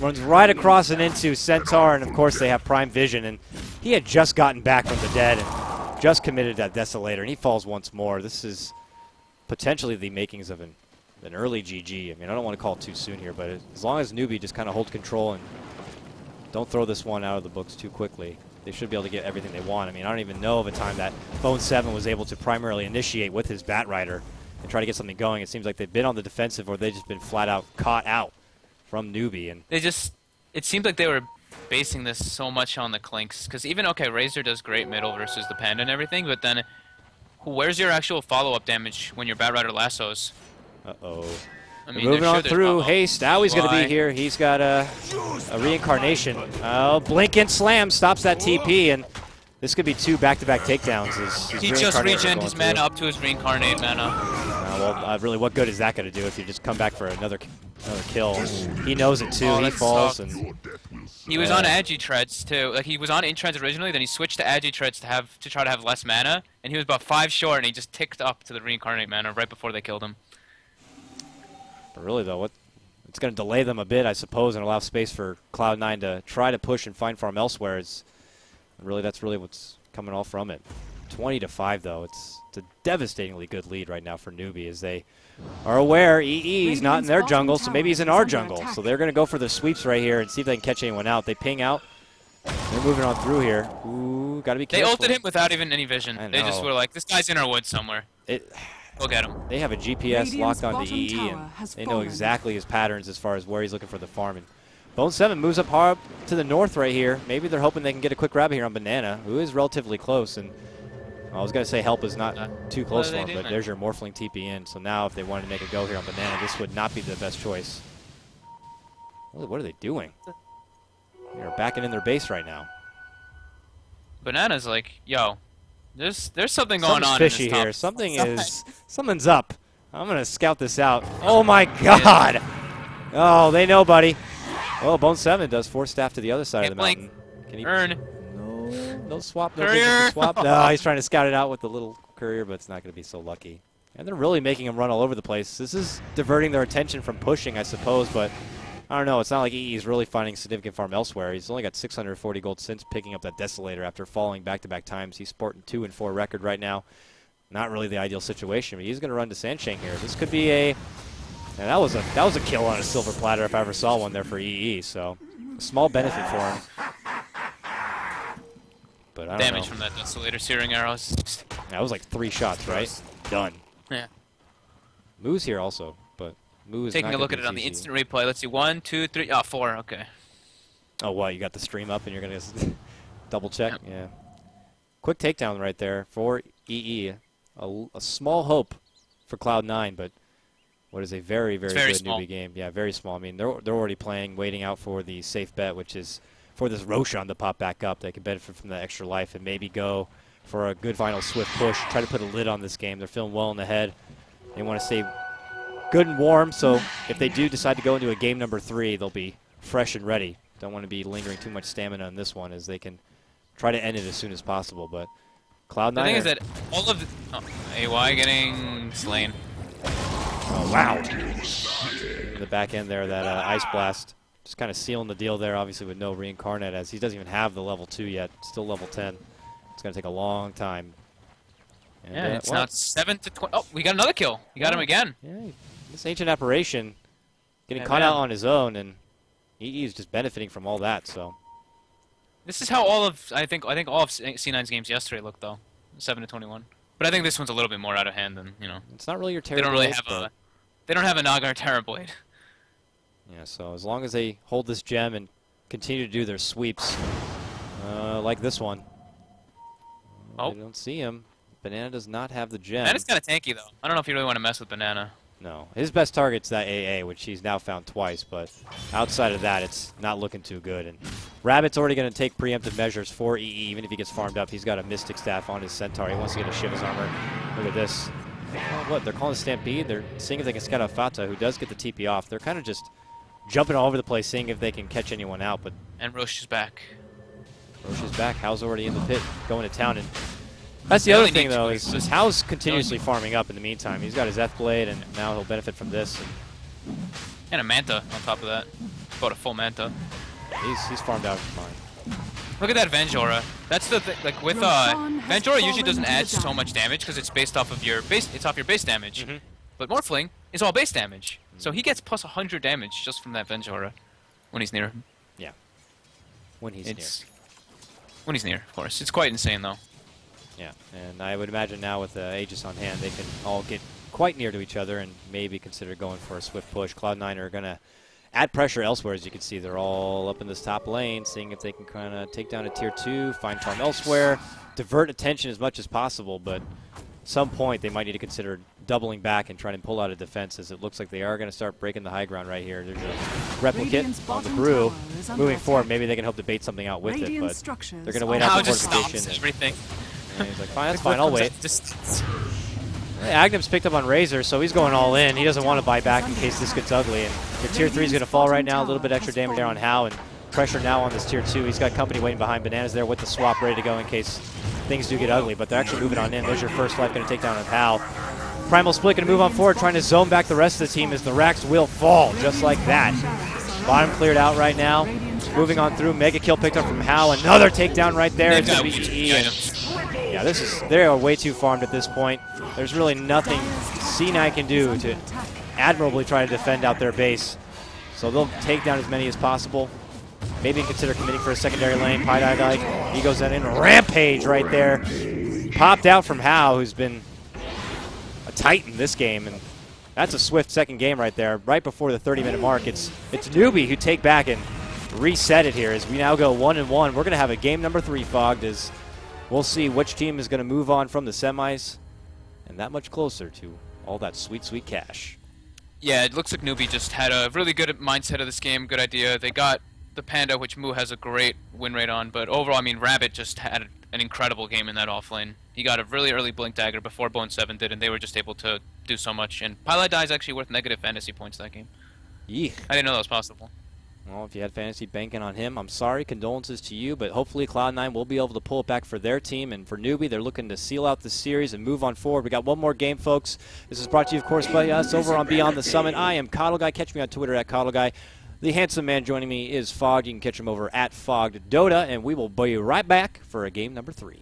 runs right across and into Centaur, and of course they have Prime Vision, and he had just gotten back from the dead and just committed that Desolator, and he falls once more. This is potentially the makings of an early GG. I mean, I don't want to call it too soon here, but as long as Newbee just kind of hold control and don't throw this one out of the books too quickly, they should be able to get everything they want. I mean, I don't even know of a time that Bone 7 was able to primarily initiate with his Bat Rider and try to get something going. It seems like they've been on the defensive or they've just been flat out caught out from Newbee. And It seemed like they were basing this so much on the Clinks, because even, okay, Razor does great middle versus the Panda and everything, but then where's your actual follow-up damage when your Bat Rider lassos? uh-oh. I mean, Moving they're sure on there's through. follow-up. Haste. Owie's going to Why? be here. He's got a reincarnation. Oh, blink and slam stops that TP, and this could be 2 back-to-back takedowns. His He just reincarnator regened going his through. mana up to his reincarnate mana. Well, really, what good is that going to do if you just come back for another kill? He knows it too. Oh, He that falls, sucked. and He was on Agi Treads too. Like, he was on Intreads originally, then he switched to Agi Treads to try to have less mana, and he was about 5 short, and he just ticked up to the reincarnate mana right before they killed him. But really, though, it's going to delay them a bit, I suppose, and allow space for Cloud9 to try to push and find farm elsewhere. That's really what's coming all from it. 20-5, though. It's a devastatingly good lead right now for Newbee, as they are aware EE's not in their jungle, so maybe he's in our jungle. So they're going to go for the sweeps right here and see if they can catch anyone out. They ping out. They're moving on through here. Ooh, got to be careful. They ulted him without even any vision. They just were like, this guy's in our woods somewhere. We'll get him. They have a GPS locked onto bottom EE, tower and has they know fallen. exactly his patterns as far as where he's looking for the farm. And Bone 7 moves up hard to the north right here. Maybe they're hoping they can get a quick grab here on Banana, who is relatively close. And I was going to say help is not too close for him, but there's your Morphling TP in. So now if they wanted to make a go here on Banana, this would not be the best choice. What are they doing? They're backing in their base right now. Banana's like, yo, there's something going Something's on fishy in this here. top Something's up. I'm going to scout this out. Oh, my God. Oh, they know, buddy. Oh, Bone 7 does force staff to the other side of the mountain. Can he? Earn. No swap. No Courier. swap. No, he's trying to scout it out with the little courier, but it's not going to be so lucky. And they're really making him run all over the place. This is diverting their attention from pushing, I suppose, but I don't know. It's not like EE's really finding significant farm elsewhere. He's only got 640 gold since picking up that Desolator after falling back-to-back times. He's sporting 2-4 record right now. Not really the ideal situation, but he's going to run to Sansheng here. This could be a... And that was a kill on a silver platter if I ever saw one there for EE, so a small benefit for him. But I don't Damage know. from that Desolator searing arrows. That was like 3 shots, right? Done. Yeah. Moo's here also, but Moo is Taking not a look gonna at it be on the easy. instant replay. Let's see. 1, 2, 3. Oh, 4. Okay. Oh, what? You got the stream up and you're going to double check? Yep. Yeah. Quick takedown right there for EE. A small hope for Cloud9, but what is a very, very good small. Newbee game. Yeah, very small. I mean, they're already playing, waiting out for the safe bet, which is for this Roshan to pop back up. They can benefit from that extra life and maybe go for a good final swift push, try to put a lid on this game. They're feeling well in the head. They want to stay good and warm, so if they do decide to go into a game number 3, they'll be fresh and ready. Don't want to be lingering too much stamina on this one, as they can try to end it as soon as possible. But Cloud9. The thing is that all of the AY getting slain. Oh, wow. In the back end there, that Ice Blast just kind of sealing the deal there, obviously with no Reincarnate, as he doesn't even have the level 2 yet. Still level 10. It's going to take a long time. And, Yeah, it's now 7 to 20. Oh, we got another kill. You got him again. Yeah, this Ancient Apparition getting Yeah, caught man. out on his own, and EE is just benefiting from all that. So This is how all of I think all of C9's games yesterday looked though, 7 to 21. But I think this one's a little bit more out of hand than it's not really your They terrible. don't really have a Nagar Terror Blade. Yeah, so as long as they hold this gem and continue to do their sweeps, like this one. Oh. They don't see him. Banana does not have the gem. Banana's kind of tanky though. I don't know if you really want to mess with Banana. No. His best target's that AA, which he's now found twice, but outside of that, it's not looking too good. And Rabbit's already going to take preemptive measures for EE, even if he gets farmed up. He's got a Mystic Staff on his Centaur. He wants to get a Shiva's armor. Look at this. What? They're calling a Stampede. They're seeing if they can scout out Fata, who does get the TP off. They're kind of just jumping all over the place, seeing if they can catch anyone out. But And Roche is back. Roche is back. Hal's already in the pit, going to town. And that's the They other only thing, need though, two is extras. Hal's continuously farming up in the meantime. He's got his F-Blade, and now he'll benefit from this. And a Manta on top of that. About a full Manta. He's farmed out fine. Look at that Vengora. That's the thing. Like with Roshan has Vengora usually fallen doesn't to the add so dark. much damage because it's based off of your base. It's off your base damage. Mhm. But Morphling is all base damage, so he gets plus 100 damage just from that Vengora when he's near him. Yeah. When he's near. When he's near, of course. It's quite insane though. Yeah, and I would imagine now with the Aegis on hand, they can all get quite near to each other and maybe consider going for a swift push. Cloud9 are going to add pressure elsewhere. As you can see, they're all up in this top lane, seeing if they can kind of take down a tier 2, find farm elsewhere, divert attention as much as possible, but at some point they might need to consider doubling back and trying to pull out a defense, as it looks like they are going to start breaking the high ground right here. There's a replicate Radiant's on the bottom brew. tower is under Moving forward, attack. maybe they can hope to bait something out with it, Radiant but structures they're going to wait are out How the just fortification. stops and- everything. and he's like, fine, that's fine, I'll wait. Just, Agnum's picked up on Razor, so he's going all in. He doesn't want to buy back in case this gets ugly. And the tier 3 is going to fall right now. A little bit extra damage there on Hal, and pressure now on this tier 2. He's got company waiting behind. Bananas there with the swap ready to go in case things do get ugly. But they're actually moving on in. There's your first life, going to take down Hal. Primal Split going to move on forward, trying to zone back the rest of the team as the racks will fall, just like that. Bottom cleared out right now. Moving on through, mega kill picked up from Hal. Another takedown right there. It's going to be EE. Yeah, they are way too farmed at this point. There's really nothing C9 can do to admirably try to defend out their base. So they'll take down as many as possible. Maybe consider committing for a secondary lane. Pie he goes in. Rampage right there. Popped out from Hal, who's been a titan this game. And that's a swift second game right there. Right before the 30-minute mark, it's Newbee who take back and reset it here as we now go 1-1. We're going to have a game number 3 fogged as we'll see which team is going to move on from the semis and that much closer to all that sweet, sweet cash. Yeah, it looks like Newbee just had a really good mindset of this game, good idea. They got the Panda, which Moo has a great win rate on, but overall, I mean, Rabbit just had an incredible game in that offlane. He got a really early Blink Dagger before Bone 7 did, and they were just able to do so much. And Pilot Die is actually worth negative fantasy points that game. Yeah. I didn't know that was possible. Well, if you had fantasy banking on him, I'm sorry. Condolences to you, but hopefully Cloud9 will be able to pull it back for their team. And for Newbee, they're looking to seal out the series and move on forward. We got one more game, folks. This is brought to you, of course, by us over on Beyond the Summit. I am Coddle Guy. Catch me on Twitter at Coddle Guy. The handsome man joining me is Fogged. You can catch him over at Fogged Dota, and we will be right back for a game number 3.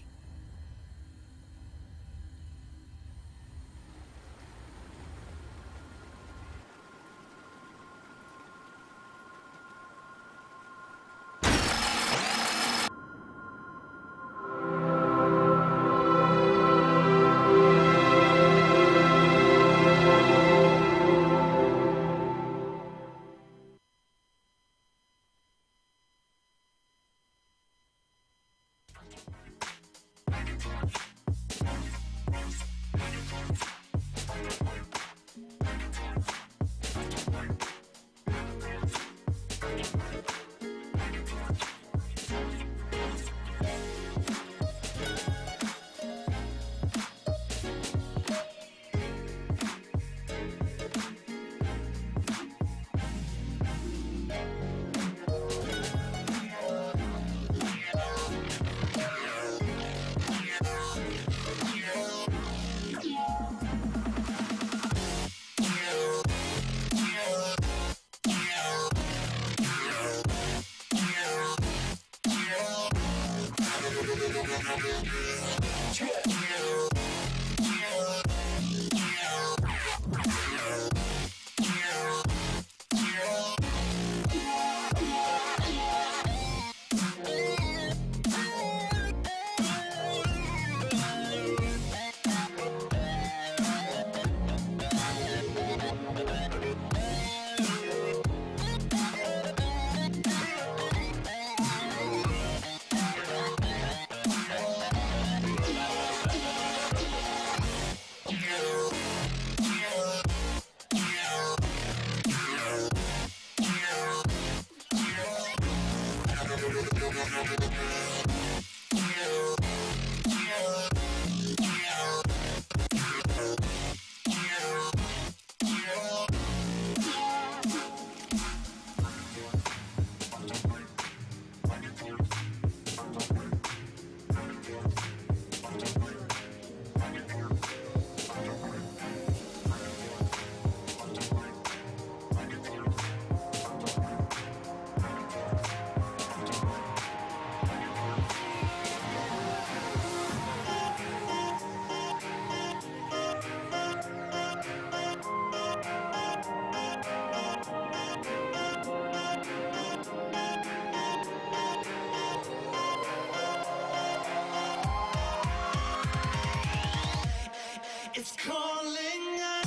It's calling out.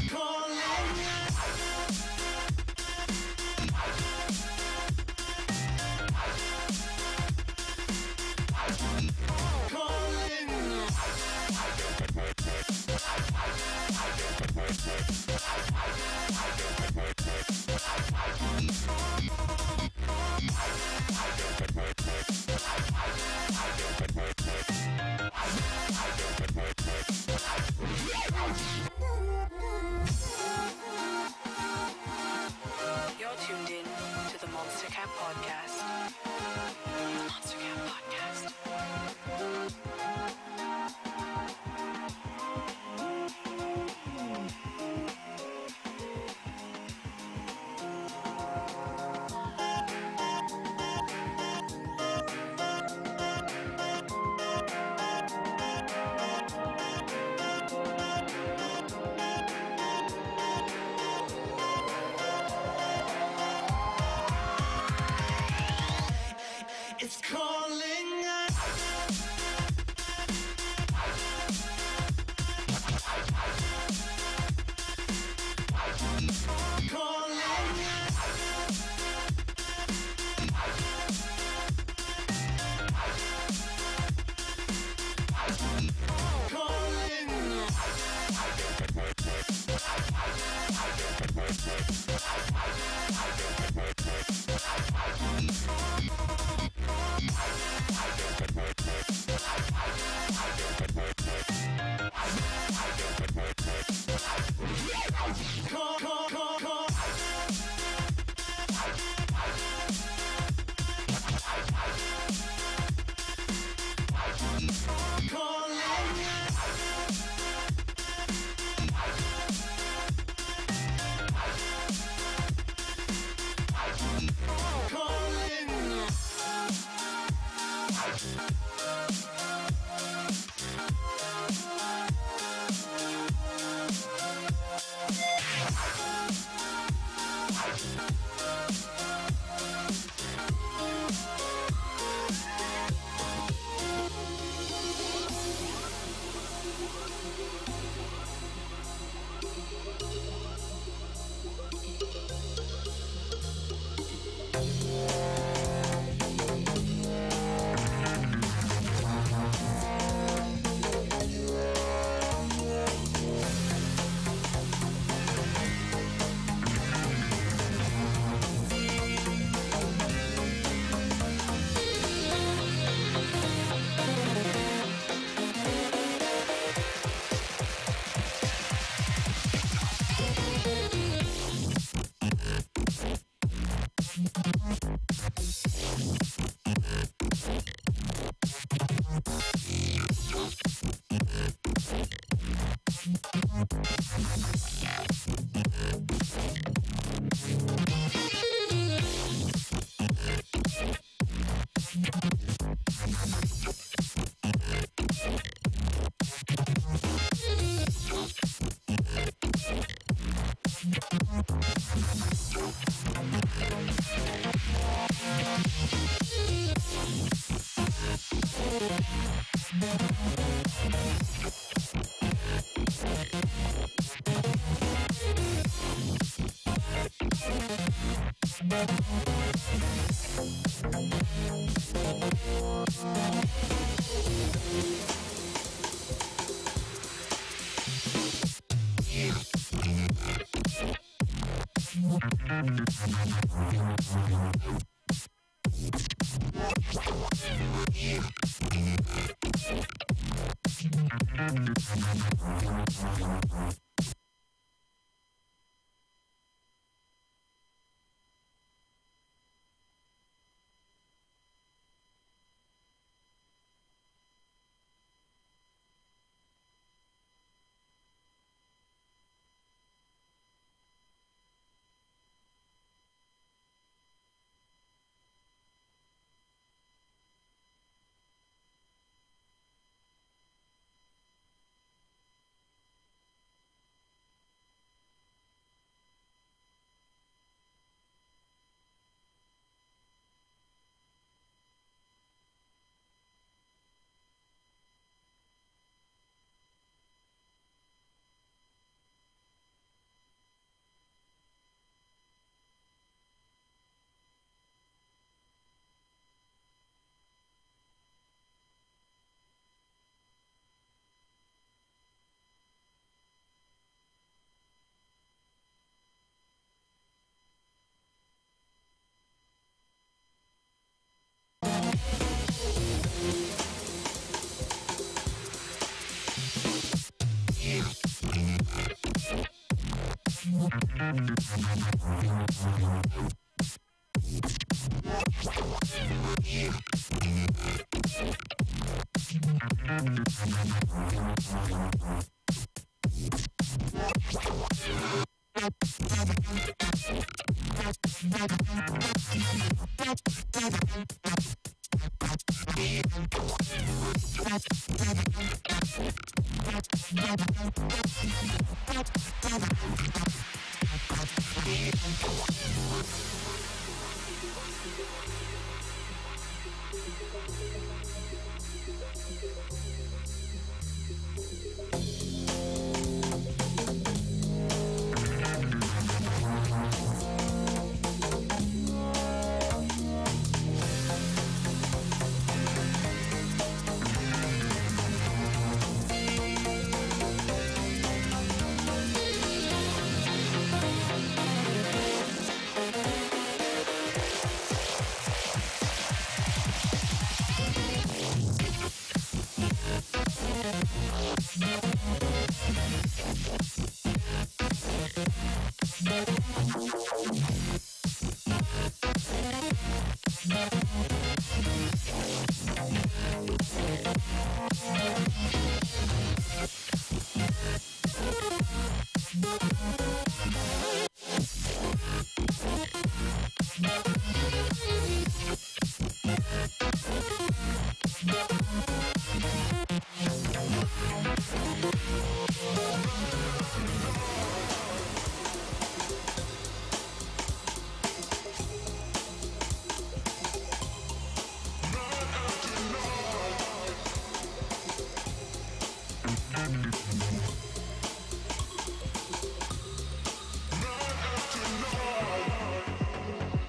Calling out. Calling. It's calling out. Calling out. Calling out. Call, call, call, call. Calling out. Calling out.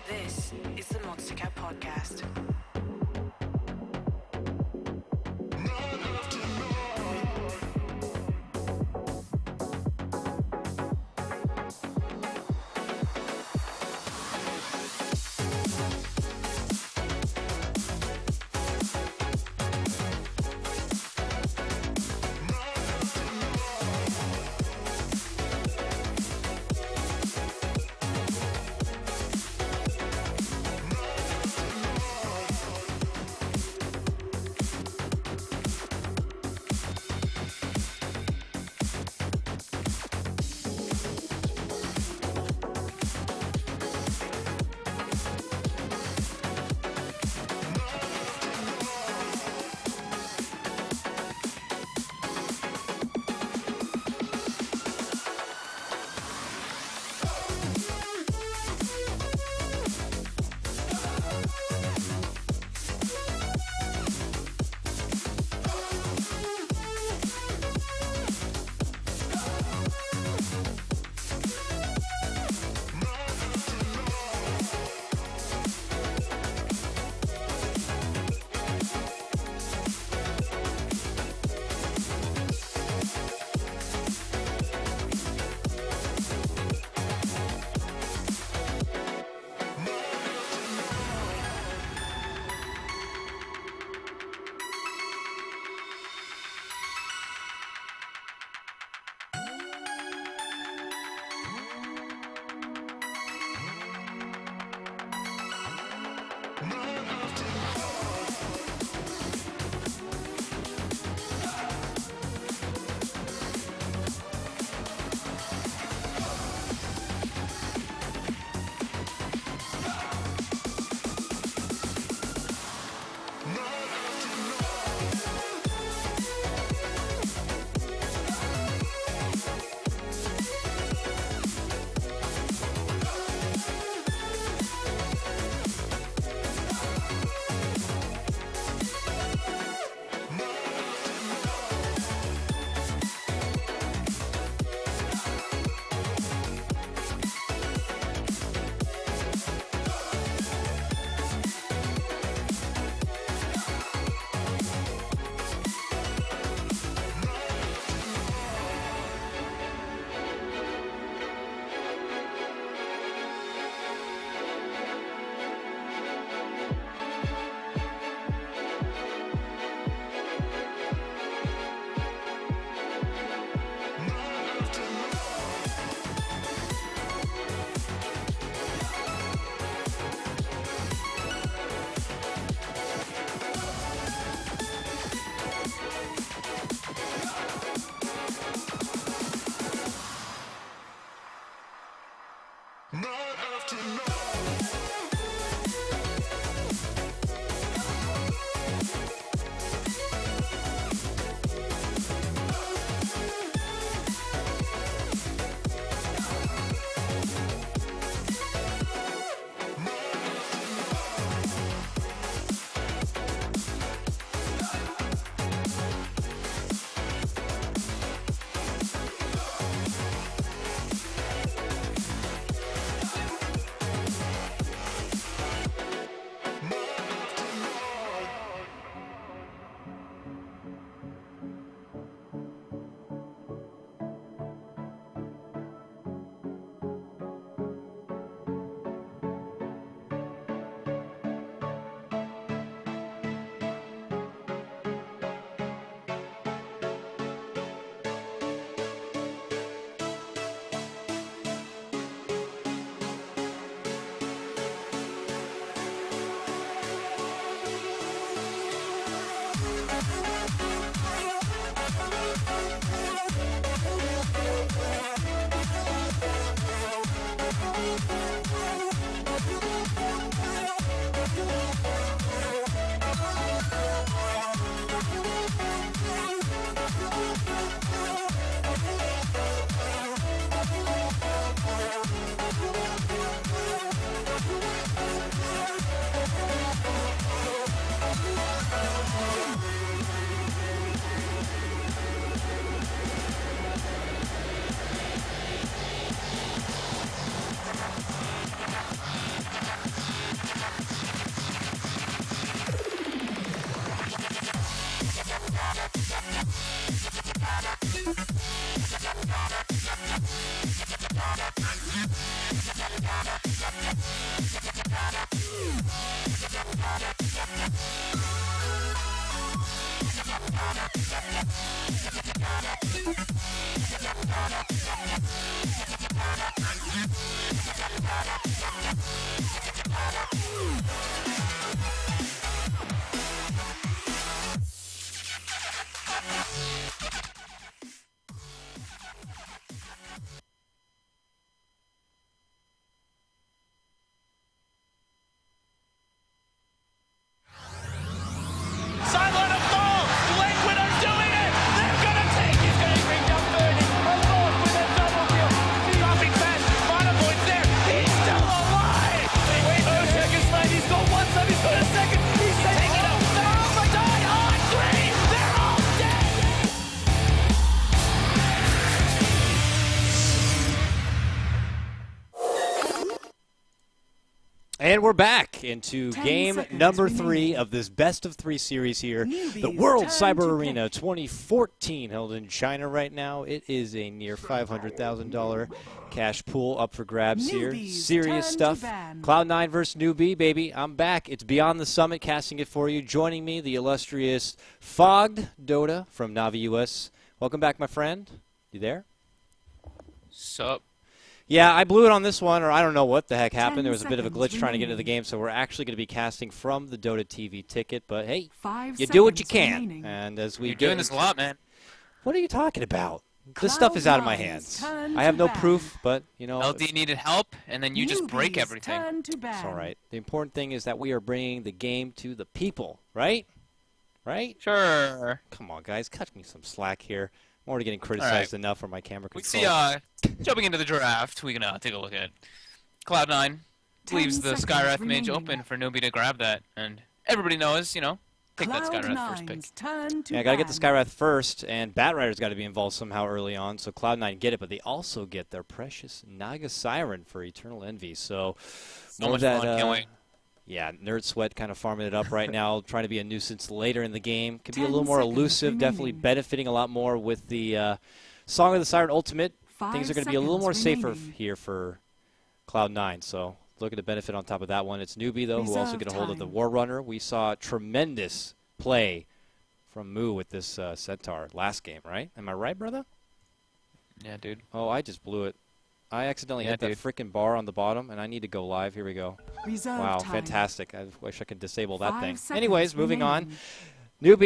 This is the Monster Cat Podcast. And we're back into 10 game seconds number 3 remaining. of this best of 3 series here. Newbee's The World turn Cyber to Arena pick. 2014 held in China right now. It is a near $500,000 cash pool up for grabs here. Newbee's Serious turn stuff. to ban. Cloud9 versus Newbee, baby. I'm back. It's Beyond the Summit casting it for you. Joining me, the illustrious Fogged Dota from Navi US. Welcome back, my friend. You there? Sup? Yeah, I blew it on this one, or I don't know what the heck 10 happened. There was a bit of a glitch seconds trying to get into the remaining. game, so we're actually going to be casting from the Dota TV ticket. But hey, 5 you do what you seconds can. remaining. And as we You're get doing this a lot, man. what are you talking about? This stuff is out of my Cloud9's hands. turn I have to no ban. proof, but you know, LD needed help, and then you just break Newbee's everything. turn to ban. it's all right. The important thing is that we are bringing the game to the people, right? Right? Sure. Come on, guys, cut me some slack here. I'm already getting criticized enough for my camera We control. see, jumping into the draft, we can take a look at Cloud9. 10 Leaves the seconds Skywrath mage remaining. open for Newbee to grab that, and everybody knows, you know, take that Skywrath first pick. Cloud9's turn to Yeah, I got to get the ban. Skywrath first, and Batrider's got to be involved somehow early on, so Cloud9 get it, but they also get their precious Naga Siren for Eternal Envy. So, So more much of that, fun, can't wait. Yeah, Nerd Sweat kind of farming it up right now, trying to be a nuisance later in the game. Could be a 10 little more seconds elusive, definitely remaining. benefiting a lot more with the Song of the Siren Ultimate. 5 Things are going to be a little more seconds safer remaining. here for Cloud9, so looking to benefit on top of that one. It's Newbee, though, who also Reserve get a hold of the time. War Runner. We saw tremendous play from Moo with this Centaur last game, right? Am I right, brother? Yeah, dude. Oh, I just blew it. I accidentally Yeah, hit that dude. freaking bar on the bottom, and I need to go live. Here we go. Reserve Wow, time. fantastic. I wish I could disable that 5 thing. seconds Anyways, moving on. remaining.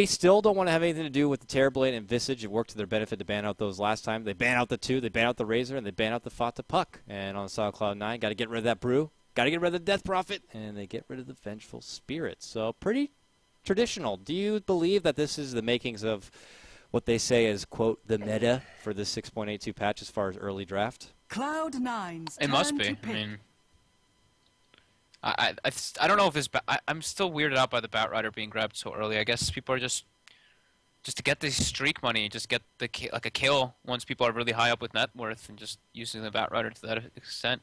Newbie still don't want to have anything to do with the Terrorblade and Visage. It worked to their benefit to ban out those last time. They ban out the 2, they ban out the Razor, and they ban out the Fata Puck. And on Solid Cloud9, got to get rid of that Brew. Got to get rid of the Death Prophet. And they get rid of the Vengeful Spirit. So pretty traditional. Do you believe that this is the makings of what they say is, quote, the meta for this 6.82 patch as far as early draft? Cloud9's It must turn be. to I pick. mean, I don't know if this. I'm still weirded out by the Batrider being grabbed so early. I guess people are just to get the streak money, just get the like a kill once people are really high up with net worth, and just using the Batrider to that extent.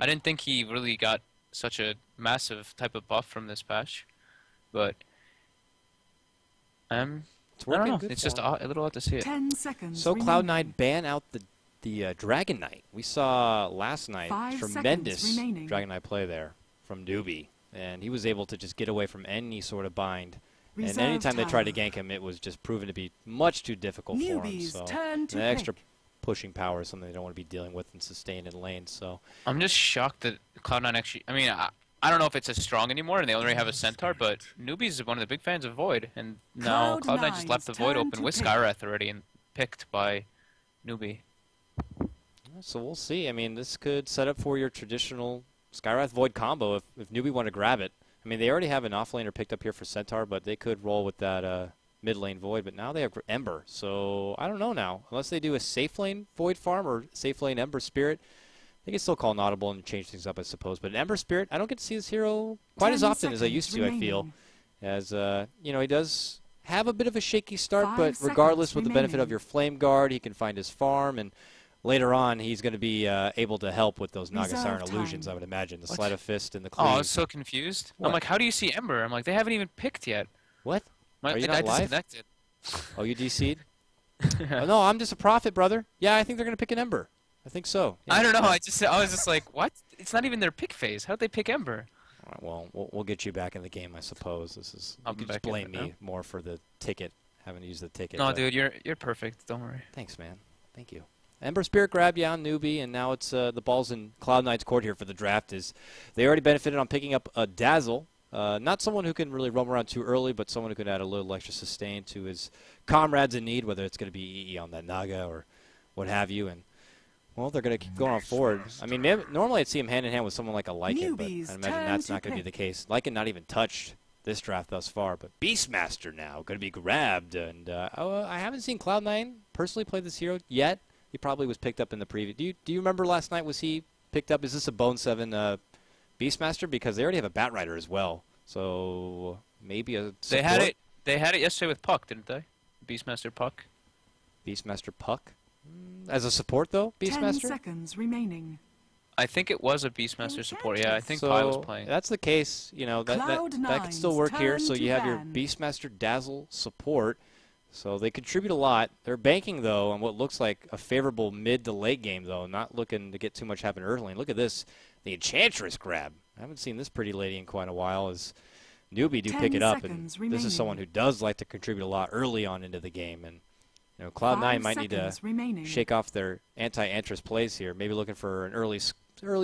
I didn't think he really got such a massive type of buff from this patch, but It's I don't working know. good It's for just him. a little odd to see it. 10 seconds So remaining. Cloud9 ban out the Dragon Knight. We saw last night 5 tremendous seconds remaining. Dragon Knight play there from Newbee, and he was able to just get away from any sort of bind. Reserve and anytime they tried to time. gank him, it was just proven to be much too difficult for him. Newbee's So turn to the extra pick. pushing power is something they don't want to be dealing with and sustain in lane. So I'm just shocked that Cloud9 actually. I mean, I don't know if it's as strong anymore, and they already have a Centaur, but Newbee's one of the big fans of Void, and now Cloud9 just left the Cloud9's Void turn open to with pick. Skywrath already and picked by Newbee. So we'll see. I mean, this could set up for your traditional Skywrath Void combo if Newbee want to grab it. I mean, they already have an offlaner picked up here for Centaur, but they could roll with that mid lane Void. But now they have Ember, so I don't know now. Unless they do a safe lane Void farm or safe lane Ember Spirit, they can still call an audible and change things up, I suppose. But an Ember Spirit, I don't get to see this hero quite as 10 often as I used to, seconds I feel. remaining. As, you know, he does have a bit of a shaky start, 5 but seconds regardless, with the benefit of remaining. your Flame Guard, he can find his farm, and later on, he's going to be able to help with those Naga Reserve Siren time. illusions, I would imagine. The What? Sleight of Fist and the Oh, I Cleave. was so confused. What? I'm like, how do you see Ember? I'm like, they haven't even picked yet. What? Are you I not live? disconnected. Oh, you DC'd? Oh, no, I'm just a prophet, brother. Yeah, I think they're going to pick an Ember. I think so. Yeah. I don't know. I was just like, what? It's not even their pick phase. How'd they pick Ember? All right, well, we'll get you back in the game, I suppose. This is I'll you be can just back in blame it now. me more for the ticket. Haven't used the ticket. No, but- dude, you're perfect. Don't worry. Thanks, man. Thank you. Ember Spirit grabbed you on Newbee, and now it's the ball's in Cloud9's court here for the draft. Is they already benefited on picking up a Dazzle. Not someone who can really roam around too early, but someone who could add a little extra sustain to his comrades in need, whether it's going to be EE on that Naga or what have you. And, well, they're going to keep going on forward. I mean, normally I'd see him hand in hand with someone like a Lycan, but Newbee's I imagine turn that's to not going to be pick. the case. Lycan not even touched this draft thus far, but Beastmaster now going to be grabbed. And I haven't seen Cloud9 personally play this hero yet. He probably was picked up in the preview. Do you remember last night? Was he picked up? Is this a Bone 7 Beastmaster? Because they already have a Batrider as well. So maybe a They had support? it. They had it yesterday with Puck, didn't they? Beastmaster Puck. Beastmaster Puck? As a support, though, 10 Beastmaster? seconds remaining. I think it was a Beastmaster support. Yeah, I think Pi was So playing. that's the case. You know that could still work here. So you have your Beastmaster Dazzle support. So they contribute a lot. They're banking, though, on what looks like a favorable mid to late game, though, not looking to get too much happen early. And look at this, the Enchantress grab. I haven't seen this pretty lady in quite a while as Newbee do pick it up. And this is someone who does like to contribute a lot early on into the game. And Cloud9 might need to shake off their anti-Antris plays here, maybe looking for an early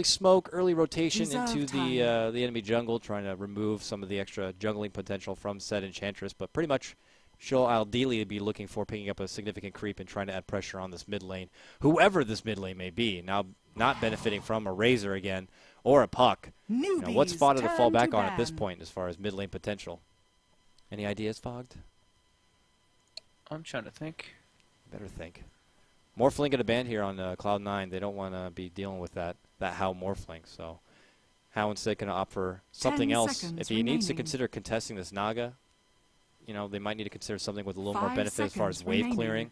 smoke, early rotation into the enemy jungle, trying to remove some of the extra jungling potential from said Enchantress. But pretty much she'll ideally be looking for picking up a significant creep and trying to add pressure on this mid lane, whoever this mid lane may be. Now, not benefiting from a Razor again or a Puck. What's Fodder to fall back on at this point as far as mid lane potential? Any ideas, Fogged? I'm trying to think. Better think. Morphling get a ban here on Cloud9. They don't want to be dealing with that How Morphling. So How instead can opt for something else. If he needs to consider contesting this Naga, they might need to consider something with a little more benefit as far as wave clearing.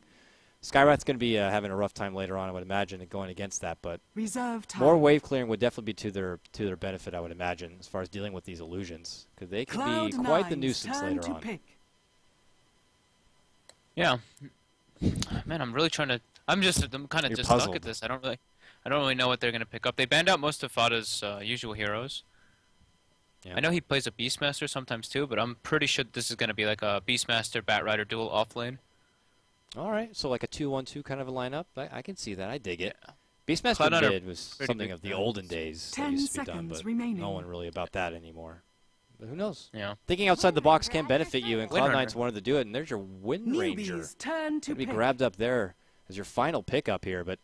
Skywrath's going to be having a rough time later on, I would imagine, going against that. But more wave clearing would definitely be to their benefit, I would imagine, as far as dealing with these illusions, because they can be quite the nuisance later on. Yeah, man, I'm really trying to. I'm kind of just stuck at this. I don't really know what they're going to pick up. They banned out most of Fada's usual heroes. Yeah. I know he plays a Beastmaster sometimes too, but I'm pretty sure this is going to be like a Beastmaster Batrider duel off lane. All right, so like a 2-1-2 kind of a lineup. I can see that. I dig it. Beastmaster mid was something of the olden days that used to be done, but no one really about that anymore. But who knows? Yeah. Thinking outside the box can benefit you, and Cloud9's wanted to do it, and there's your Wind Ranger. To be grabbed up there as your final pickup here, but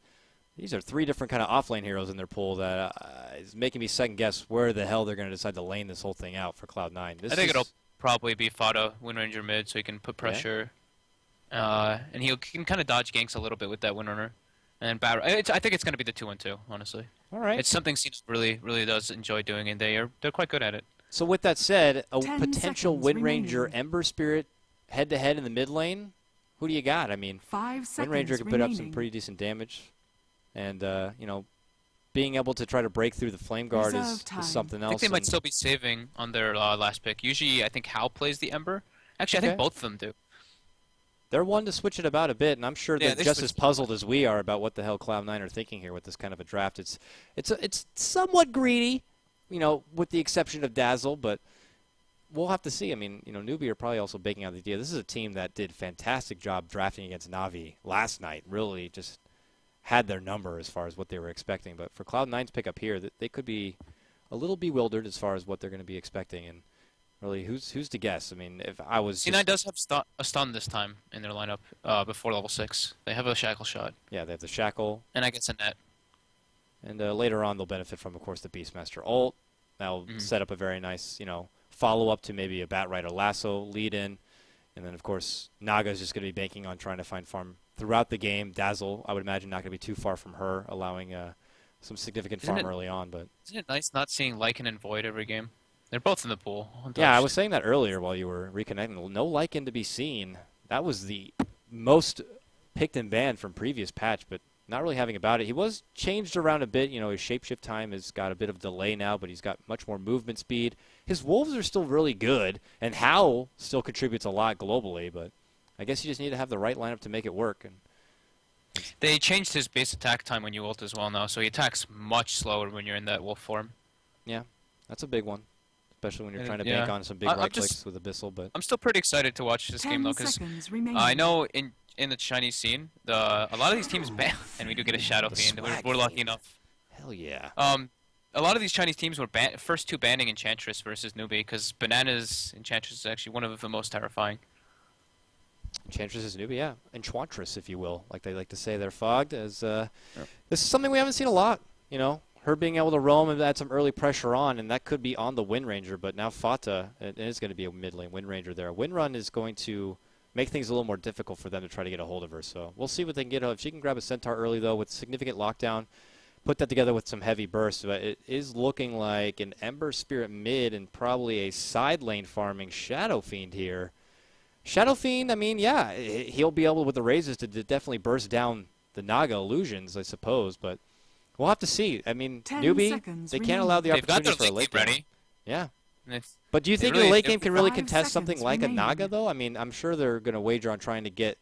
these are three different kind of off-lane heroes in their pool that is making me second-guess where the hell they're going to decide to lane this whole thing out for Cloud9. I think it'll probably be Fada, Wind Ranger mid, so he can put pressure. Yeah. And he can kind of dodge ganks a little bit with that Wind Runner. And I think it's going to be the 2-1-2, honestly. All right. It's something Seeds really does enjoy doing, and they're quite good at it. So with that said, a potential Wind Ranger Ember Spirit head-to-head in the mid lane, who do you got? I mean, Wind Ranger can put up some pretty decent damage. And, being able to try to break through the Flame Guard is something else. I think they might still be saving on their last pick. Usually, I think Hal plays the Ember. Actually, I think both of them do. They're one to switch it about a bit, and I'm sure they're just as puzzled as we are about what the hell Cloud9 are thinking here with this kind of a draft. It's somewhat greedy, with the exception of Dazzle, but we'll have to see. I mean, Newbee are probably also baking out the idea. This is a team that did a fantastic job drafting against Na'Vi last night. Really just had their number as far as what they were expecting. But for Cloud9's pickup here, they could be a little bewildered as far as what they're going to be expecting. And really, who's to guess? I mean, if I was C9 does have a stun this time in their lineup before level 6. They have a Shackle shot. Yeah, they have the Shackle. And I guess a net. And later on, they'll benefit from, of course, the Beastmaster ult. That'll set up a very nice, follow-up to maybe a Batrider Lasso lead-in. And then, of course, Naga's just going to be banking on trying to find farm throughout the game. Dazzle, I would imagine, not going to be too far from her, allowing some significant farm early on. But isn't it nice not seeing Lycan and Void every game? They're both in the pool. Yeah, I was saying that earlier while you were reconnecting. No Lycan to be seen. That was the most picked and banned from previous patch, but not really having about it. He was changed around a bit. His shapeshift time has got a bit of delay now, but he's got much more movement speed. His wolves are still really good, and Howl still contributes a lot globally, but I guess you just need to have the right lineup to make it work. And they changed his base attack time when you ult as well now, so he attacks much slower when you're in that wolf form. Yeah, that's a big one, especially when you're trying to bank on some big right clicks with Abyssal. But I'm still pretty excited to watch this game, though, because I know in the Chinese scene, a lot of these teams ban, and we do get a Shadow Fiend. We're lucky enough. Hell yeah. A lot of these Chinese teams were first two banning Enchantress versus Newbee, because Banana's Enchantress is actually one of the most terrifying. Enchantress is Newbee, yeah. Enchantress, if you will, like they like to say. They're fogged. This is something we haven't seen a lot, Her being able to roam and add some early pressure on, and that could be on the Wind Ranger, but now Fata, it is going to be a mid lane Wind Ranger there. Wind Run is going to make things a little more difficult for them to try to get a hold of her, so we'll see what they can get. If she can grab a Centaur early, though, with significant lockdown, put that together with some heavy bursts, but it is looking like an Ember Spirit mid and probably a side lane farming Shadow Fiend here. Shadow Fiend, I mean, yeah, he'll be able with the raises to definitely burst down the Naga illusions, I suppose, but We'll have to see. I mean, 10 Newbee, seconds they can't allow the They've got opportunity their for a late late game game. ready. Yeah. And it's, But do you they think really- the late game can really 5 contest something seconds like a remaining. Naga, though? I mean, I'm sure they're going to wager on trying to get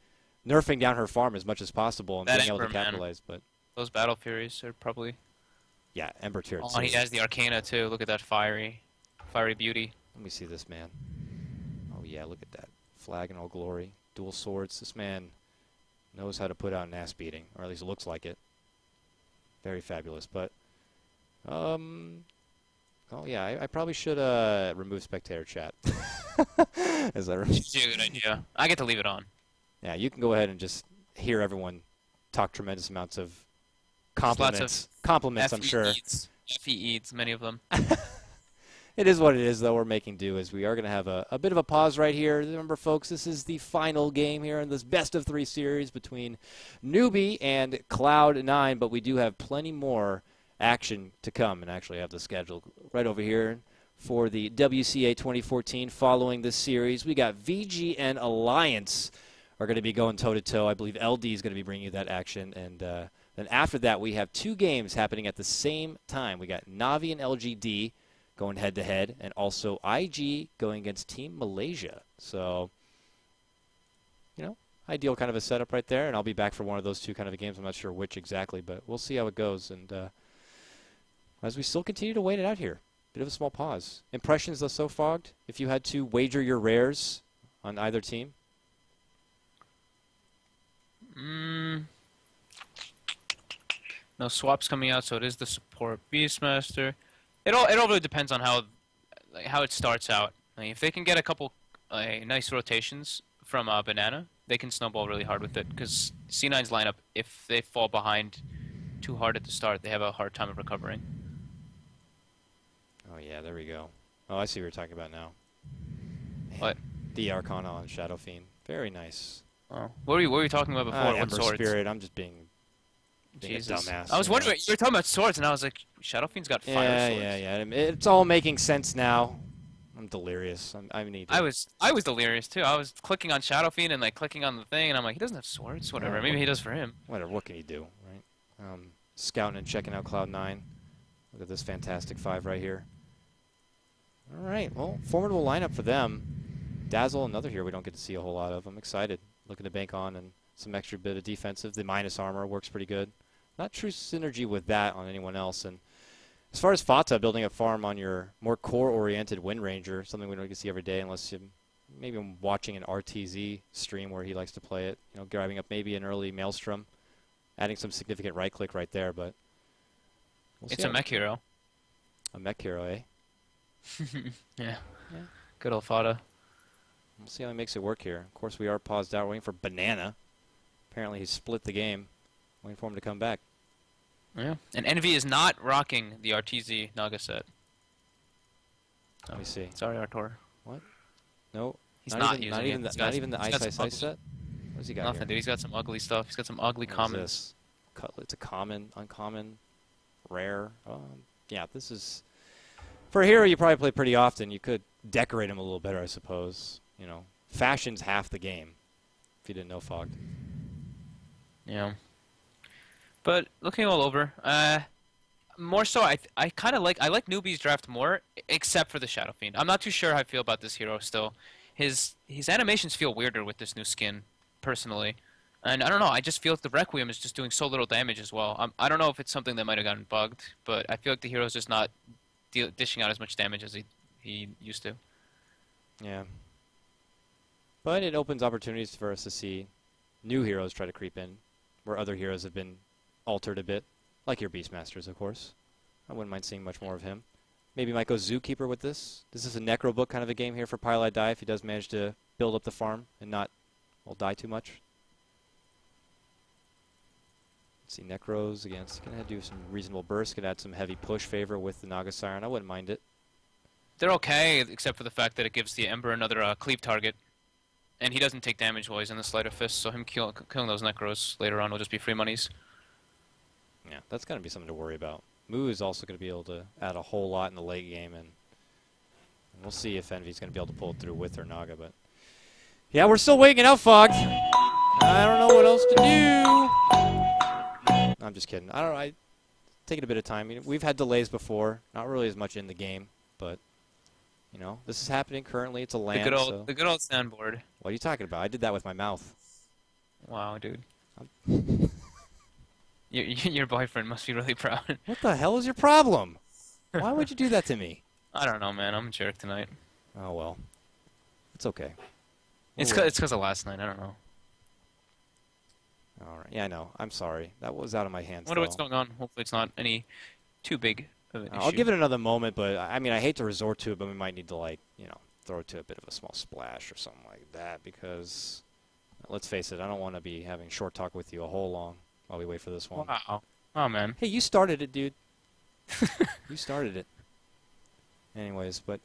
nerfing down her farm as much as possible and That being able to Ember, man. capitalize. But those Battle Furies are probably... yeah, Ember tier Oh, 2. and he has the Arcana, too. Look at that fiery beauty. Let me see this man. Oh, yeah, look at that. Flag in all glory. Dual swords. This man knows how to put out an ass beating, or at least it looks like it. Very fabulous. But, oh, yeah, I probably should remove spectator chat. As I remember. It's a good idea. I get to leave it on. Yeah, you can go ahead and just hear everyone talk tremendous amounts of compliments. Compliments, I'm sure. FE many of them. It is what it is, though. We're making do as we are going to have a bit of a pause right here. Remember, folks, this is the final game here in this best-of-3 series between Newbee and Cloud9, but we do have plenty more action to come, and actually have the schedule right over here for the WCA 2014 following this series. We got VGN Alliance are going to be going toe-to-toe. I believe LD is going to be bringing you that action, and then after that we have 2 games happening at the same time. We got Navi and LGD going head-to-head, and also IG going against Team Malaysia. So, ideal kind of a setup right there, and I'll be back for one of those 2 kind of games. I'm not sure which exactly, but we'll see how it goes. And as we still continue to wait it out here, bit of a small pause. Impressions, though, so fogged, if you had to wager your rares on either team? No swaps coming out, so it is the support Beastmaster. It all really depends on how it starts out. Like, if they can get a couple nice rotations from Banana, they can snowball really hard with it. Because C9's lineup, if they fall behind too hard at the start, they have a hard time of recovering. Oh, yeah, there we go. Oh, I see what you're talking about now. Man, What? the Arcana on Shadow Fiend. Very nice. Oh. What were you talking about before? What Ember swords? Spirit. I'm just being a Jesus. dumbass. I was you know? wondering, you were talking about swords, and I was like, Shadow Fiend's got fire swords. Yeah. I mean, it's all making sense now. I'm delirious. I need. I was delirious too. I was clicking on Shadow Fiend and like clicking on the thing, and I'm like, he doesn't have swords. Whatever. Maybe he does for him. Whatever. What can he do, right? Scouting and checking out Cloud9. Look at this fantastic 5 right here. All right. Well, formidable lineup for them. Dazzle, another here we don't get to see a whole lot of. I'm excited. Looking to bank on and some extra bit of defensive. The minus armor works pretty good. Not true synergy with that on anyone else. And as far as Fata building a farm on your more core-oriented Wind Ranger, something we don't get to see every day unless you maybe watching an RTZ stream where he likes to play it. Grabbing up maybe an early Maelstrom, adding some significant right-click right there. But we'll It's see a mech hero. A mech hero, eh? Yeah. Good old Fada. We'll see how he makes it work here. Of course, we are paused out waiting for Banana. Apparently, he's split the game, waiting for him to come back. Yeah. And Envy is not rocking the RTZ Naga set. Let me see. Sorry, Artur. No, He's not even, using not it. even the, He's got not some- even the he's got Ice some Ice set. What has he got Nothing, here? dude. He's got some ugly stuff. He's got some ugly What is commons. this? It's a common, uncommon, rare. Yeah, this is for a hero you probably play pretty often. You could decorate him a little better, I suppose. Fashion's half the game. If you didn't know, Fogged. Yeah. But looking all over, more so, I kind of like Newbee's draft more, except for the Shadow Fiend. I'm not too sure how I feel about this hero still. His animations feel weirder with this new skin, personally. And I don't know, I just feel like the Requiem is just doing so little damage as well. I don't know if it's something that might have gotten bugged, but I feel like the hero's just not dishing out as much damage as he used to. Yeah. But it opens opportunities for us to see new heroes try to creep in, where other heroes have been altered a bit, like your Beastmasters, of course. I wouldn't mind seeing much more of him. Maybe might go Zookeeper with this. This is a Necro book kind of a game here for Pile Die if he does manage to build up the farm and not die too much. Let's see, Necros against. Gonna do some reasonable bursts. Could add some heavy push favor with the Naga Siren. I wouldn't mind it. They're okay, except for the fact that it gives the Ember another cleave target. And he doesn't take damage while he's in the Sleight of Fist, so him killing those Necros later on will just be free monies. Yeah, that's going to be something to worry about. Moo is also going to be able to add a whole lot in the late game, and we'll see if Envy's going to be able to pull it through with her Naga. But yeah, we're still waiting out, Fogged. I don't know what else to do. I'm just kidding. I don't know. taking a bit of time. We've had delays before, not really as much in the game, but this is happening currently. It's a land. The good old sandboard. What are you talking about? I did that with my mouth. Wow, dude. Your boyfriend must be really proud. What the hell is your problem? Why would you do that to me? I don't know, man. I'm a jerk tonight. Oh well, it's okay. It's because of last night. I don't know. All right. Yeah, I know. I'm sorry. That was out of my hands. I wonder what's going on. Hopefully, it's not any too big of an issue. I'll give it another moment, but I mean, I hate to resort to it, but we might need to throw it to a bit of a small splash or something like that because, let's face it, I don't want to be having short talk with you a whole long while we wait for this one. Wow. Oh man. Hey, you started it, dude. You started it. Anyways, but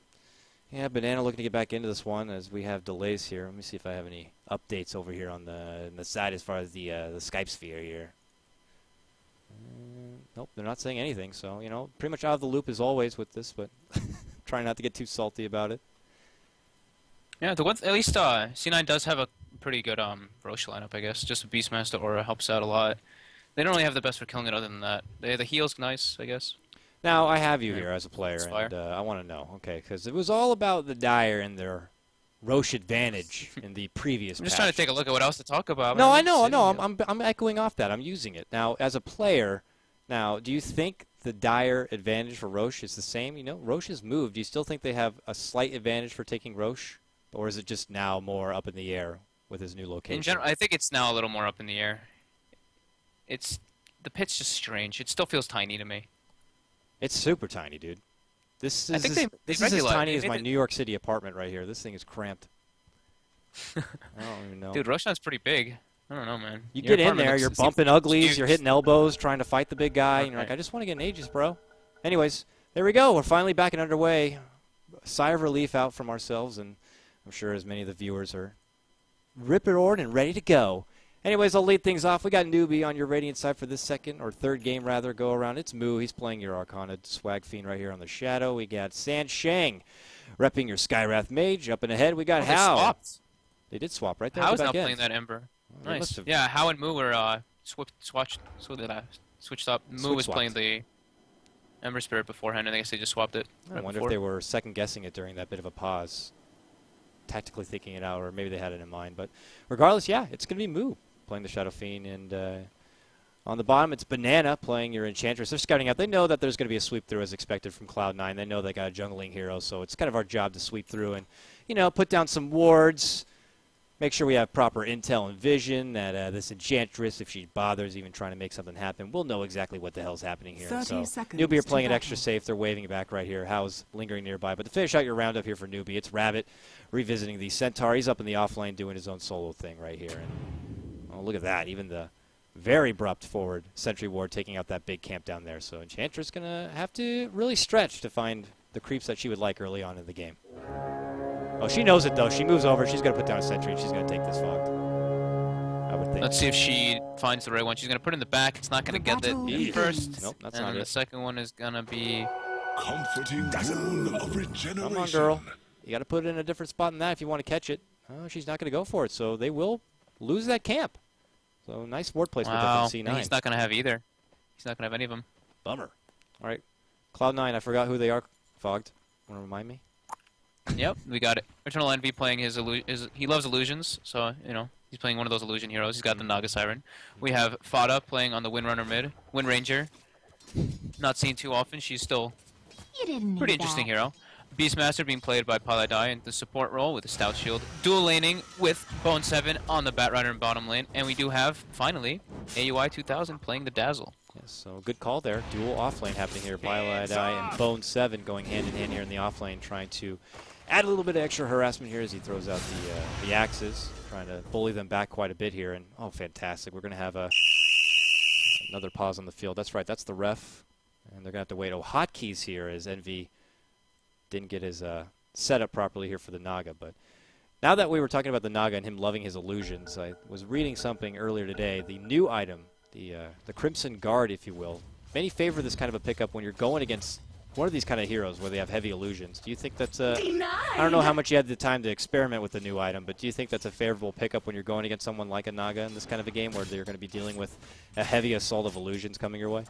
yeah, Banana looking to get back into this one as we have delays here. Let me see if I have any updates over here on the side as far as the Skype sphere here. Nope, they're not saying anything. So pretty much out of the loop as always with this, but trying not to get too salty about it. Yeah, at least C9 does have a pretty good Roche lineup, I guess. Just a Beastmaster Aura helps out a lot. They don't really have the best for killing it other than that. The heal's nice, I guess. Now, I have you here as a player, and I want to know, okay, because it was all about the Dire and their Roche advantage in the previous I'm just patch. trying to take a look at what else to talk about. No, I know. I'm echoing off that. I'm using it. Now, as a player, do you think the Dire advantage for Roche is the same? Roche has moved. Do you still think they have a slight advantage for taking Roche? Or is it just now more up in the air with his new location? In general, I think it's now a little more up in the air. The pit's just strange. It still feels tiny to me. It's super tiny, dude. This is they as tiny as my New York City apartment right here. This thing is cramped. I don't even know. Dude, Roshan's pretty big. I don't know, man. You get in there, you're bumping uglies, you're hitting elbows, trying to fight the big guy, and you're like, I just want to get an Aegis, bro. Anyways, there we go. We're finally back and underway. A sigh of relief out from ourselves, and I'm sure as many of the viewers are rip-roared and ready to go. Anyways, I'll lead things off. We got Newbee on your Radiant side for this third game rather, go around. It's Moo. He's playing your Arcana Swag Fiend right here on the Shadow. We got San Shang repping your Skywrath Mage. Up and ahead, we got Hao. They swapped. They did swap right there. Hao's now playing that Ember. Well, nice. Yeah, Hao and Moo were switched up. Moo was playing the Ember Spirit beforehand, and I guess they just swapped it. I wonder if they were second-guessing it during that bit of a pause, tactically thinking it out, or maybe they had it in mind. But regardless, yeah, it's going to be Moo playing the Shadow Fiend, and on the bottom it's Banana playing your Enchantress. They're scouting out. They know that there's going to be a sweep through as expected from Cloud9. They know they got a jungling hero, so it's kind of our job to sweep through and put down some wards, make sure we have proper intel and vision that this Enchantress, if she bothers even trying to make something happen, we'll know exactly what the hell's happening here. 30 so seconds Newbee are to playing it battle. extra safe. They're waving it back right here. Hao's lingering nearby. But to finish out your roundup here for Newbee, it's Rabbit revisiting the Centaur. He's up in the offlane doing his own solo thing right here. And oh, look at that. Even the very abrupt forward Sentry Ward taking out that big camp down there. So Enchantress going to have to really stretch to find the creeps that she would like early on in the game. Oh, she knows it, though. She moves over. She's going to put down a sentry, and she's going to take this fog. I would think. Let's see if she finds the right one. She's going to put it in the back. It's not going to get it first. Nope, that's and not then it. the second one is going to be... Comforting dazzle of regeneration. Come on, girl. You got to put it in a different spot than that if you want to catch it. Oh, she's not going to go for it, so they will lose that camp. So nice ward placement there Wow, from and C9. he's not going to have either. He's not going to have any of them. Bummer. All right. Cloud9, I forgot who they are. Fogged. Want to remind me? Yep, we got it. Eternal Envy playing he loves illusions, so, he's playing one of those illusion heroes. He's got the Naga Siren. We have Fada playing on the Windrunner mid. Wind Ranger. Not seen too often. She's still pretty interesting hero. Beastmaster being played by Paladai in the support role with a Stout Shield. Dual laning with Bone 7 on the Batrider in bottom lane. And we do have, finally, AUI 2000 playing the Dazzle. Yes, so good call there. Dual offlane happening here. Paladai and Bone 7 going hand in hand here in the offlane, trying to add a little bit of extra harassment here as he throws out the axes, trying to bully them back quite a bit here. And oh, fantastic! We're going to have another pause on the field. That's right. That's the ref, and they're going to have to wait. Oh, hotkeys here as Envy didn't get his setup properly here for the Naga. But now that we were talking about the Naga and him loving his illusions, I was reading something earlier today. The new item, the Crimson Guard, if you will, many favor this kind of a pickup when you're going against one of these kind of heroes where they have heavy illusions. Do you think that's I don't know how much you had the time to experiment with the new item, but do you think that's a favorable pickup when you're going against someone like a Naga in this kind of a game where they're going to be dealing with a heavy assault of illusions coming your way?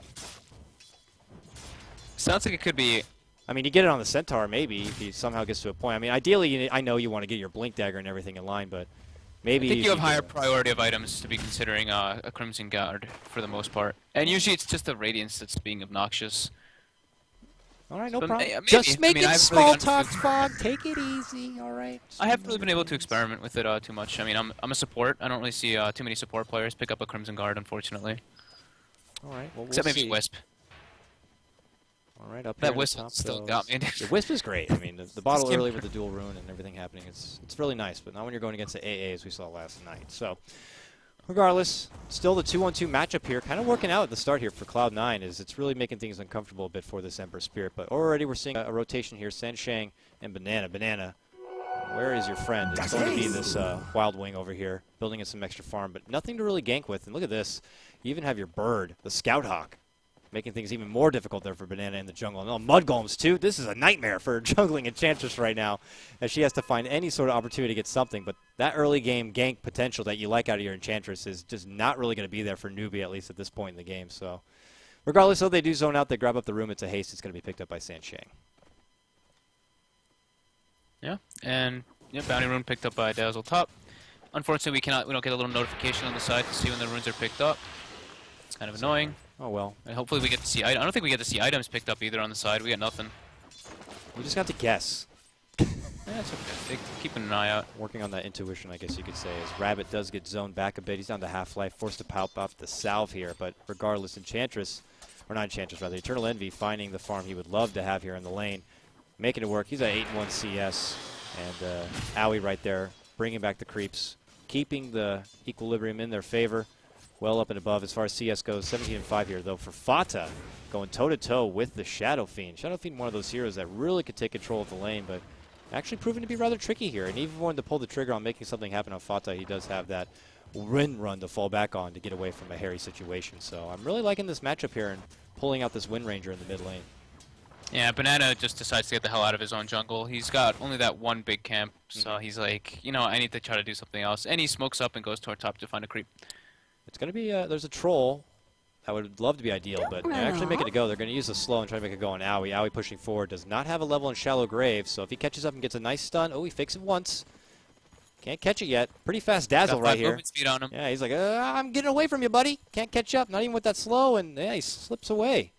Sounds like it could be. I mean, you get it on the Centaur maybe if he somehow gets to a point. I mean, ideally, I know you want to get your Blink Dagger and everything in line, but maybe I think you have should higher get priority of items to be considering a Crimson Guard for the most part. And usually it's just the Radiance that's being obnoxious. All right, no But problem. maybe. Just I make mean, it I haven't small really talk, gotten to Fog. Take it easy, all right? I haven't really been able to experiment with it too much. I mean, I'm a support. I don't really see too many support players pick up a Crimson Guard, unfortunately. All right, well, we'll Except maybe see. Wisp. All right, up That here in the Wisp top still goes- got me. The Wisp is great. I mean, the bottle Just early give- with the dual rune and everything happening, it's really nice, but not when you're going against the AA as we saw last night. So, regardless, still the 2-on-2 matchup here, kind of working out at the start here for Cloud9 is it's really making things uncomfortable a bit for this Ember Spirit, but already we're seeing a rotation here, Sansheng and Banana. Banana, where is your friend? It's going to be this Wild Wing over here, building in some extra farm, but nothing to really gank with, and look at this. You even have your bird, the Scout Hawk, making things even more difficult there for Banana in the jungle. And Mud Golems, too. This is a nightmare for jungling Enchantress right now, as she has to find any sort of opportunity to get something. But that early game gank potential that you like out of your Enchantress is just not really going to be there for Newbee, at least at this point in the game. So, regardless, though, they do zone out. They grab up the room. It's a haste. It's going to be picked up by Sansheng. Yeah, and Bounty Rune picked up by Dazzle top. Unfortunately, we don't get a little notification on the side to see when the runes are picked up. It's kind of annoying. Oh, well. And hopefully we get to see. I don't think we get to see items picked up either on the side. We got nothing. We just got to guess. Yeah, that's okay. Keeping an eye out. Working on that intuition, I guess you could say, as Rabbit does get zoned back a bit. He's down to half-life, forced to pop off the salve here. But regardless, Enchantress, or not Enchantress, rather, Eternal Envy finding the farm he would love to have here in the lane, making it work. He's at 8-1 CS, and Owie right there, bringing back the creeps, keeping the equilibrium in their favor. Well up and above as far as CS goes. 17-5 here, though, for Fata, going toe-to-toe with the Shadow Fiend. Shadow Fiend, one of those heroes that really could take control of the lane, but actually proving to be rather tricky here. And even wanted to pull the trigger on making something happen on Fata, he does have that Rin run to fall back on to get away from a hairy situation. So I'm really liking this matchup here and pulling out this Wind Ranger in the mid lane. Yeah, Banana just decides to get the hell out of his own jungle. He's got only that one big camp, so he's like, I need to try to do something else. And he smokes up and goes toward top to find a creep. It's going to be, there's a troll. That would love to be ideal, but they're actually making it go. They're going to use the slow and try to make it go on Owie. Owie pushing forward, does not have a level in Shallow Grave, so if he catches up and gets a nice stun, he fakes it once. Can't catch it yet. Pretty fast Dazzle Got right 5 here. movement speed on him. Yeah, he's like, I'm getting away from you, buddy. Can't catch up, not even with that slow, and yeah, he slips away.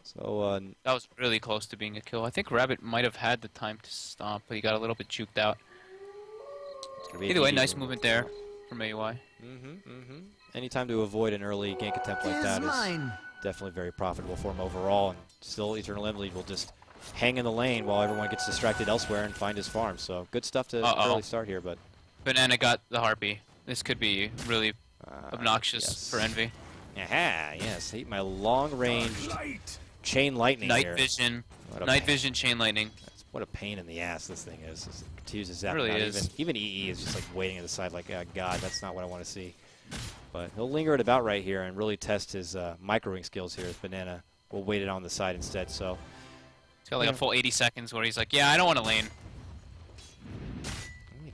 So, That was really close to being a kill. I think Rabbit might have had the time to stop, but he got a little bit juked out. it's gonna be a Either way, DD nice room. movement there from AUI. Anytime to avoid an early gank attempt like that is definitely very profitable for him overall, and still Eternal Envy will just hang in the lane while everyone gets distracted elsewhere and find his farm. So good stuff to early start here, but Banana got the Harpy. This could be really obnoxious yes. for Envy. aha, yes, hate my long-range chain lightning Night here. vision. What a Night pain. vision, chain lightning. What a pain in the ass this thing is. It continues to zap It really him out. is. Even EE is just like waiting at the side like, oh, God, that's not what I want to see. But he'll linger it about right here and really test his microwing skills here as Banana will wait it on the side instead. So He's got like a full 80 seconds where he's like, yeah, I don't want to lane.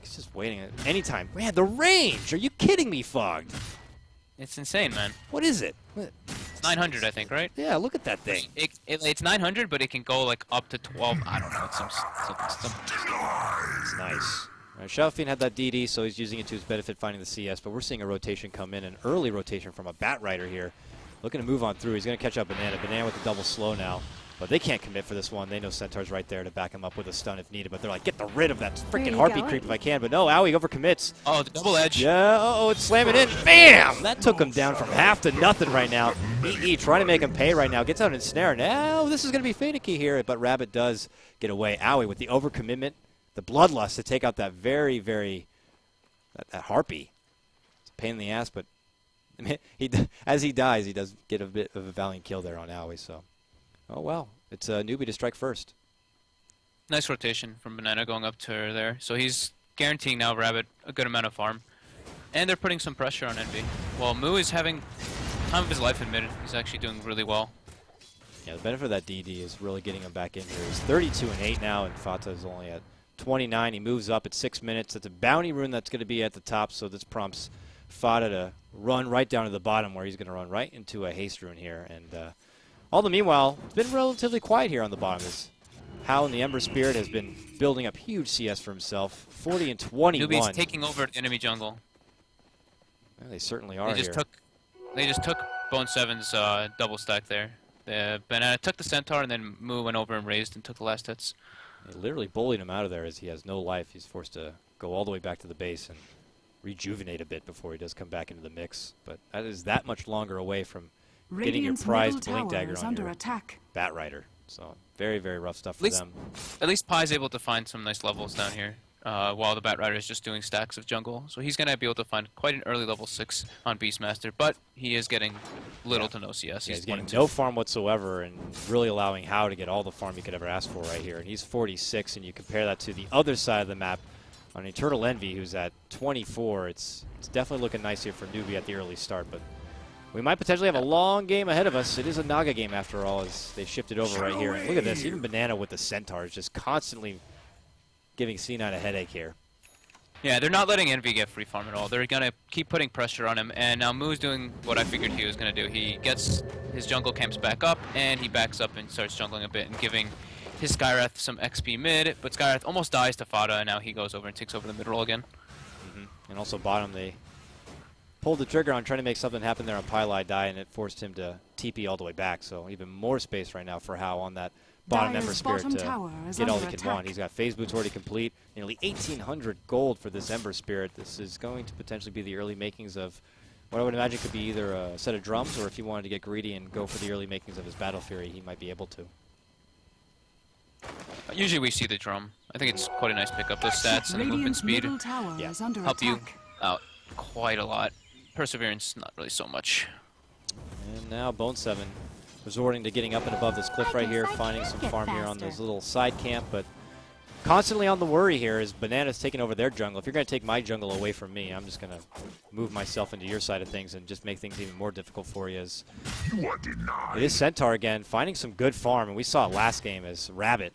he's just waiting at any time. Man, the range! Are you kidding me, Fogged? It's insane, man. What is it? It's 900, I think, right? Yeah, look at that thing. It's 900, but it can go like up to 12. I don't know. It's some It's nice. Shadow Fiend had that DD, so he's using it to his benefit, finding the CS, but we're seeing a rotation come in, an early rotation from a Bat Rider here. Looking to move on through. He's going to catch up Banana. Banana with the double slow now. But they can't commit for this one. They know Centaur's right there to back him up with a stun if needed. But they're like, get rid of that freaking Harpy creep if I can. But no, Owie overcommits. Oh, the double edge. Yeah, it's slamming in. Bam! That took him down from half to nothing right now. EE trying to make him pay right now. Gets out in snare. Now this is going to be finicky here. But Rabbit does get away. Owie with the overcommitment, the bloodlust to take out that very, that Harpy. It's a pain in the ass, but as he dies, he does get a bit of a valiant kill there on Owie. So. Oh, well. It's a Newbee to strike first. Nice rotation from Banana going up to her there. So he's guaranteeing now Rabbit a good amount of farm. And they're putting some pressure on Envy. While Moo is having time of his life admitted. He's actually doing really well. Yeah, the benefit of that DD is really getting him back in here. He's 32-8 now, and Fata is only at 29. He moves up at 6 minutes. It's a bounty rune that's going to be at the top, so this prompts Fata to run right down to the bottom where he's going to run right into a haste rune here. And All the meanwhile, it's been relatively quiet here on the bottom. As Hao and the Ember Spirit has been building up huge CS for himself. 40 and 21. Newbee's taking over the enemy jungle. Yeah, they certainly are here. They just took Bone 7's double stack there. Banana took the Centaur, and then Moo went over and raised and took the last hits. They literally bullied him out of there as he has no life. He's forced to go all the way back to the base and rejuvenate a bit before he does come back into the mix. But that is that much longer away from getting your Radiant's prized middle Blink tower Dagger is on under your attack. Bat Rider. So very, very rough stuff for them. At least Pie's able to find some nice levels down here, while the Bat Rider is just doing stacks of jungle. So he's going to be able to find quite an early level 6 on Beastmaster, but he is getting little to no CS. Yeah, he's getting no farm whatsoever and really allowing Hao to get all the farm he could ever ask for right here. And he's 46, and you compare that to the other side of the map on Eternal Envy, who's at 24. It's definitely looking nice here for Newbee at the early start, but we might potentially have a long game ahead of us. It is a Naga game after all, as they shifted over right here. And look at this, even Banana with the Centaur is just constantly giving C9 a headache here. Yeah, they're not letting Envy get free farm at all. They're going to keep putting pressure on him, and now Moo's doing what I figured he was going to do. He gets his jungle camps back up, and he backs up and starts jungling a bit and giving his Skywrath some XP mid, but Skywrath almost dies to Fada, and now he goes over and takes over the mid roll again. And also bottom, they pulled the trigger on trying to make something happen there on Pylai die, and it forced him to TP all the way back. So even more space right now for Hao on that bottom Ember Spirit to get all he can want. He's got phase boots already complete. Nearly 1,800 gold for this Ember Spirit. This is going to potentially be the early makings of what I would imagine could be either a set of drums, or if he wanted to get greedy and go for the early makings of his Battle Fury, he might be able to. Usually we see the drum. I think it's quite a nice pickup. Those stats and the movement speed help you out quite a lot. Perseverance, not really so much. And now Bone 7 resorting to getting up and above this cliff right here, finding some farm here on this little side camp, but constantly on the worry here is Banana's taking over their jungle. If you're going to take my jungle away from me, I'm just going to move myself into your side of things and just make things even more difficult for you. As it is Centaur again, finding some good farm, and we saw it last game as Rabbit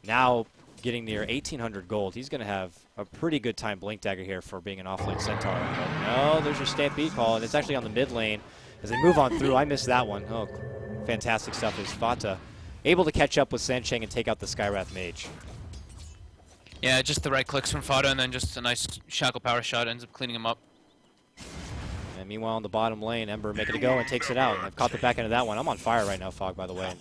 now getting near 1,800 gold. He's going to have a pretty good time Blink Dagger here for being an offlane Centaur. But no, there's your Stampede call, and it's actually on the mid lane as they move on through. I missed that one. Oh, fantastic stuff is Fata able to catch up with Sancheng and take out the Skywrath Mage. Yeah, just the right clicks from Fata, and then just a nice Shackle Power shot ends up cleaning him up. And meanwhile, on the bottom lane, Ember making it go and takes it out. I've caught the back end of that one. I'm on fire right now, Fog, by the way. And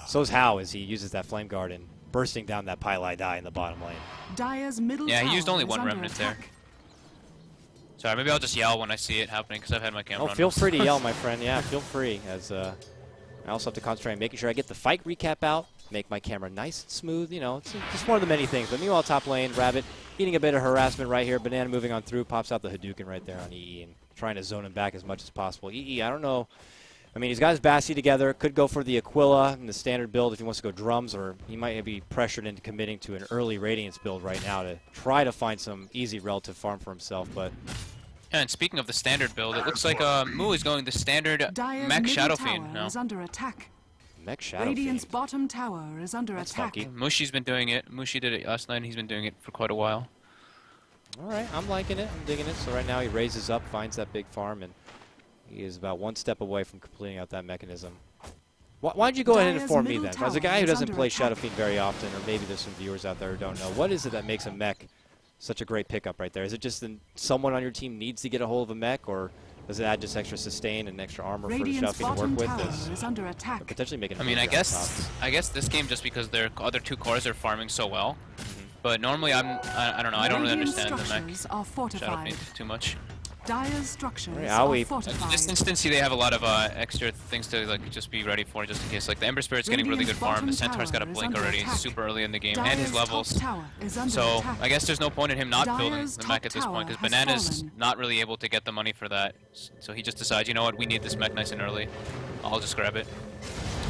so is Hao as he uses that Flame Guard and bursting down that Pylai die in the bottom lane. Yeah, he used only one remnant there. Sorry, maybe I'll just yell when I see it happening, because I've had my camera on. Oh, feel free to yell, my friend. Yeah, feel free. As I also have to concentrate on making sure I get the fight recap out, make my camera nice and smooth. You know, it's just one of the many things. But meanwhile, top lane, Rabbit eating a bit of harassment right here. Banana moving on through, pops out the Hadouken right there on EE and trying to zone him back as much as possible. EE, I don't know. I mean, he's got his Bassi together. Could go for the Aquila in the standard build if he wants to go drums, or he might be pressured into committing to an early Radiance build right now to try to find some easy relative farm for himself. But yeah, and speaking of the standard build, it looks like Moo is going the standard Mech Shadow Fiend now. Under attack. Mech Shadow Radiant's Fiend. bottom tower is under That's attack. funky. Mushi's been doing it. Mushi did it last night, and he's been doing it for quite a while. All right, I'm liking it. I'm digging it. So right now he raises up, finds that big farm, and he is about one step away from completing out that mechanism. Why'd you go ahead and inform me then? As a guy who doesn't play Shadow Fiend very often, or maybe there's some viewers out there who don't know, what is it that makes a mech such a great pickup right there? Is it just that someone on your team needs to get a hold of a mech, or does it add just extra sustain and extra armor for the Shadow Fiend to work with? Is under attack. Potentially making. I mean, I guess this game, just because their other two cores are farming so well, but normally I don't know. I don't really understand the mech Shadow Fiend too much. Dire's structures are are fortified. In this instance, they have a lot of extra things to like just be ready for, just in case. Like the Ember Spirit's getting really good farm. The Centaur's got a blink already, super early in the game, and his levels. So I guess there's no point in him not building the mech at this point, because Banana's not really able to get the money for that. So he just decides, you know what, we need this mech nice and early. I'll just grab it.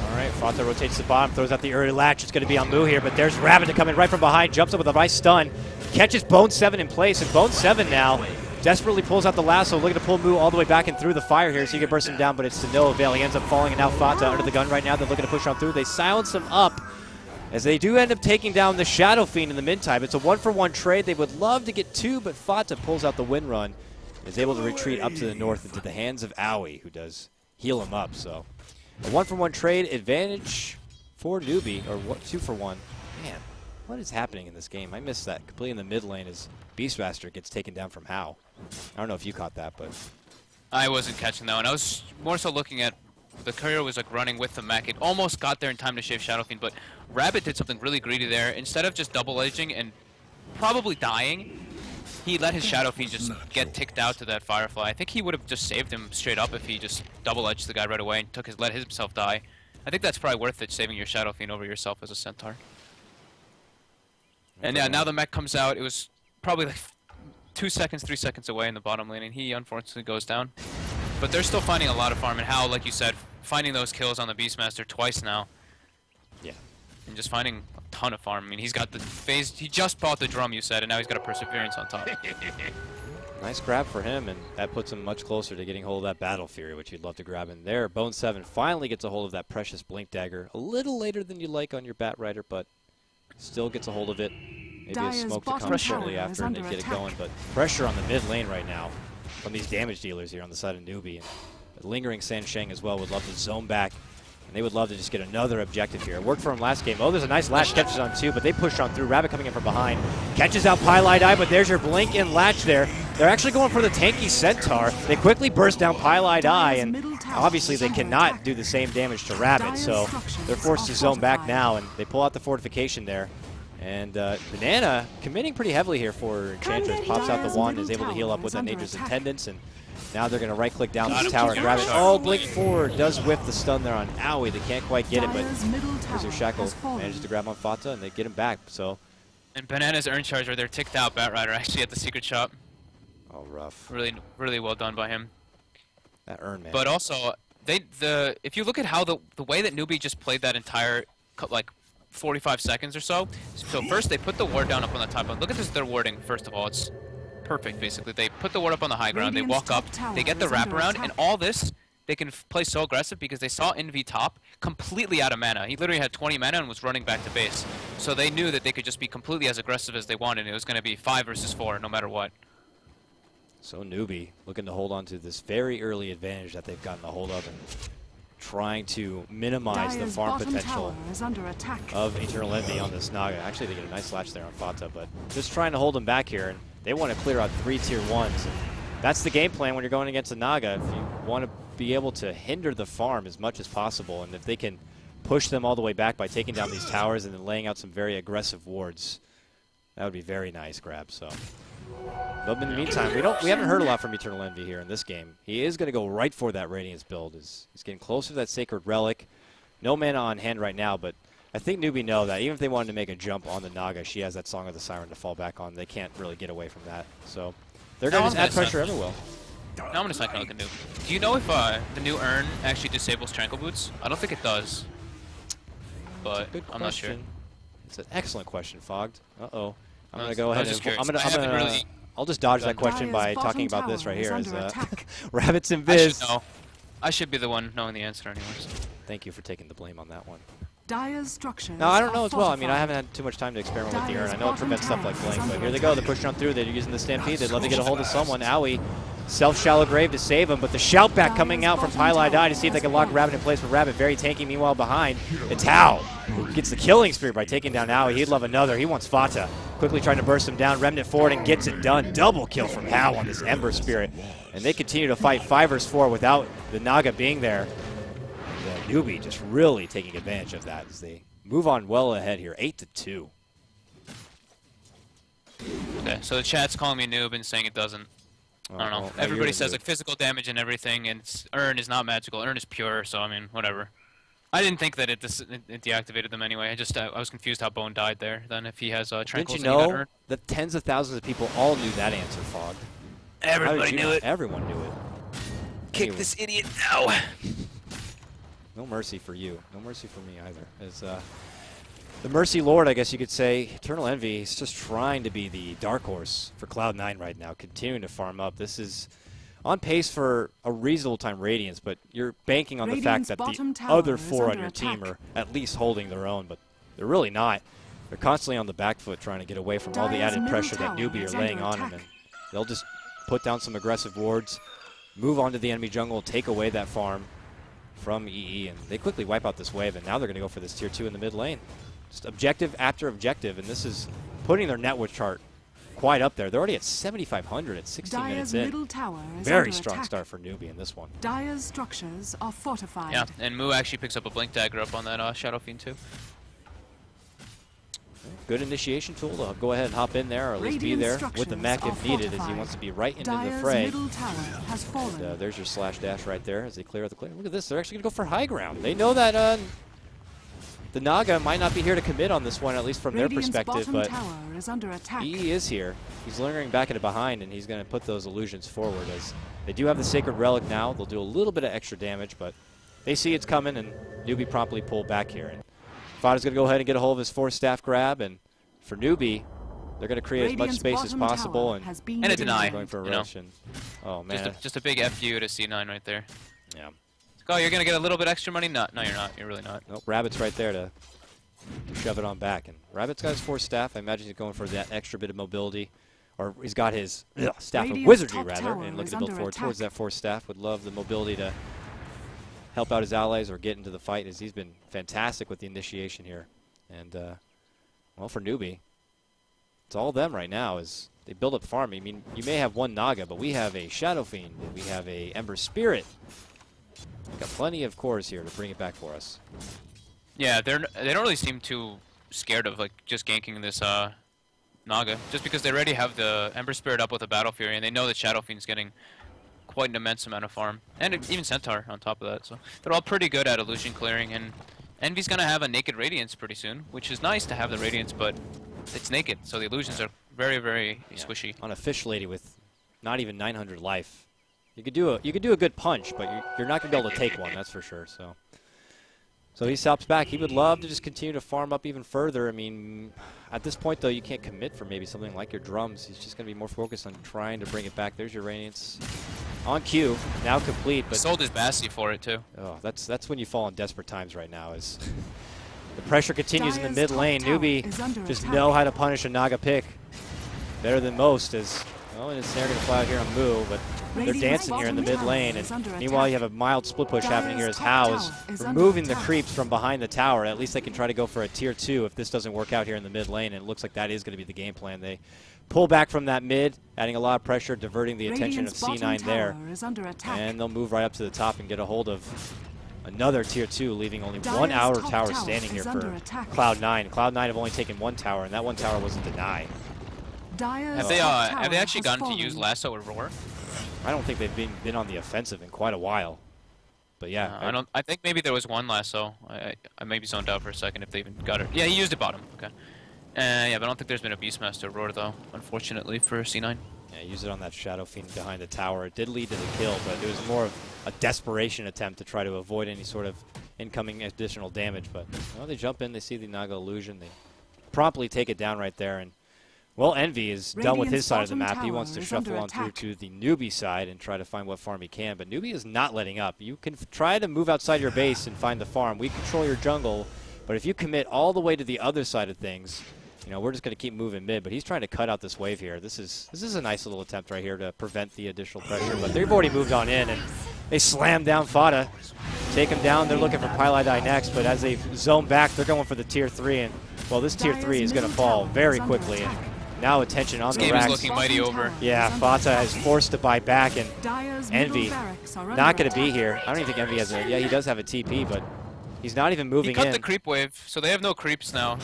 All right, Fata rotates to the bottom, throws out the early latch. It's going to be on Moo here, but there's Rabbit to come in right from behind, jumps up with a nice stun, catches Bone 7 in place, and Bone 7 now desperately pulls out the lasso, looking to pull Moo all the way back and through the fire here so he can burst him down, but it's to no avail. He ends up falling, and now Fata under the gun right now. They're looking to push on through. They silence him up as they do end up taking down the Shadow Fiend in the mid-time. It's a 1-for-1 trade. They would love to get two, but Fata pulls out the win run and is able to retreat up to the north into the hands of Aoi, who does heal him up. So A 1-for-1 trade advantage for Newbee, or what, 2-for-1. Man, what is happening in this game? I missed that completely in the mid lane as Beastmaster gets taken down from How. I don't know if you caught that, but I wasn't catching that one. I was more so looking at the courier was like running with the mech. It almost got there in time to shave Shadow Fiend, but Rabbit did something really greedy there. Instead of just double edging and probably dying, he let his Shadow Fiend just get ticked out to that Firefly. I think he would have just saved him straight up if he just double edged the guy right away and let himself die. I think that's probably worth it, saving your Shadow Fiend over yourself as a Centaur. And yeah, now the mech comes out. It was probably like 2 seconds, 3 seconds away in the bottom lane, and he unfortunately goes down. But they're still finding a lot of farm, and Hal, like you said, finding those kills on the Beastmaster twice now. yeah. And just finding a ton of farm. I mean, he's got the phase. He just bought the drum, you said, and now he's got a Perseverance on top. Nice grab for him, and that puts him much closer to getting hold of that Battle Fury, which you'd love to grab in there. Bone 7 finally gets a hold of that precious Blink Dagger. A little later than you like on your Bat Rider, but still gets a hold of it. Maybe a Dire's smoke to bottom come shortly tower is after and they under get it attack. going, but pressure on the mid lane right now from these damage dealers here on the side of Newbee. And the lingering Sansheng as well would love to zone back, and they would love to just get another objective here. It worked for him last game. Oh, there's a nice latch, catches on 2, but they push on through. Rabbit coming in from behind, catches out Pylite Eye, but there's your blink and latch there. They're actually going for the tanky Centaur. They quickly burst down Pylite Eye, and obviously they cannot do the same damage to Rabbit, so they're forced to zone back now, and they pull out the fortification there. And Banana committing pretty heavily here for Enchantress. Pops out the wand, is able to heal up with that Nature's Attendance, and now they're going to right-click down this tower and grab it. Oh, Blink forward does whiff the stun there on Owie. They can't quite get it, but Wizard Shackle manages to grab on Fata, and they get him back. So, And Banana's Urn Charger, they're ticked out Bat Rider actually at the secret shop. oh, rough. Really, really well done by him. That Urn, man. But also, if you look at how the way that Newbee just played that entire like 45 seconds or so. So first they put the ward down up on the top. Look at this, their warding. First of all, it's perfect. Basically, they put the ward up on the high ground. They walk up. They get the wraparound, and all this they can play so aggressive because they saw Envy top completely out of mana. He literally had 20 mana and was running back to base. So they knew that they could just be completely as aggressive as they wanted. It was going to be 5 versus 4, no matter what. So Newbee looking to hold on to this very early advantage that they've gotten a hold of, and trying to minimize the farm potential of Eternal Envy on this Naga. Actually, they get a nice latch there on Fata, but just trying to hold them back here, and they want to clear out 3 tier 1s. And that's the game plan when you're going against a Naga. If you want to be able to hinder the farm as much as possible, and if they can push them all the way back by taking down these towers and then laying out some very aggressive wards, that would be very nice grab. So, but in the meantime, we haven't heard a lot from Eternal Envy here in this game. He is going to go right for that Radiance build. He's getting closer to that Sacred Relic. No mana on hand right now, but I think Newbee know that even if they wanted to make a jump on the Naga, she has that Song of the Siren to fall back on. They can't really get away from that. So they're going to just add pressure everywhere. Now I'm going to cycle like a noob. Do you know if the new Urn actually disables Tranquil Boots? I don't think it does, but I'm not sure. It's an excellent question, Fogged. Uh-oh. I'm going to I go was ahead just and curious. I'll just dodge that question by talking about this right here. As Rabbits and I Viz. should know. I should be the one knowing the answer anyways. Thank you for taking the blame on that one. Dire's structures. No, I don't know as well. I mean, I haven't had too much time to experiment with the Urn. I know it prevents stuff like Blink, but here they go. They're pushing on through. They're using the Stampede. They'd love to get a hold of someone. Owie, self-shallow grave to save him, but the shout back coming out from Pylite Eye to see if they can lock Rabbit in place. But Rabbit very tanky. Meanwhile, behind, it's Hal who gets the killing spree by taking down Owie. He'd love another. He wants Fata. Quickly trying to burst him down. Remnant forward and gets it done. Double kill from Hal on this Ember Spirit. And they continue to fight 5 versus 4 without the Naga being there. And Newbee just really taking advantage of that as they move on well ahead here, 8-2. Okay, so the chat's calling me noob and saying it doesn't. I don't know. Well, Everybody says like physical damage and everything, and Urn is not magical. Urn is pure, so I mean, whatever. I didn't think that it deactivated them anyway. I was confused how Bone died there. Then if he has Tranquils, didn't you know that tens of thousands of people all knew that answer, Fog? Everybody knew it. Everyone knew it. Kick Anyway. this idiot now. No mercy for you. No mercy for me either. As the Mercy Lord, I guess you could say, Eternal Envy is just trying to be the dark horse for Cloud9 right now, continuing to farm up. This is on pace for a reasonable time Radiance, but you're banking on the fact that the other 4 on your team are at least holding their own, but they're really not. They're constantly on the back foot trying to get away from all the added pressure that Newbee are laying on them, and they'll just put down some aggressive wards, move on to the enemy jungle, take away that farm. from EE, and they quickly wipe out this wave, and now they're going to go for this tier 2 in the mid lane. Just objective after objective, and this is putting their net worth chart quite up there. They're already at 7,500 at 16 minutes Dyer's in. middle tower is Very under strong attack. start for Newbee in this one. Dyer's structures are fortified. Yeah, and Moo actually picks up a Blink Dagger up on that Shadow Fiend too. Good initiation tool to go ahead and hop in there, or at least be there with the mech if needed, as he wants to be right into the Dyer's fray. middle tower has fallen. And, there's your slash dash right there as they clear out the clear. Look at this. They're actually going to go for high ground. They know that the Naga might not be here to commit on this one, at least from Radiant's their perspective, bottom but tower is under attack. he is here. He's lingering back into behind, and he's going to put those illusions forward as they do have the Sacred Relic now. They'll do a little bit of extra damage, but they see it's coming, and Newbee promptly pulled back here. And Fada's going to go ahead and get a hold of his Force Staff grab, and for Newbee, they're going to create as much space as possible, and a deny. going for a you know. rush. And, oh, man. Just a big FU to C9 right there. Yeah. Oh, you're going to get a little bit extra money? No, you're not. You're really not. Nope, Rabbit's right there to shove it on back. And Rabbit's got his Force Staff. I imagine he's going for that extra bit of mobility. Or he's got his Staff of Radiant's Wizardry, top rather, tower and looking is to build under forward attack. towards that Force Staff. Would love the mobility to help out his allies or get into the fight, as he's been fantastic with the initiation here. And, well, for Newbee, it's all them right now as they build up farm. I mean, you may have one Naga, but we have a Shadow Fiend, and we have a Ember Spirit. Got plenty of cores here to bring it back for us. Yeah, they don't really seem too scared of like just ganking this Naga, just because they already have the Ember Spirit up with a Battle Fury, and they know that Shadow Fiend's getting quite an immense amount of farm, and even Centaur on top of that. So they're all pretty good at illusion clearing, and Envy's gonna have a Naked Radiance pretty soon, which is nice to have the Radiance, but it's naked, so the illusions are very, very squishy. On a Fish Lady with not even 900 life, you could do a good punch, but you're not gonna be able to take one, that's for sure. So he stops back. He would love to just continue to farm up even further. I mean, at this point though, you can't commit for maybe something like your drums. He's just gonna be more focused on trying to bring it back. There's your Radiance on cue, now complete. But Sold his Bassi for it too. oh, that's when you fall in desperate times right now. Is the pressure continues in the Dyer's mid top lane. tower Newbee is under just attack. know how to punish a Naga pick better than most. As well, and it's they're gonna fly out here on Moo, but they're Radiant's dancing here in the bottom mid lane. tower is And under meanwhile, you attack. have a mild split push happening here as Dyer's How top is tower is under removing the attack. creeps from behind the tower. At least they can try to go for a tier 2 if this doesn't work out here in the mid lane. And it looks like that is going to be the game plan. They pull back from that mid, adding a lot of pressure, diverting the attention of Radiant's C9 bottom there. tower is under attack. And they'll move right up to the top and get a hold of another tier 2, leaving only Dyer's one hour top tower tower standing here is for under attack. Cloud9. Cloud9 have only taken one tower, and that one tower was a deny. Dyer's Have they top have they tower actually has gotten to use fallen. Lasso or Roar? I don't think they've been on the offensive in quite a while. But yeah, I don't. I think maybe there was one Lasso. I maybe zoned out for a second if they even got it. Yeah, he used it bottom. Okay. Yeah, but I don't think there's been a Beastmaster Roar though, unfortunately for C9. Yeah, use it on that Shadow Fiend behind the tower. It did lead to the kill, but it was more of a desperation attempt to try to avoid any sort of incoming additional damage. But well, they jump in, they see the Naga illusion, they promptly take it down right there. And well, Envy is done with his Radiant's side of the bottom map. He tower wants to is shuffle under on through attack. to the Newbee side and try to find what farm he can. But Newbee is not letting up. You can try to move outside your base and find the farm. We control your jungle, but if you commit all the way to the other side of things, you know, we're just going to keep moving mid. But he's trying to cut out this wave here. This is a nice little attempt right here to prevent the additional pressure. But they've already moved on in, and they slam down Fada. Take him down. They're looking for Pylai next, but as they zone back, they're going for the tier 3. And, well, this tier 3 is going to fall very quickly. And now attention on This the game is racks. looking mighty over. Yeah, Fata is forced to buy back, and Dyer's Envy middle barracks are not under going to be attack. here. I don't even think Envy has a... Yeah, he does have a TP, but he's not even He moving cut in. the creep wave, so they have no creeps now.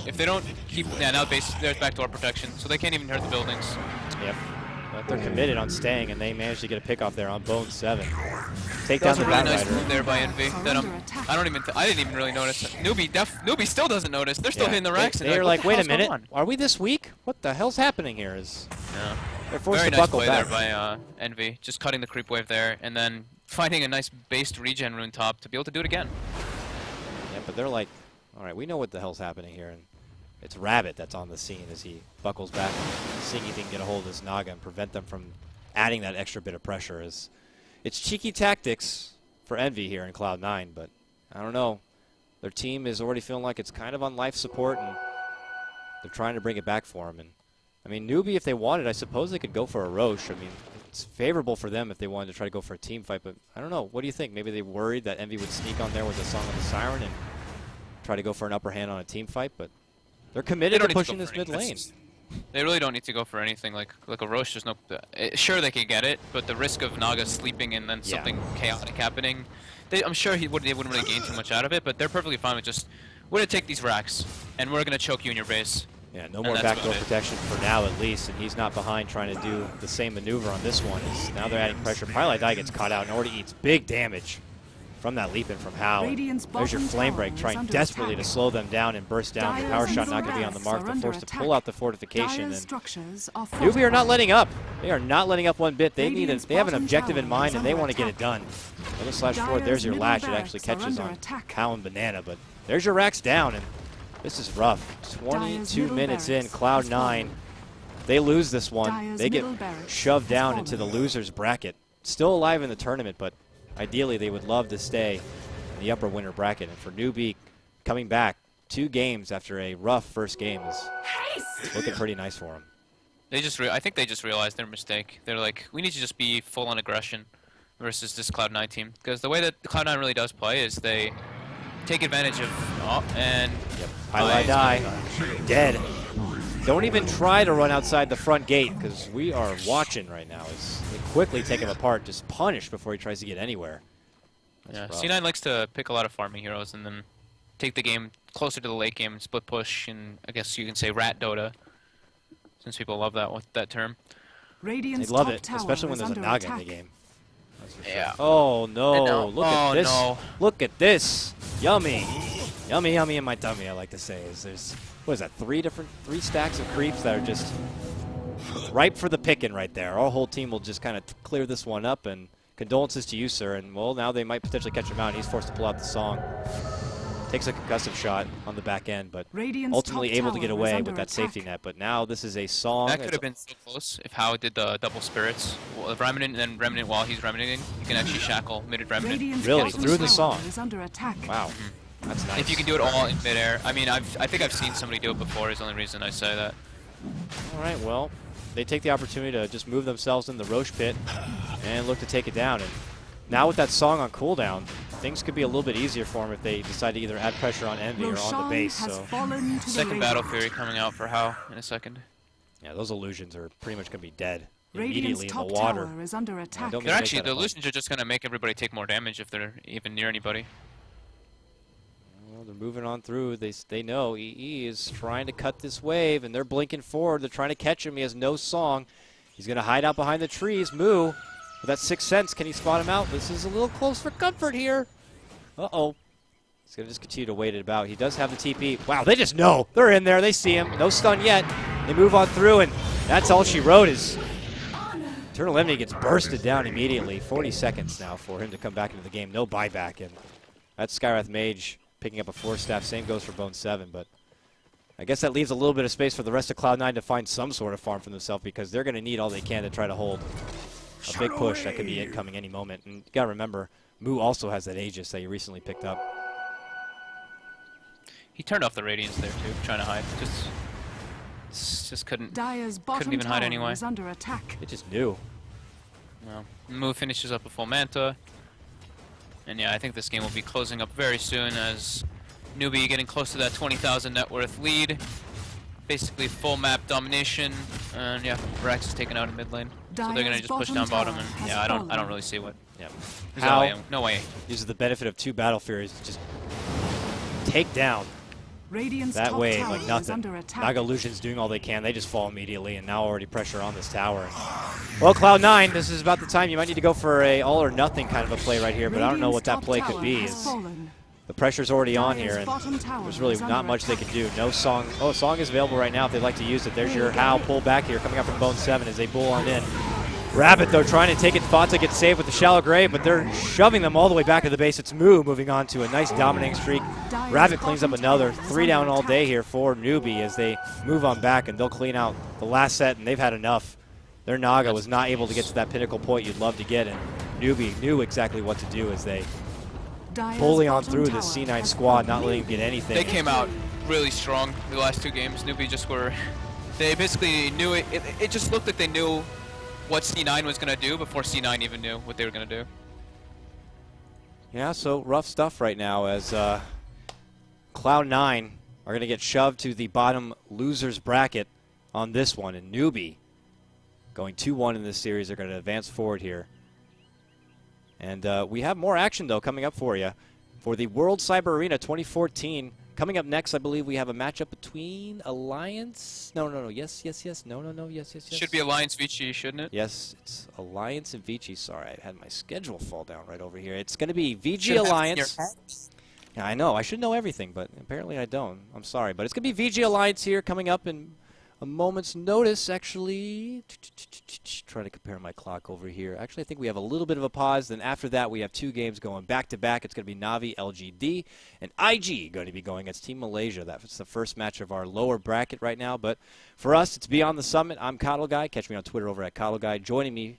If they don't keep, yeah, now base there's backdoor protection, so they can't even hurt the buildings. Yep. But they're committed on staying, and they managed to get a pick off there on Bone 7. Take That down was the a really nice Batrider. move there by Envy. That Under attack. I didn't even really notice. Newbee still doesn't notice. They're still hitting the racks. and They're what like, the wait a hell's going minute, on?" are we this weak? What the hell's happening here? Yeah. They're forced Very to nice buckle play back. there by Envy, just cutting the creep wave there, and then finding a nice based regen rune top to be able to do it again. Yeah, but they're like, all right, we know what the hell's happening here, and it's Rabbit that's on the scene as he buckles back, seeing if he can get a hold of this Naga and prevent them from adding that extra bit of pressure. It's cheeky tactics for Envy here in Cloud9, but I don't know. Their team is already feeling like it's kind of on life support, and they're trying to bring it back for him. And I mean, Newbee, if they wanted, I suppose they could go for a Roche. I mean, it's favorable for them if they wanted to try to go for a team fight. But I don't know. What do you think? Maybe they worried that Envy would sneak on there with the Song of the Siren and try to go for an upper hand on a team fight. But they're committed to pushing this mid lane. They really don't need to go for anything like a Roche. There's no. Sure, they could get it, but the risk of Naga sleeping and then something chaotic happening, I'm sure they wouldn't really gain too much out of it. But they're perfectly fine with just, we're gonna take these racks and we're gonna choke you in your base. Yeah, no more backdoor protection for now at least, and he's not behind trying to do the same maneuver on this one. Now they're adding pressure. Twilight Die gets caught out and already eats big damage from that leap in from Hao. There's your flame break, trying desperately to slow them down and burst down. The power shot not going to be on the mark. They're forced to pull out the fortification. And Newbee are not letting up. They are not letting up one bit. They have an objective in mind, and they want to get it done. /4, there's your latch. It actually catches on Hao and Banana, but there's your racks down, and this is rough. 22 minutes in, Cloud9. They lose this one. They get shoved down into the loser's bracket. Still alive in the tournament, but ideally, they would love to stay in the upper winner bracket. And for Newbee, coming back 2 games after a rough first game is looking pretty nice for them. I think they just realized their mistake. They're like, we need to just be full on aggression versus this Cloud9 team. Because the way that Cloud9 really does play is they take advantage of Highlight Die, dead. Don't even try to run outside the front gate because we are watching right now as they quickly take him apart, just punish before he tries to get anywhere. C9 likes to pick a lot of farming heroes and then take the game closer to the late game and split push, and I guess you can say rat Dota, since people love that term. They love it, especially when there's a Naga in the game. Yeah. Oh no! Look at this! No. Look at this! Yummy, yummy, yummy in my tummy. I like to say there's what is that? 3 stacks of creeps that are just ripe for the picking right there. Our whole team will just kind of clear this one up. And condolences to you, sir. And well, now they might potentially catch him out. And he's forced to pull out the song. Takes a concussive shot on the back end, but ultimately able to get away with that safety net. But now this is a song. That could have been so close if Hao did the double spirits. Well, if Remnant and then Remnant while he's Remnanting, you can actually shackle mid Remnant. Really? Through the song? Wow. That's nice. If you can do it all in midair. I mean, I think I've seen somebody do it before is the only reason I say that. All right, well, they take the opportunity to just move themselves in the Roche pit and look to take it down. And now with that song on cooldown, things could be a little bit easier for them if they decide to either add pressure on Envy or on the base. So second Battle Fury coming out for Hao in a second. Yeah, those illusions are pretty much going to be dead immediately in the water. They're actually, the illusions are just going to make everybody take more damage if they're even near anybody. Well, they're moving on through. They know EE is trying to cut this wave, and they're blinking forward. They're trying to catch him. He has no song. He's going to hide out behind the trees. Moo, with that 6th sense, can he spot him out? This is a little close for comfort here. Uh-oh. He's going to just continue to wait it about. He does have the TP. Wow, they just know. They're in there. They see him. No stun yet. They move on through, and that's all she wrote is Eternal Enemy gets bursted down immediately. 40 seconds now for him to come back into the game. No buyback, and that's Skywrath Mage picking up a 4-staff. Same goes for Bone 7, but I guess that leaves a little bit of space for the rest of Cloud9 to find some sort of farm for themselves because they're going to need all they can to try to hold a big push that could be incoming any moment. And you got to remember, Moo also has that Aegis that he recently picked up. He turned off the Radiance there too, trying to hide. Just couldn't even hide anyway. It just knew. Well, Moo finishes up a full Manta. And yeah, I think this game will be closing up very soon as Newbee getting close to that 20,000 net worth lead. Basically full map domination. And yeah, Rax is taken out in mid lane. So they're gonna just push down bottom, and yeah, I don't really see what. Yeah. No way. Uses the benefit of 2 Battle Furies to just take down that wave like nothing. Naga Illusion's doing all they can. They just fall immediately, and now already pressure on this tower. Well, Cloud9, this is about the time you might need to go for a all or nothing kind of a play right here, but I don't know what that play could be. The pressure's already on here, and there's really not much they can do. No song. Oh, song is available right now if they'd like to use it. There's your Hao pull back here coming up from Bone 7 as they bull on in. Rabbit, though, trying to take it. Fata gets saved with the shallow grave, but they're shoving them all the way back to the base. It's Moo moving on to a nice dominating streak. Rabbit cleans up another. 3 down all day here for Newbee as they move on back, and they'll clean out the last set, and they've had enough. Their Naga was not able to get to that pinnacle point you'd love to get, and Newbee knew exactly what to do as they bully on through the C9 squad, not letting them get anything. They came out really strong the last 2 games. Newbee just were... They basically knew it. It just looked like they knew what C9 was going to do before C9 even knew what they were going to do. Yeah, so rough stuff right now as Cloud9 are going to get shoved to the bottom losers bracket on this one. And Newbee going 2-1 in this series. They're going to advance forward here. And we have more action, though, coming up for you. For the World Cyber Arena 2014, coming up next, I believe we have a matchup between Alliance. No. Yes. No. Yes. Should be Alliance Vici, shouldn't it? Yes, it's Alliance and Vici. Sorry, I had my schedule fall down right over here. It's going to be VG Alliance. Yeah, I know. I should know everything, but apparently I don't. I'm sorry. But it's going to be VG Alliance here coming up in a moment's notice, actually. Trying to compare my clock over here. Actually, I think we have a little bit of a pause. Then after that, we have 2 games going back-to-back. It's going to be Navi, LGD, and IG going to be going against Team Malaysia. That's the first match of our lower bracket right now. But for us, it's Beyond the Summit. I'm Coddle Guy. Catch me on Twitter over at Coddle Guy. Joining me,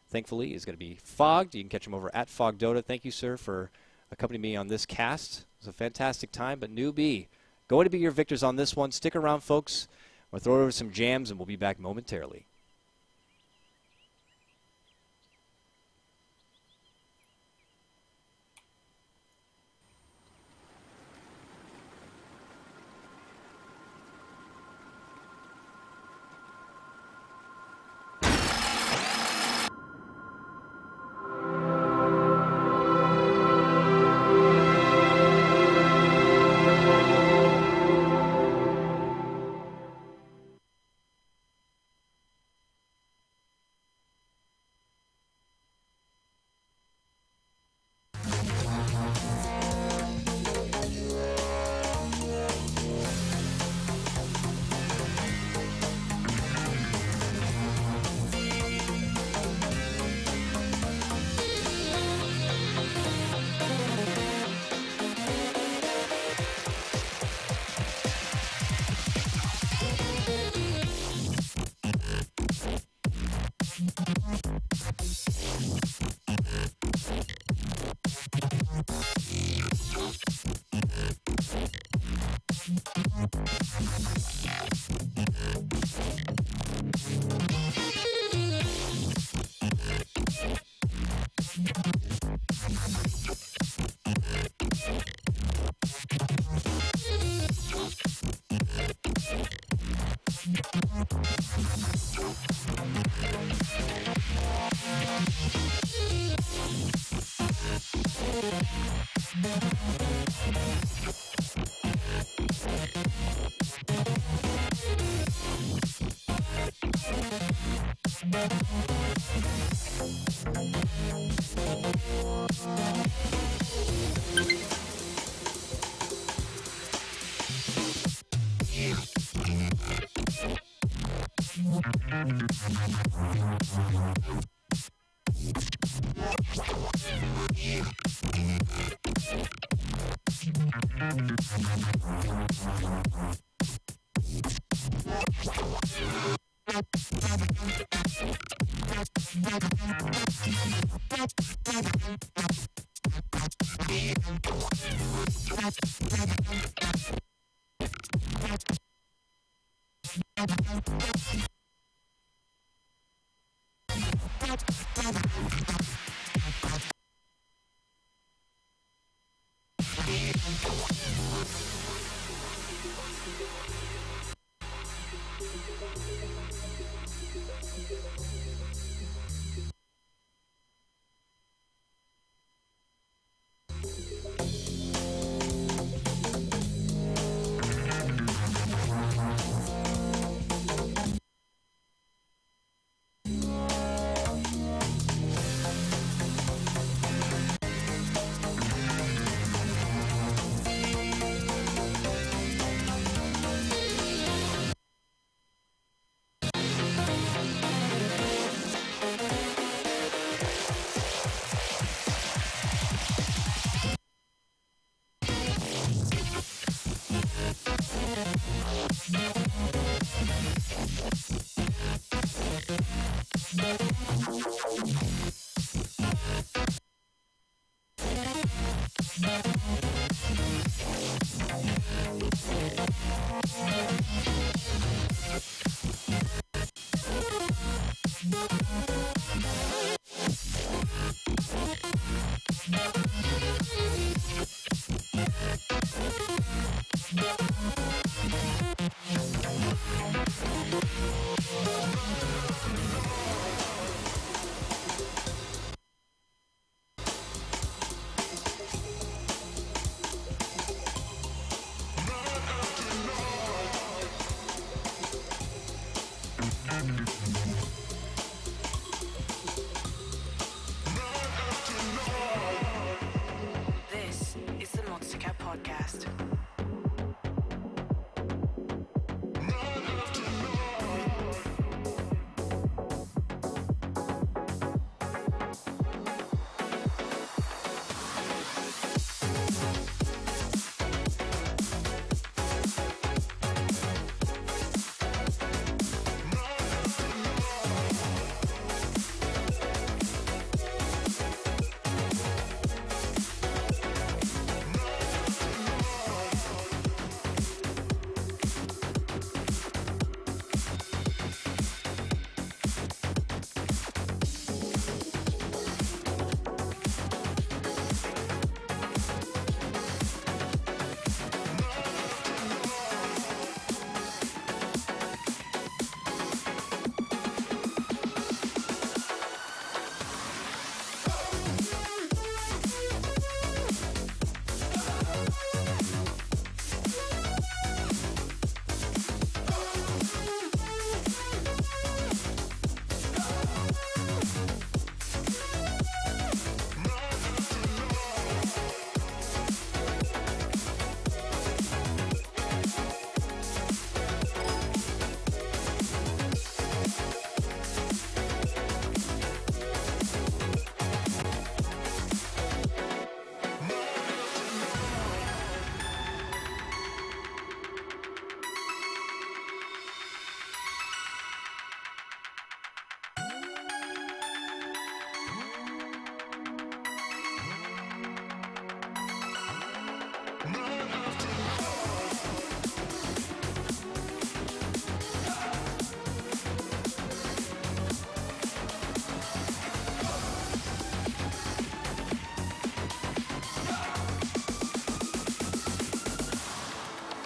thankfully, is going to be Fogged. You can catch him over at FogDota. Thank you, sir, for accompanying me on this cast. It was a fantastic time. But Newbee, going to be your victors on this one. Stick around, folks. We'll throw over some jams, and we'll be back momentarily.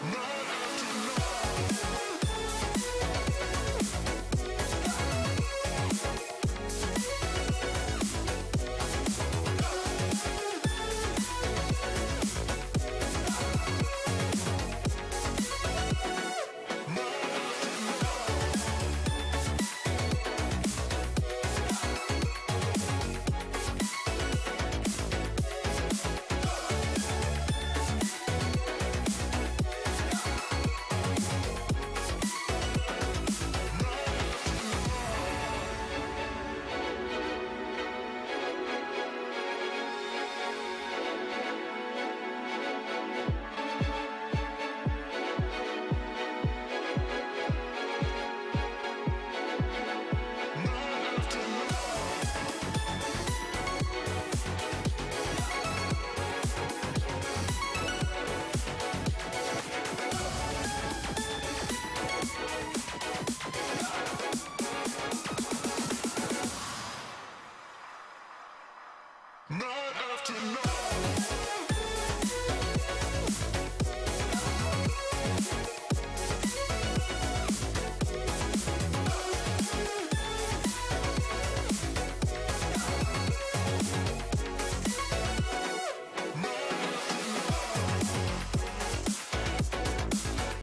My